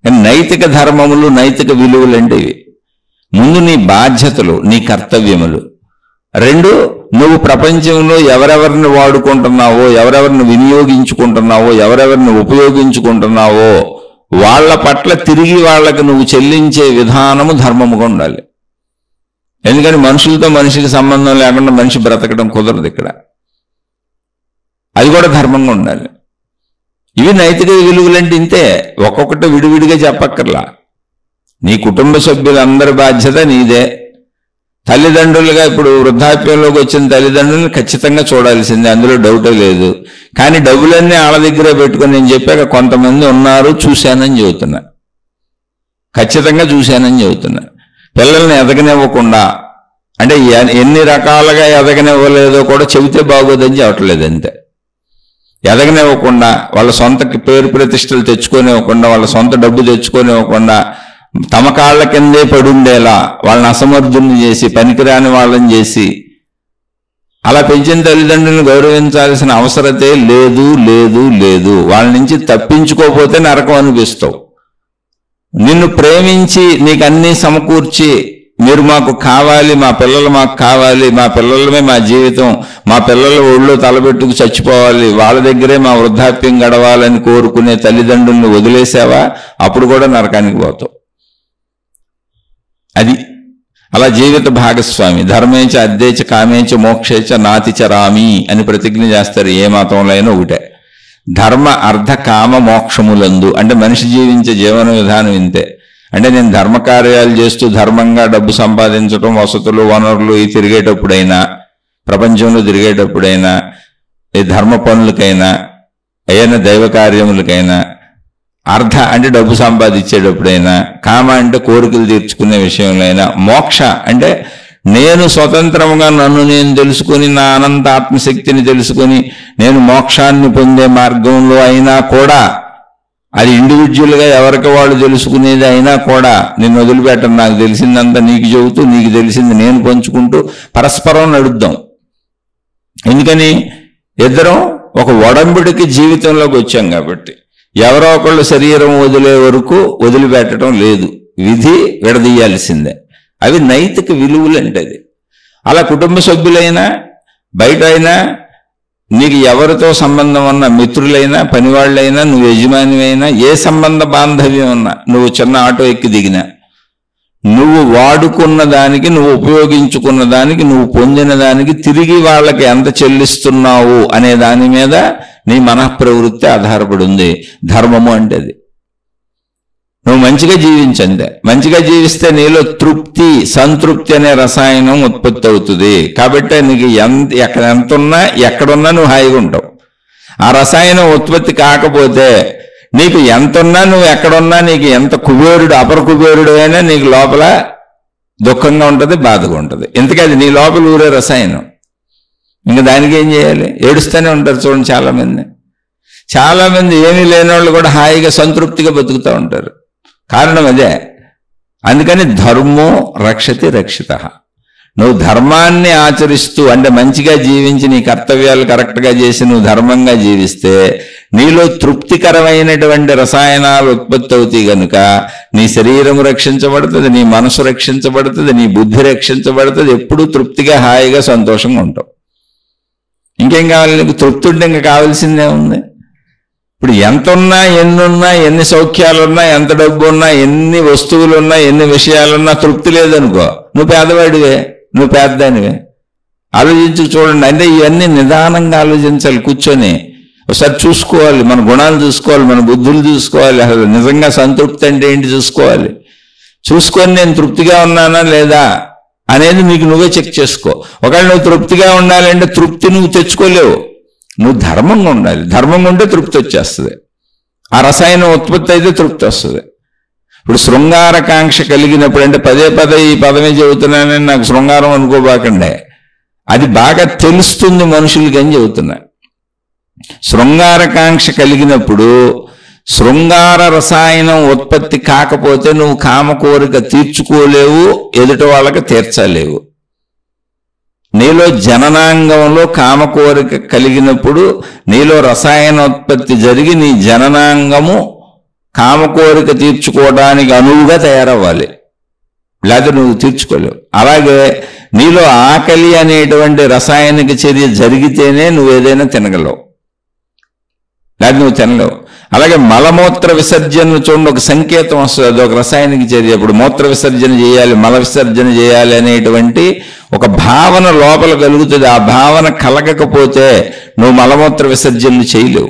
కానీ నైతిక ధర్మములు, నైతిక విలువలు అంటే ఇవి. ముందు నీ బాధ్యతలు, నీ కర్తవ్యములు. 2, నువ్వు ప్రపంచంలో ఎవరెవరిని వాడుకుంటున్నావో, ఎవరెవరిని వినియోగించుకుంటున్నావో, ఎవరెవరిని ఉపయోగించుకుంటున్నావో వాళ్ళ పట్ల తిరిగి వాళ్ళకి నువ్వు చెల్లించే విధానము ధర్మముగా ఉండాలి. ఎందుకని మనుషులతో మనిషికి సంబంధం లేకుండా మనిషి బ్రతకడం కుదరదు ఇక్కడ. అది కూడా ధర్మంగా ఉండాలి. ఇవి నైతిక విలువలంటే ఇంతే, ఒక్కొక్కటి విడివిడిగా చెప్పక్కర్లా. నీ కుటుంబ సభ్యులందరి బాధ్యత నీదే. తల్లిదండ్రులుగా ఇప్పుడు వృద్ధాప్యంలోకి వచ్చిన తల్లిదండ్రులను ఖచ్చితంగా చూడాల్సిందే, అందులో డౌటే లేదు. కానీ డబ్బులన్నీ వాళ్ళ దగ్గరే పెట్టుకొని నేను చెప్పాక కొంతమంది ఉన్నారు, చూశానని చెబుతున్నా, ఖచ్చితంగా చూశానని చెబుతున్నా. పిల్లల్ని ఎదగనివ్వకుండా, అంటే ఎన్ని రకాలుగా ఎదగనివ్వలేదో కూడా చెబితే బాగోదని చెప్పట్లేదు అంతే. ఎదగనివ్వకుండా, వాళ్ళ సొంత పేరు ప్రతిష్టలు తెచ్చుకోనివ్వకుండా, వాళ్ళ సొంత డబ్బు తెచ్చుకోనివ్వకుండా, తమ కాళ్ళ కిందే పడుండేలా వాళ్ళని అసమర్థుల్ని చేసి, పనికిరాని వాళ్ళని చేసి, అలా పెంచిన తల్లిదండ్రులను గౌరవించాల్సిన అవసరతే లేదు లేదు లేదు. వాళ్ళ నుంచి తప్పించుకోకపోతే నరకం అనిపిస్తావు. నిన్ను ప్రేమించి నీకు అన్నీ సమకూర్చి, మీరు మాకు కావాలి, మా పిల్లలు మాకు కావాలి, మా పిల్లలమే మా జీవితం, మా పిల్లల ఒళ్ళో తలబెట్టుకు చచ్చిపోవాలి, వాళ్ళ దగ్గరే మా వృద్ధాప్యం గడవాలని కోరుకునే తల్లిదండ్రుల్ని వదిలేసావా, అప్పుడు కూడా నరకానికి పోతావు. అది అలా జీవిత భాగస్వామి. ధర్మేచ అద్దేచ కామేచ మోక్షేచ నాతిచ రామి అని ప్రతిజ్ఞ చేస్తారు. ఏ మతంలో అయినా ఒకటే. ధర్మ అర్థ కామ మోక్షములందు అంటే మనిషి జీవించే జీవన విధానం ఇంతే. అంటే నేను ధర్మకార్యాలు చేస్తూ ధర్మంగా డబ్బు సంపాదించడం, వసతులు వనరులు ఈ తిరిగేటప్పుడైనా, ప్రపంచంలో తిరిగేటప్పుడైనా, ఈ ధర్మ పనులకైనా, ఏదైనా దైవ కార్యములకైనా, అర్థ అంటే డబ్బు సంపాదించేటప్పుడైనా, కామ అంటే కోరికలు తీర్చుకునే విషయంలో అయినా, మోక్ష అంటే నేను స్వతంత్రంగా నన్ను నేను తెలుసుకుని, నా అనంత ఆత్మశక్తిని తెలుసుకుని నేను మోక్షాన్ని పొందే మార్గంలో అయినా కూడా, అది ఇండివిజువల్గా ఎవరికి వాళ్ళు తెలుసుకునేది అయినా కూడా నిన్ను వదిలిపెట్టను, నాకు తెలిసిందంతా నీకు చెబుతూ, నీకు తెలిసింది నేను పంచుకుంటూ పరస్పరం నడుద్దాం. ఎందుకని ఇద్దరం ఒక ఒడంబడికి జీవితంలోకి వచ్చాం కాబట్టి. ఎవరో ఒకళ్ళు శరీరం వదిలే వరకు వదిలిపెట్టడం లేదు, విధి విడదీయాల్సిందే. అవి నైతిక విలువలు అంటే అది. అలా కుటుంబ సభ్యులైనా, బయట అయినా, నీకు ఎవరితో సంబంధం ఉన్నా, మిత్రులైనా, పనివాళ్ళైనా, నువ్వు యజమానివైనా, ఏ సంబంధ బాంధవ్యం ఉన్నా, నువ్వు చిన్న ఆటో ఎక్కి దిగినా, నువ్వు వాడుకున్న దానికి, నువ్వు ఉపయోగించుకున్న దానికి, నువ్వు పొందిన దానికి తిరిగి వాళ్ళకి ఎంత చెల్లిస్తున్నావు అనే దాని మీద నీ మనఃప్రవృత్తి ఆధారపడి ఉంది. ధర్మము అంటే అది. నువ్వు మంచిగా జీవించంతే. మంచిగా జీవిస్తే నీలో తృప్తి, సంతృప్తి అనే రసాయనం ఉత్పత్తి అవుతుంది. కాబట్టి నీకు ఎంత ఉన్నా, ఎక్కడున్నా నువ్వు హాయిగా ఉంటావు. ఆ రసాయనం ఉత్పత్తి కాకపోతే నీకు ఎంతున్నా, నువ్వు ఎక్కడున్నా, నీకు ఎంత కుబేరుడు, అపర కుబేరుడు అయినా నీకు లోపల దుఃఖంగా ఉంటుంది, బాధగా ఉంటుంది. ఎందుకది నీ లోపల ఊరే రసాయనం. ఇంకా దానికి ఏం చేయాలి? ఏడుస్తూనే ఉంటారు. చూడండి, చాలామంది ఏమీ లేని వాళ్ళు కూడా హాయిగా సంతృప్తిగా బతుకుతూ ఉంటారు. కారణం అదే. అందుకని ధర్మో రక్షతి రక్షిత. నువ్వు ధర్మాన్ని ఆచరిస్తూ, అంటే మంచిగా జీవించి నీ కర్తవ్యాలు కరెక్ట్గా చేసి నువ్వు ధర్మంగా జీవిస్తే నీలో తృప్తికరమైనటువంటి రసాయనాలు ఉత్పత్తి అవుతాయి కనుక నీ శరీరం రక్షించబడుతుంది, నీ మనసు రక్షించబడుతుంది, నీ బుద్ధి రక్షించబడుతుంది. ఎప్పుడూ తృప్తిగా, హాయిగా, సంతోషంగా ఉంటావు. ఇంకేం కావాలి నీకు? తృప్తి ఉంటే ఇంకా కావాల్సిందే ఉంది. ఇప్పుడు ఎంతున్నా, ఎన్నున్నా, ఎన్ని సౌఖ్యాలున్నా, ఎంత డబ్బు ఉన్నా, ఎన్ని వస్తువులున్నా, ఎన్ని విషయాలున్నా తృప్తి లేదనుకో, నువ్వు పేదవాడివే, నువ్వు పేదదానివే. ఆలోచించి చూడండి. అంటే ఇవన్నీ నిదానంగా ఆలోచించాలి. కూర్చొని ఒకసారి చూసుకోవాలి, మన గుణాలు చూసుకోవాలి, మన బుద్ధులు చూసుకోవాలి. అసలు నిజంగా సంతృప్తి అంటే ఏంటి చూసుకోవాలి. చూసుకొని నేను తృప్తిగా ఉన్నానా లేదా అనేది నీకు నువ్వే చెక్ చేసుకో. ఒకవేళ నువ్వు తృప్తిగా ఉండాలంటే తృప్తి నువ్వు తెచ్చుకోలేవు. నువ్వు ధర్మంగా ఉండాలి. ధర్మంగా ఉంటే తృప్తి వచ్చేస్తుంది. ఆ రసాయనం ఉత్పత్తి అయితే తృప్తి వస్తుంది. ఇప్పుడు శృంగారకాంక్ష కలిగినప్పుడు, అంటే పదే ఈ పదమే చెబుతున్నానని నాకు శృంగారం అనుకోబాకండే, అది బాగా తెలుస్తుంది మనుషులకి అని చెబుతున్నా. శృంగారకాంక్ష కలిగినప్పుడు శృంగార రసాయనం ఉత్పత్తి కాకపోతే నువ్వు కామ కోరిక తీర్చుకోలేవు, ఎదుటి వాళ్ళకి తీర్చలేవు. నీలో జననాంగంలో కామ కోరిక కలిగినప్పుడు నీలో రసాయనోత్పత్తి జరిగి నీ జననాంగము కామ కోరిక తీర్చుకోవడానికి అనువుగా తయారవ్వాలి, లేకపోతే నువ్వు తీర్చుకోలేవు. అలాగే నీలో ఆకలి అనేటువంటి రసాయనిక చర్య జరిగితేనే నువ్వు ఏదైనా తినగలవు, లేకపోతే నువ్వు తినలేవు. అలాగే మలమూత్ర విసర్జన చూడండి, ఒక సంకేతం వస్తుంది, అది ఒక రసాయనిక చర్య. ఇప్పుడు మూత్ర విసర్జన చేయాలి, మల విసర్జన చేయాలి అనేటువంటి ఒక భావన లోపల కలుగుతుంది. ఆ భావన కలగకపోతే నువ్వు మలమూత్ర విసర్జనలు చేయలేవు.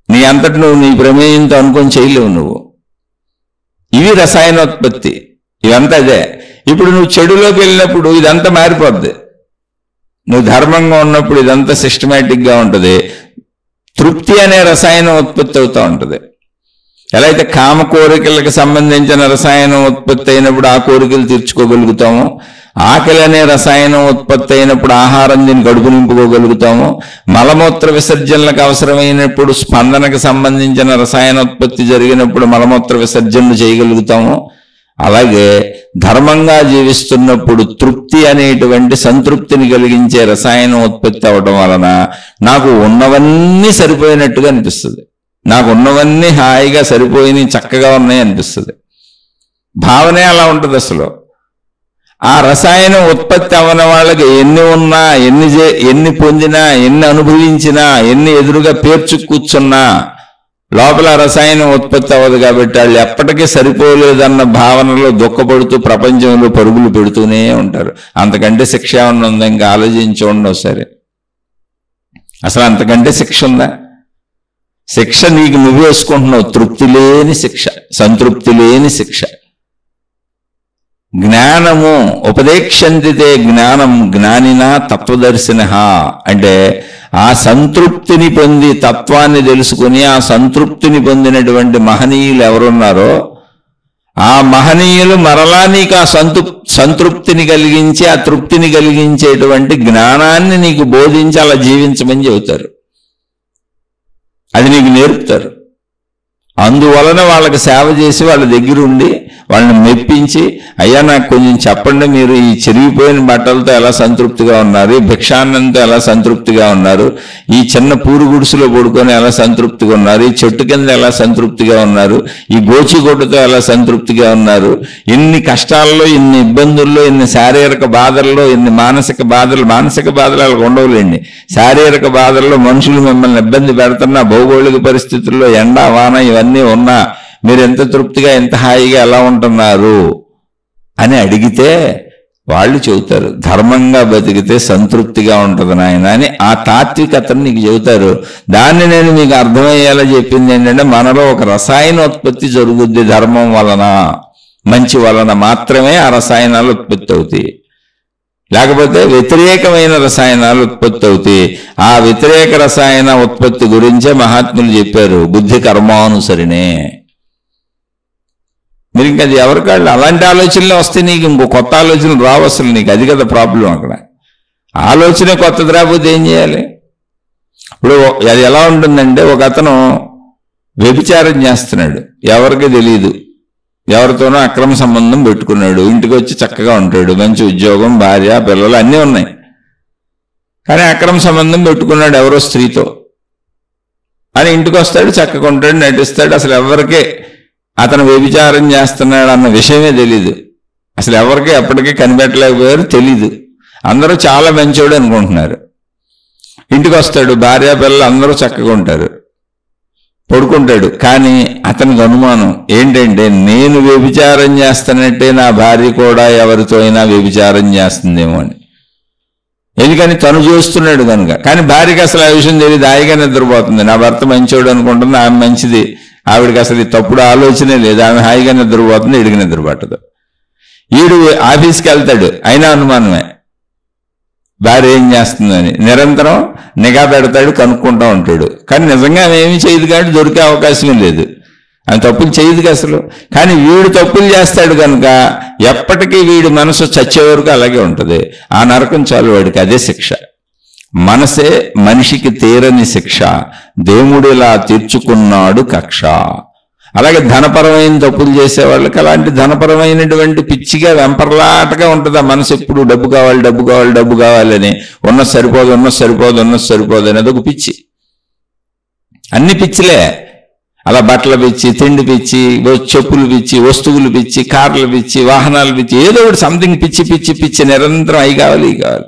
నీ అంతటి నువ్వు నీ ప్రమేయంతో అనుకొని చేయలేవు నువ్వు. ఇవి రసాయనోత్పత్తి, ఇవంతా అదే. ఇప్పుడు నువ్వు చెడులోకి వెళ్ళినప్పుడు ఇదంతా మారిపోద్ది. నువ్వు ధర్మంగా ఉన్నప్పుడు ఇదంతా సిస్టమేటిక్గా ఉంటుంది. తృప్తి అనే రసాయనం ఉత్పత్తి అవుతూ ఉంటుంది. ఎలా అయితే కామ కోరికలకు సంబంధించిన రసాయనం ఉత్పత్తి అయినప్పుడు ఆ కోరికలు తీర్చుకోగలుగుతాము, ఆకలి అనే రసాయనం ఉత్పత్తి అయినప్పుడు ఆహారం దీన్ని కడుపు నింపుకోగలుగుతాము, మలమూత్ర విసర్జనలకు అవసరమైనప్పుడు స్పందనకు సంబంధించిన రసాయనోత్పత్తి జరిగినప్పుడు మలమూత్ర విసర్జనలు చేయగలుగుతాము. అలాగే ధర్మంగా జీవిస్తున్నప్పుడు తృప్తి అనేటువంటి సంతృప్తిని కలిగించే రసాయనం ఉత్పత్తి అవడం వలన నాకు ఉన్నవన్నీ సరిపోయినట్టుగా అనిపిస్తుంది, నాకు ఉన్నవన్నీ హాయిగా సరిపోయినాయి, చక్కగా ఉన్నాయి అనిపిస్తుంది. భావనే అలా ఉంటుంది. అసలు ఆ రసాయనం ఉత్పత్తి అవ్వన వాళ్ళకి ఎన్ని ఉన్నా, ఎన్ని పొందినా, ఎన్ని అనుభవించినా, ఎన్ని ఎదురుగా పేర్చు కూర్చున్నా లోపల రసాయనం ఉత్పత్తి అవ్వదు. కాబట్టి వాళ్ళు ఎప్పటికీ సరిపోలేదన్న భావనలో దుఃఖపడుతూ ప్రపంచంలో పరుగులు పెడుతూనే ఉంటారు. అంతకంటే శిక్ష ఏమన్నా ఉందా? ఇంకా ఆలోచించండి ఒకసారి. అసలు అంతకంటే శిక్ష ఉందా? శిక్ష నీకు నువ్వు వేసుకుంటున్నావు. తృప్తి లేని శిక్ష, సంతృప్తి లేని శిక్ష. జ్ఞానము ఉపదేక్షంతితే జ్ఞానం జ్ఞానినా తత్వదర్శిన. అంటే ఆ సంతృప్తిని పొంది తత్వాన్ని తెలుసుకుని ఆ సంతృప్తిని పొందినటువంటి మహనీయులు ఎవరున్నారో ఆ మహనీయులు మరలా నీకు ఆ సంతృప్తిని కలిగించి ఆ తృప్తిని కలిగించేటువంటి జ్ఞానాన్ని నీకు బోధించి అలా జీవించమని చెబుతారు. అది నీకు నేర్పుతారు. అందువలన వాళ్ళకి సేవ చేసి వాళ్ళ దగ్గర ఉండి వాళ్ళని మెప్పించి, అయ్యా నాకు కొంచెం చెప్పండి, మీరు ఈ చిరిగిపోయిన బట్టలతో ఎలా సంతృప్తిగా ఉన్నారు, ఈ భిక్షాన్నంతో ఎలా సంతృప్తిగా ఉన్నారు, ఈ చిన్న పూరు గుడిసెలో పడుకొని ఎలా సంతృప్తిగా ఉన్నారు, ఈ చెట్టు కింద ఎలా సంతృప్తిగా ఉన్నారు, ఈ గోచిగొడ్డతో ఎలా సంతృప్తిగా ఉన్నారు, ఇన్ని కష్టాల్లో, ఇన్ని ఇబ్బందుల్లో, ఇన్ని శారీరక బాధల్లో, ఇన్ని మానసిక బాధలు వాళ్ళకు ఉండవులేండి. శారీరక బాధల్లో మనుషులు మిమ్మల్ని ఇబ్బంది పెడుతున్నా, భౌగోళిక పరిస్థితుల్లో ఎండ వాన ఇవన్నీ ఉన్నా మీరు ఎంత తృప్తిగా ఎంత హాయిగా ఎలా ఉంటున్నారు అని అడిగితే వాళ్ళు చెబుతారు, ధర్మంగా బతికితే సంతృప్తిగా ఉంటుంది నాయన అని ఆ తాత్వికతను నీకు చెబుతారు. దాన్ని నేను మీకు అర్థమయ్యేలా చెప్పింది ఏంటంటే, మనలో ఒక రసాయనోత్పత్తి జరుగుద్ది ధర్మం వలన, మంచి వలన మాత్రమే ఆ రసాయనాలు ఉత్పత్తి అవుతాయి. లేకపోతే వ్యతిరేకమైన రసాయనాలు ఉత్పత్తి అవుతాయి. ఆ వ్యతిరేక రసాయన ఉత్పత్తి గురించే మహాత్ములు చెప్పారు, బుద్ధి కర్మానుసరినే. మీరు ఇంకా అది ఎవరికాళ్ళు అలాంటి ఆలోచనలే వస్తే నీకు ఇంకో కొత్త ఆలోచనలు రావు అసలు. నీకు అది కదా ప్రాబ్లం. అక్కడ ఆలోచన కొత్తది రాకపోతే ఏం చేయాలి? ఇప్పుడు అది ఎలా ఉంటుందంటే, ఒక అతను వ్యభిచారం చేస్తున్నాడు, ఎవరికి తెలియదు, ఎవరితోనో అక్రమ సంబంధం పెట్టుకున్నాడు, ఇంటికి వచ్చి చక్కగా ఉంటాడు, మంచి ఉద్యోగం, భార్య, పిల్లలు అన్నీ ఉన్నాయి. కానీ అక్రమ సంబంధం పెట్టుకున్నాడు ఎవరో స్త్రీతో అని ఇంటికి వస్తాడు, చక్కగా ఉంటాడు, నటిస్తాడు. అసలు ఎవరికే అతను వ్యభిచారం చేస్తున్నాడు అన్న విషయమే తెలీదు. అసలు ఎవరికి ఎప్పటికీ కనిపెట్టలేకపోయారు, తెలీదు. అందరూ చాలా మంచోడు అనుకుంటున్నారు. ఇంటికి వస్తాడు, భార్య పిల్లలు అందరూ చక్కగా ఉంటారు, పడుకుంటాడు. కానీ అతనికి అనుమానం ఏంటంటే, నేను వ్యభిచారం చేస్తానంటే నా భార్య కూడా ఎవరితో అయినా వ్యభిచారం చేస్తుందేమో అని. ఎందుకని తను చేస్తున్నాడు కనుక. కానీ భార్యకి అసలు ఆ విషయం తెలియదు, హాయిగా నిద్రపోతుంది. నా భర్త మంచోడు అనుకుంటుంది, ఆమె మంచిది, ఆవిడకి అసలు ఈ తప్పుడు ఆలోచనే లేదు, ఆమె హాయిగా నిద్రపోతుంది, ఈడికి నిద్ర పట్టదు. ఈడు ఆఫీస్కి వెళ్తాడు, అయినా అనుమానమే భార్య ఏం చేస్తుందని. నిరంతరం నిఘా పెడతాడు, కనుక్కుంటూ ఉంటాడు. కానీ నిజంగా ఆమె ఏమీ చేయదు కాబట్టి దొరికే అవకాశమే లేదు. ఆమె తప్పులు చేయదు అసలు. కానీ వీడు తప్పులు చేస్తాడు కనుక ఎప్పటికీ వీడి మనసు చచ్చే వరకు అలాగే ఉంటుంది. ఆ నరకం చాలు వాడికి, అదే శిక్ష. మనసే మనిషికి తీరని శిక్ష, దేవుడిలా తీర్చుకున్నాడు కక్ష. అలాగే ధనపరమైన తప్పులు చేసే వాళ్ళకి అలాంటి ధనపరమైనటువంటి పిచ్చిగా వెంపర్లాటగా ఉంటుంది ఆ మనసు. ఎప్పుడు డబ్బు కావాలి, డబ్బు కావాలి, డబ్బు కావాలని, ఉన్నది సరిపోదు, ఉన్నది సరిపోదు, ఉన్నది సరిపోదు అనేది ఒక పిచ్చి. అన్ని పిచ్చిలే. అలా బట్టల పిచ్చి, తిండి పిచ్చి, చెప్పులు పిచ్చి, వస్తువులు పిచ్చి, కార్లు పిచ్చి, వాహనాలు పిచ్చి, ఏదో ఒకటి సంథింగ్ పిచ్చి పిచ్చి పిచ్చి నిరంతరం అవి కావాలి, ఇవి కావాలి.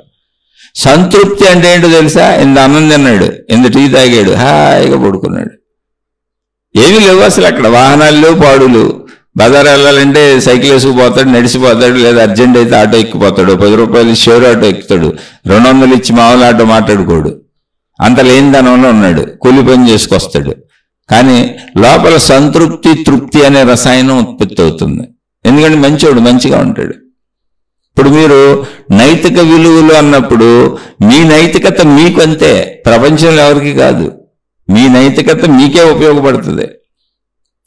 సంతృప్తి అంటే ఏంటో తెలుసా? ఇంత అన్నం తిన్నాడు, ఇంత టీ తాగాడు, హాయిగా పడుకున్నాడు, ఏమీ లేవు అసలు. అక్కడ వాహనాలు లేవు, పాడులు. బజార్ వెళ్ళాలంటే సైకిల్ వేసుకుపోతాడు, నడిచిపోతాడు, లేదా అర్జెంట్ అయితే ఆటో ఎక్కిపోతాడు. 10 రూపాయలు షేర్ ఆటో ఎక్కుతాడు, 200 ఇచ్చి మామూలు ఆటో మాట్లాడుకోడు. అంత లేని ధనంలో ఉన్నాడు, కూలి పని చేసుకొస్తాడు. కానీ లోపల సంతృప్తి, తృప్తి అనే రసాయనం ఉత్పత్తి అవుతుంది. ఎందుకంటే మంచోడు మంచిగా ఉంటాడు. ఇప్పుడు మీరు నైతిక విలువలు అన్నప్పుడు మీ నైతికత మీకు అంతే, ప్రపంచంలో ఎవరికి కాదు. మీ నైతికత మీకే ఉపయోగపడుతుంది.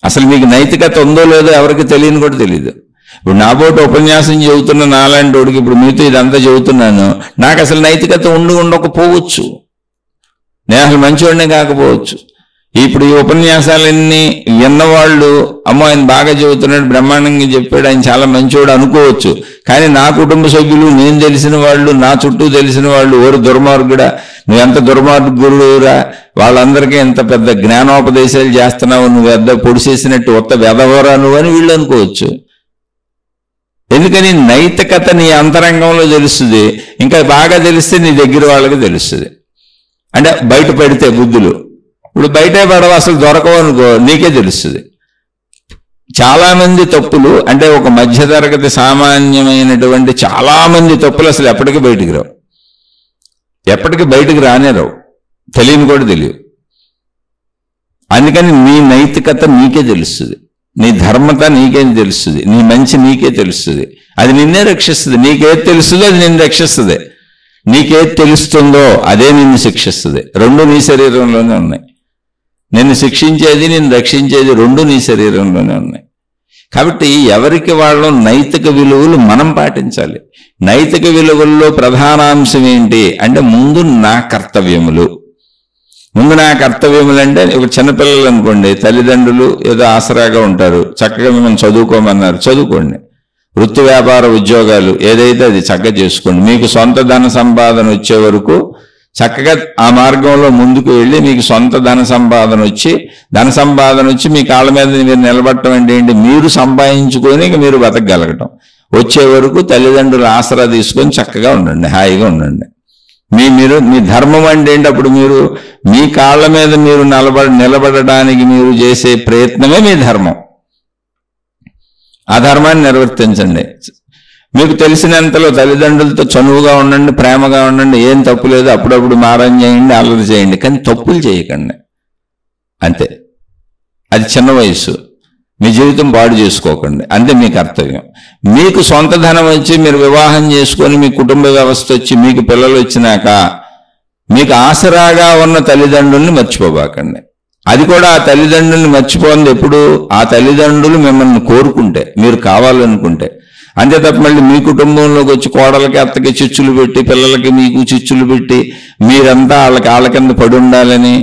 అసలు మీకు నైతికత ఉందో లేదో ఎవరికి తెలియని కూడా తెలియదు. ఇప్పుడు నాబోటి ఉపన్యాసం చెబుతున్న నాలాంటి వాడికి ఇప్పుడు మీతో ఇదంతా చెబుతున్నాను, నాకు అసలు నైతికత ఉండకపోవచ్చు, నేను అసలు మంచివాడినే కాకపోవచ్చు. ఇప్పుడు ఈ ఉపన్యాసాలన్నీ విన్నవాళ్ళు, అమ్మో ఆయన బాగా చెబుతున్నాడు, బ్రహ్మాండంగా చెప్పాడు, ఆయన చాలా మంచివాడు అనుకోవచ్చు. కానీ నా కుటుంబ సభ్యులు, నేను తెలిసిన వాళ్ళు, నా చుట్టూ తెలిసిన వాళ్ళు, ఓరు దుర్మార్గుడా, నువ్వెంత దుర్మార్గుడురా, వాళ్ళందరికీ ఎంత పెద్ద జ్ఞానోపదేశాలు చేస్తున్నావు, నువ్వు పెద్ద పొడిసేసినట్టు ఒత్త వెదవరా నువ్వు అని వీళ్ళు అనుకోవచ్చు. ఎందుకని నైతికత నీ అంతరంగంలో తెలుస్తుంది. ఇంకా బాగా తెలిస్తే నీ దగ్గర వాళ్ళకి తెలుస్తుంది. అంటే బయట పెడితే బుద్ధులు ఇప్పుడు బయటే పడవ అసలు దొరకవు అనుకో, నీకే తెలుస్తుంది. చాలా మంది తప్పులు, అంటే ఒక మధ్యతరగతి సామాన్యమైనటువంటి చాలా మంది తప్పులు అసలు ఎప్పటికీ బయటికి రావు, ఎప్పటికీ బయటికి రానే రావు, తెలియని కూడా తెలియదు. అందుకని నీ నైతికత నీకే తెలుస్తుంది, నీ ధర్మత నీకే తెలుస్తుంది, నీ మంచి నీకే తెలుస్తుంది. అది నిన్నే రక్షిస్తుంది. నీకేది తెలుస్తుందో అది నిన్ను రక్షిస్తుంది, నీకేది తెలుస్తుందో అదే నిన్ను శిక్షిస్తుంది. రెండు నీ శరీరంలోనే ఉన్నాయి. నిన్ను శిక్షించేది, నిన్ను రక్షించేది రెండు నీ శరీరంలోనే ఉన్నాయి. కాబట్టి ఎవరికి వాళ్ళు నైతిక విలువలు మనం పాటించాలి. నైతిక విలువల్లో ప్రధానాంశం ఏంటి అంటే, ముందు నా కర్తవ్యములు, ముందు నా కర్తవ్యములంటే ఒక చిన్నపిల్లలు అనుకోండి, తల్లిదండ్రులు ఏదో ఆసరాగా ఉంటారు, చక్కగా మిమ్మల్ని చదువుకోమన్నారు, చదువుకోండి. వృత్తి వ్యాపార ఉద్యోగాలు ఏదైతే అది చక్కగా చేసుకోండి. మీకు సొంత ధన సంపాదన వచ్చే వరకు చక్కగా ఆ మార్గంలో ముందుకు వెళ్ళి మీకు సొంత ధన సంపాదన వచ్చి మీ కాళ్ళ మీద మీరు నిలబడటం అంటే ఏంటి, మీరు సంపాదించుకొని మీరు బతకగలగటం. వచ్చే వరకు తల్లిదండ్రుల ఆసరా తీసుకొని చక్కగా ఉండండి, హాయిగా ఉండండి. మీ ధర్మం అంటే ఏంటి, అప్పుడు మీరు మీ కాళ్ళ మీద మీరు నిలబడడానికి మీరు చేసే ప్రయత్నమే మీ ధర్మం. ఆ ధర్మాన్ని నిర్వర్తించండి. మీకు తెలిసినంతలో తల్లిదండ్రులతో చనువుగా ఉండండి, ప్రేమగా ఉండండి, ఏం తప్పు లేదు. అప్పుడప్పుడు మారం చేయండి, అల్లరి చేయండి, కానీ తప్పులు చేయకండి. అంతే. అది చిన్న వయసు, మీ జీవితం పాడు చేసుకోకండి, అంతే మీ కర్తవ్యం. మీకు సొంత ధనం వచ్చి మీరు వివాహం చేసుకొని మీ కుటుంబ వ్యవస్థ వచ్చి మీకు పిల్లలు వచ్చినాక మీకు ఆసరాగా ఉన్న తల్లిదండ్రుల్ని మర్చిపోబాకండి. అది కూడా ఆ తల్లిదండ్రుల్ని మర్చిపోంది ఎప్పుడు, ఆ తల్లిదండ్రులు మిమ్మల్ని కోరుకుంటే, మీరు కావాలనుకుంటే. అంతే తప్ప మళ్ళీ మీ కుటుంబంలోకి వచ్చి కోడలకి అత్తకి చిచ్చులు పెట్టి, పిల్లలకి మీకు చిచ్చులు పెట్టి, మీరంతా వాళ్ళ కింద పడి ఉండాలని,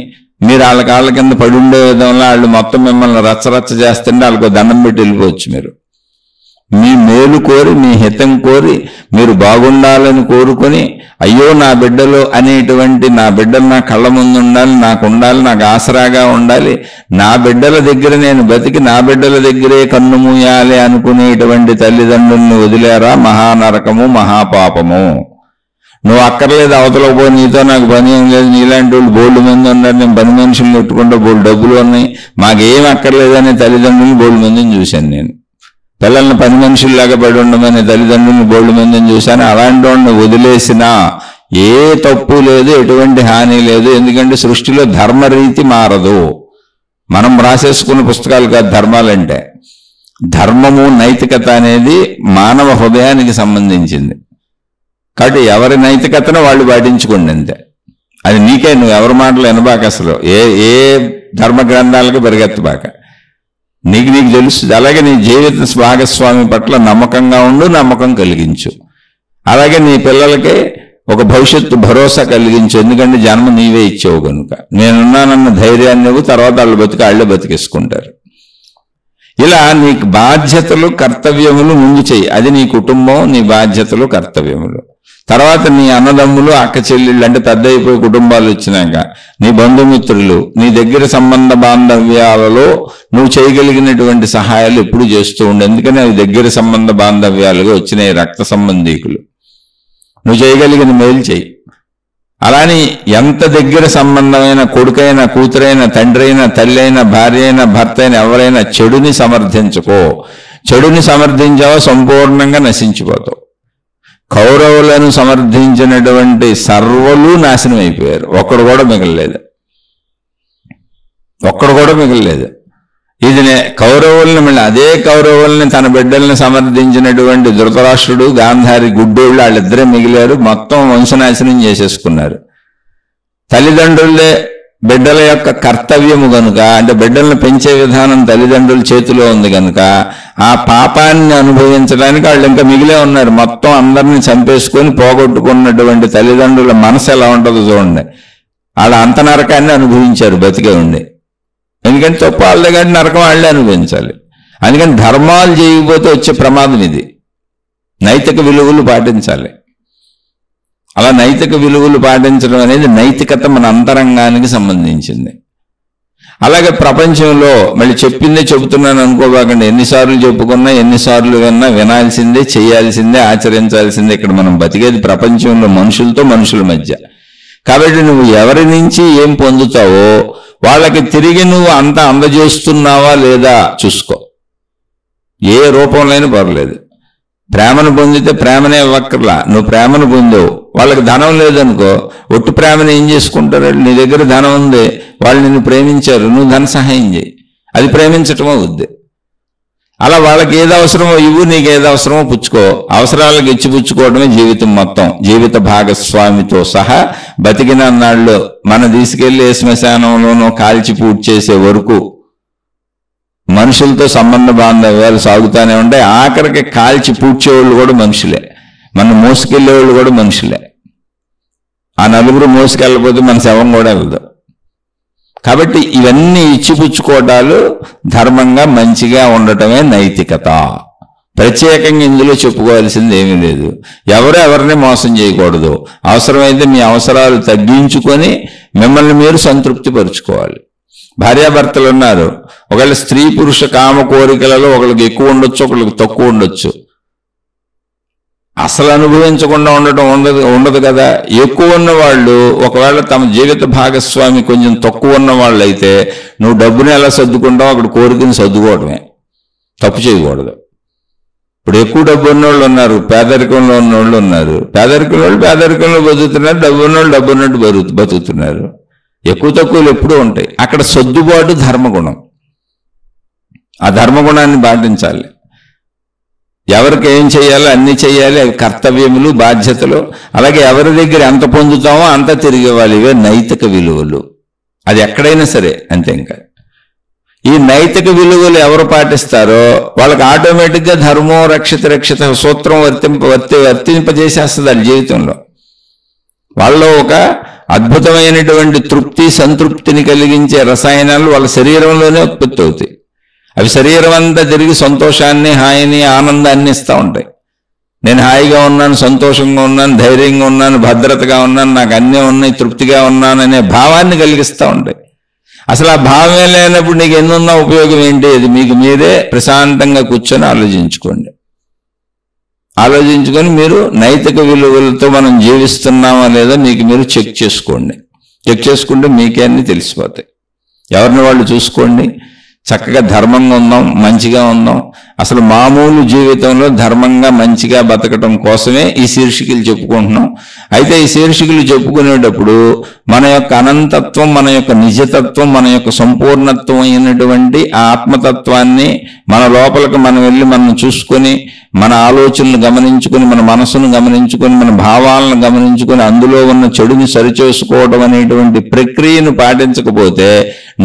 మీరు వాళ్ళ కింద పడి ఉండే విధంలో వాళ్ళు మొత్తం మిమ్మల్ని రచ్చరచ్చ చేస్తుంటే వాళ్ళకు దండం పెట్టి వెళ్ళిపోవచ్చు. మీరు మీ మేలు కోరి, మీ హితం కోరి, మీరు బాగుండాలని కోరుకొని, అయ్యో నా బిడ్డలు అనేటువంటి, నా బిడ్డలు నా కళ్ళ ముందు ఉండాలి, నాకు ఉండాలి, నాకు ఆసరాగా ఉండాలి, నా బిడ్డల దగ్గర నేను బతికి నా బిడ్డల దగ్గరే కన్ను మూయాలి అనుకునేటువంటి తల్లిదండ్రుల్ని వదిలేరా మహానరకము, మహాపాపము. నువ్వు అక్కర్లేదు, అవతలకు పో, నీతో నాకు పని ఏం లేదు, నీలాంటి వాళ్ళు బోల్డ్ మంది ఉన్నారు, నేను పని మనుషులు పెట్టుకుంటే బోల్డ్ డబ్బులు ఉన్నాయి, మాకేం అక్కర్లేదనే తల్లిదండ్రులు బోల్డ్ మందిని చూశాను నేను. పిల్లల్ని పని మనుషుల్లాగా పడి ఉండమనే తల్లిదండ్రులను బోల్డ్ మందిని చూశాను. అలాంటి వాడిని వదిలేసినా ఏ తప్పు లేదు, ఎటువంటి హాని లేదు. ఎందుకంటే సృష్టిలో ధర్మరీతి మారదు. మనం రాసేసుకున్న పుస్తకాలు కాదు ధర్మాలంటే. ధర్మము, నైతికత అనేది మానవ హృదయానికి సంబంధించింది. కాబట్టి ఎవరి నైతికతను వాళ్ళు పాటించుకోండి అంతే. అది నీకే, నువ్వు ఎవరి మాటలు వినబాక, అసలు ఏ ధర్మ గ్రంథాలకు పరిగెత్తబాక. నీకు తెలుసు. అలాగే నీ జీవిత భాగస్వామి పట్ల నమ్మకంగా ఉండు, నమ్మకం కలిగించు. అలాగే నీ పిల్లలకి ఒక భవిష్యత్తు భరోసా కలిగించు. ఎందుకంటే జన్మ నీవే ఇచ్చావు కనుక. నేనున్నానన్న ధైర్యాన్ని నువ్వు, తర్వాత వాళ్ళే బతికేసుకుంటారు. ఇలా నీకు బాధ్యతలు, కర్తవ్యములు ముందు చెయ్యి. అది నీ కుటుంబం, నీ బాధ్యతలు, కర్తవ్యములు. తర్వాత నీ అన్నదమ్ములు, అక్క చెల్లెళ్ళు, అంటే పెద్ద అయిపోయి కుటుంబాలు వచ్చినాక నీ బంధుమిత్రులు, నీ దగ్గర సంబంధ బాంధవ్యాలలో నువ్వు చేయగలిగినటువంటి సహాయాలు ఎప్పుడు చేస్తూ ఉండు. ఎందుకని అవి దగ్గర సంబంధ బాంధవ్యాలుగా వచ్చినాయి, రక్త సంబంధీకులు. నువ్వు చేయగలిగిన మేలు చెయ్యి. అలాని ఎంత దగ్గర సంబంధమైన కొడుకైనా, కూతురైనా, తండ్రి అయినా, తల్లి అయినా, భార్య అయినా, భర్త అయినా, ఎవరైనా చెడుని సమర్థించుకో. చెడుని సమర్థించావో సంపూర్ణంగా నశించిపోతావు. కౌరవులను సమర్థించినటువంటి సర్వలు నాశనం అయిపోయారు. ఒక్కడు కూడా మిగలలేదు. ఇది కౌరవుల్ని, మళ్ళీ అదే కౌరవుల్ని తన బిడ్డల్ని సమర్థించినటువంటి ధృతరాష్ట్రుడు, గాంధారి, గుడ్డోళ్ళు, వాళ్ళిద్దరే మిగిలారు. మొత్తం వంశనాశనం చేసేసుకున్నారు. తల్లిదండ్రులే బిడ్డల యొక్క కర్తవ్యము గనుక, అంటే బిడ్డలను పెంచే విధానం తల్లిదండ్రుల చేతిలో ఉంది కనుక ఆ పాపాన్ని అనుభవించడానికి వాళ్ళు ఇంకా మిగిలే ఉన్నారు. మొత్తం అందరినీ చంపేసుకొని పోగొట్టుకున్నటువంటి తల్లిదండ్రుల మనసు ఎలా ఉంటుందో చూడండి. వాళ్ళ అంత నరకాన్ని అనుభవించారు బతికే ఉండి. ఎందుకంటే తప్పు వాళ్ళ కానీ నరకం వాళ్ళే అనుభవించాలి. అందుకని ధర్మాలు చేయకపోతే వచ్చే ప్రమాదం ఇది. నైతిక విలువలు పాటించాలి. అలా నైతిక విలువలు పాటించడం అనేది నైతికత మన అంతరంగానికి సంబంధించింది. అలాగే ప్రపంచంలో మళ్ళీ చెప్పిందే చెబుతున్నాను అనుకోబాకండి. ఎన్నిసార్లు చెప్పుకున్నా, ఎన్నిసార్లు విన్నా, వినాల్సిందే, చేయాల్సిందే, ఆచరించాల్సిందే. ఇక్కడ మనం బతికేది ప్రపంచంలో మనుషులతో, మనుషుల మధ్య. కాబట్టి నువ్వు ఎవరి నుంచి ఏం పొందుతావో వాళ్ళకి తిరిగి నువ్వు అంత అందజేస్తున్నావా లేదా చూసుకో. ఏ రూపంలోనైనా పర్లేదు. ప్రేమను పొందితే ప్రేమనే ఇవ్వక్కర్లా, నువ్వు ప్రేమను పొందావు. వాళ్ళకి ధనం లేదనుకో, ఒట్టు ప్రేమను ఏం చేసుకుంటారు? నీ దగ్గర ధనం ఉంది, వాళ్ళు నిన్ను ప్రేమించారు, నువ్వు ధన సహాయం చేయి, అది ప్రేమించటమో వద్దు. అలా వాళ్ళకి ఏది అవసరమో ఇవ్వు, నీకు ఏది అవసరమో పుచ్చుకో. అవసరాలకు ఇచ్చిపుచ్చుకోవడమే జీవితం మొత్తం. జీవిత భాగస్వామితో సహా బతికిన నాళ్ళు మన తీసుకెళ్లి ఏ శ్మశానంలోనో కాల్చి పూర్తి చేసే వరకు మనుషులతో సంబంధ బాంధవ్యాలు సాగుతూనే ఉంటాయి. ఆఖరికి కాల్చి పూడ్చేవాళ్ళు కూడా మనుషులే, మన మోసుకెళ్లేవాళ్ళు కూడా మనుషులే. ఆ నలుగురు మోసుకెళ్ళకపోతే మన శవం కూడా వెళ్దాం. కాబట్టి ఇవన్నీ ఇచ్చిపుచ్చుకోవటాలు ధర్మంగా మంచిగా ఉండటమే నైతికత. ప్రత్యేకంగా ఇందులో చెప్పుకోవాల్సింది ఏమీ లేదు. ఎవరిని మోసం చేయకూడదు. అవసరమైతే మీ అవసరాలు తగ్గించుకొని మిమ్మల్ని మీరు సంతృప్తి పరుచుకోవాలి. భార్యాభర్తలు ఉన్నారు, ఒకవేళ స్త్రీ పురుష కామ కోరికలలో ఒకరికి ఎక్కువ ఉండొచ్చు, ఒకరికి తక్కువ ఉండొచ్చు. అసలు అనుభవించకుండా ఉండటం ఉండదు కదా. ఎక్కువ ఉన్నవాళ్ళు ఒకవేళ తమ జీవిత భాగస్వామి కొంచెం తక్కువ ఉన్న వాళ్ళు అయితే నువ్వు డబ్బుని ఎలా సర్దుకుంటావు, అక్కడ కోరికని సర్దుకోవడమే, తప్పు చేయకూడదు. ఇప్పుడు ఎక్కువ డబ్బు ఉన్నోళ్ళు ఉన్నారు, పేదరికంలో ఉన్నోళ్ళు ఉన్నారు. పేదరికంలో బతుకుతున్నారు, డబ్బు ఉన్నోళ్ళు డబ్బు ఉన్నట్టు బతుకుతున్నారు. ఎక్కువ తక్కువలు ఎప్పుడూ ఉంటాయి. అక్కడ సర్దుబాటు ధర్మగుణం. ఆ ధర్మగుణాన్ని పాటించాలి. ఎవరికి ఏం చేయాలో అన్ని చేయాలి, అవి కర్తవ్యములు, బాధ్యతలు. అలాగే ఎవరి దగ్గర ఎంత పొందుతామో అంత తిరిగి ఇవ్వాలి. ఇవే నైతిక విలువలు. అది ఎక్కడైనా సరే అంతే. ఇంకా ఈ నైతిక విలువలు ఎవరు పాటిస్తారో వాళ్ళకి ఆటోమేటిక్గా ధర్మో రక్షిత సూత్రం వర్తింపజేసేస్తుంది వాళ్ళ జీవితంలో. వాళ్ళలో ఒక అద్భుతమైనటువంటి తృప్తి, సంతృప్తిని కలిగించే రసాయనాలు వాళ్ళ శరీరంలోనే ఉత్పత్తి అవుతాయి. అవి శరీరం అంతా తిరిగి సంతోషాన్ని, హాయిని, ఆనందాన్ని ఇస్తూ ఉంటాయి. నేను హాయిగా ఉన్నాను, సంతోషంగా ఉన్నాను, ధైర్యంగా ఉన్నాను, భద్రతగా ఉన్నాను, నాకు అన్నీ ఉన్నాయి, తృప్తిగా ఉన్నాను అనే భావాన్ని కలిగిస్తూ ఉంటాయి. అసలు ఆ భావమే లేనప్పుడు నీకు ఎన్నున్నా ఉపయోగం ఏంటి? అది మీకు మీరే ప్రశాంతంగా కూర్చొని ఆలోచించుకొని మీరు నైతిక విలువలతో మనం జీవిస్తున్నామా లేదా మీకు మీరు చెక్ చేసుకోండి. చెక్ చేసుకుంటే మీకే అన్ని తెలిసిపోతాయి. ఎవరిని వాళ్ళు చూసుకోండి. చక్కగా ధర్మంగా ఉందాం, మంచిగా ఉందాం. అసలు మామూలు జీవితంలో ధర్మంగా మంచిగా బతకటం కోసమే ఈ శీర్షికలు చెప్పుకుంటున్నాం. అయితే ఈ శీర్షికలు చెప్పుకునేటప్పుడు మన యొక్క అనంతత్వం, మన యొక్క నిజతత్వం, మన యొక్క సంపూర్ణత్వం అయినటువంటి ఆ ఆత్మతత్వాన్ని మన లోపలికి మనం వెళ్ళి మనం చూసుకొని, మన ఆలోచనలు గమనించుకొని, మన మనసును గమనించుకొని, మన భావాలను గమనించుకొని అందులో ఉన్న చెడుని సరిచేసుకోవడం అనేటువంటి ప్రక్రియను పాటించకపోతే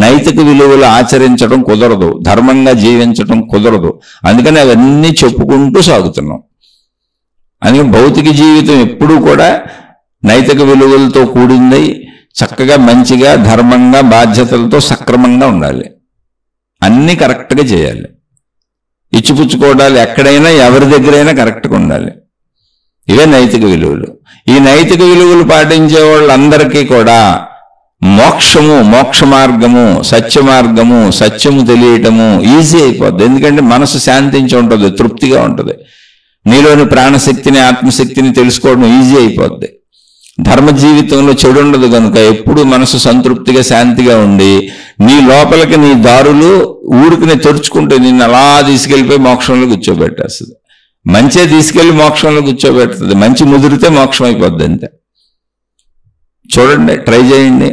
నైతిక విలువలు ఆచరించడం కుదరదు, ధర్మంగా జీవించడం కుదరదు. అందుకని అవన్నీ చెప్పుకుంటూ సాగుతున్నాం. అందుకని భౌతిక జీవితం ఎప్పుడూ కూడా నైతిక విలువలతో కూడింది, చక్కగా మంచిగా ధర్మంగా బాధ్యతలతో సక్రమంగా ఉండాలి. అన్నీ కరెక్ట్గా చేయాలి. ఇచ్చిపుచ్చుకోవడాలు ఎక్కడైనా ఎవరి దగ్గరైనా కరెక్ట్గా ఉండాలి. ఇవే నైతిక విలువలు. ఈ నైతిక విలువలు పాటించే వాళ్ళందరికీ కూడా మోక్ష మార్గము, సత్య మార్గము, సత్యము తెలియటము ఈజీ అయిపోద్ది. ఎందుకంటే మనసు శాంతించి ఉంటుంది, తృప్తిగా ఉంటుంది. నీలోని ప్రాణశక్తిని, ఆత్మశక్తిని తెలుసుకోవడం ఈజీ అయిపోద్ది. ధర్మ జీవితంలో చెడు ఉండదు కనుక ఎప్పుడు మనసు సంతృప్తిగా, శాంతిగా ఉండి నీ లోపలికి నీ దారులు ఊరికినే తెరుచుకుంటే నిన్ను అలా తీసుకెళ్ళిపోయి మోక్షంలో కూర్చోబెట్టేస్తుంది. మంచే తీసుకెళ్ళి మోక్షంలో కూర్చోబెడుతుంది. మంచి ముదిరితే మోక్షం అయిపోద్ది అంతే. చూడండి, ట్రై చేయండి.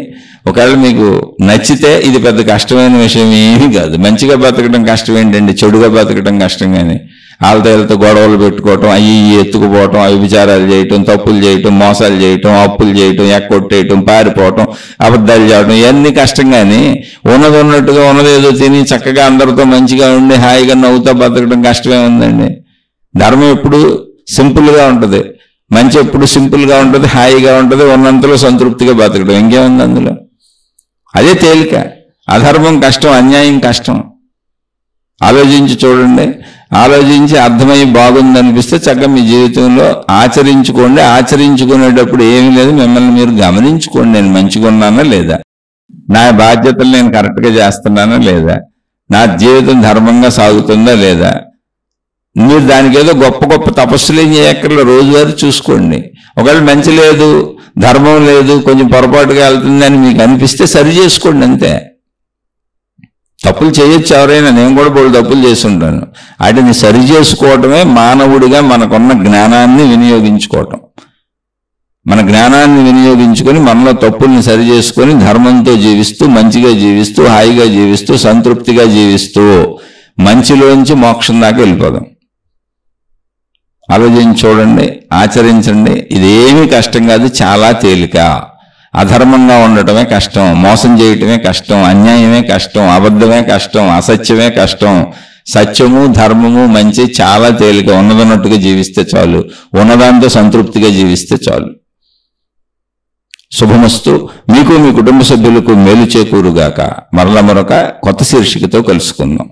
ఒకవేళ మీకు నచ్చితే ఇది పెద్ద కష్టమైన విషయం ఏమీ కాదు. మంచిగా బతకడం కష్టం ఏంటండి, చెడుగా బతకడం కష్టం. కానీ వాళ్ళతో గొడవలు పెట్టుకోవటం, అవి ఎత్తుకుపోవటం, అవిచారాలు చేయటం, తప్పులు చేయటం, మోసాలు చేయటం, అప్పులు చేయటం, ఎక్కొట్టేయటం, పారిపోవటం, అబద్ధాలు చేయటం, ఇవన్నీ కష్టం. కానీ ఉన్నది ఉన్నట్టుగా ఉన్నదేదో తిని చక్కగా అందరితో మంచిగా ఉండి హాయిగా నవ్వుతా బతకడం కష్టమే ఉందండి. ధర్మం ఎప్పుడు సింపుల్గా ఉంటుంది, మంచి ఎప్పుడు సింపుల్గా ఉంటుంది, హాయిగా ఉంటుంది, ఉన్నంతలో సంతృప్తిగా బతకడం. ఇంకేముంది అందులో? అదే తేలిక. అధర్మం కష్టం, అన్యాయం కష్టం. ఆలోచించి చూడండి. ఆలోచించి అర్థమై బాగుందనిపిస్తే చక్కగా మీ జీవితంలో ఆచరించుకోండి. ఆచరించుకునేటప్పుడు ఏమీ లేదు, మిమ్మల్ని మీరు గమనించుకోండి. నేను మంచిగా ఉన్నానా లేదా, నా బాధ్యతలు నేను కరెక్ట్గా చేస్తున్నానా లేదా, నా జీవితం ధర్మంగా సాగుతుందా లేదా. మీరు దానికి ఏదో గొప్ప గొప్ప తపస్సులు ఏం చేయక్కర్లో, రోజువారీ చూసుకోండి. ఒకవేళ మంచి లేదు, ధర్మం లేదు, కొంచెం పొరపాటుగా వెళ్తుందని మీకు అనిపిస్తే సరి చేసుకోండి అంతే. తప్పులు చేయొచ్చు ఎవరైనా, నేను కూడా బోళ్ళు తప్పులు చేసి ఉంటాను. వాటిని సరి చేసుకోవటమే మానవుడిగా మనకున్న జ్ఞానాన్ని వినియోగించుకోవటం. మన జ్ఞానాన్ని వినియోగించుకొని మనలో తప్పుల్ని సరి చేసుకొని ధర్మంతో జీవిస్తూ, మంచిగా జీవిస్తూ, హాయిగా జీవిస్తూ, సంతృప్తిగా జీవిస్తూ మంచిలోంచి మోక్షం దాకా వెళ్ళిపోదాం. ఆలోచించి చూడండి, ఆచరించండి. ఇదేమీ కష్టం కాదు, చాలా తేలిక. అధర్మంగా ఉండటమే కష్టం, మోసం చేయటమే కష్టం, అన్యాయమే కష్టం, అబద్ధమే కష్టం, అసత్యమే కష్టం. సత్యము, ధర్మము, మంచి చాలా తేలిక. ఉన్నదన్నట్టుగా జీవిస్తే చాలు, ఉన్నదాంతో సంతృప్తిగా జీవిస్తే చాలు. శుభమస్తు. మీకు మీ కుటుంబ సభ్యులకు మేలు చేకూరుగాక. మరొక కొత్త శీర్షికతో కలుసుకుందాం.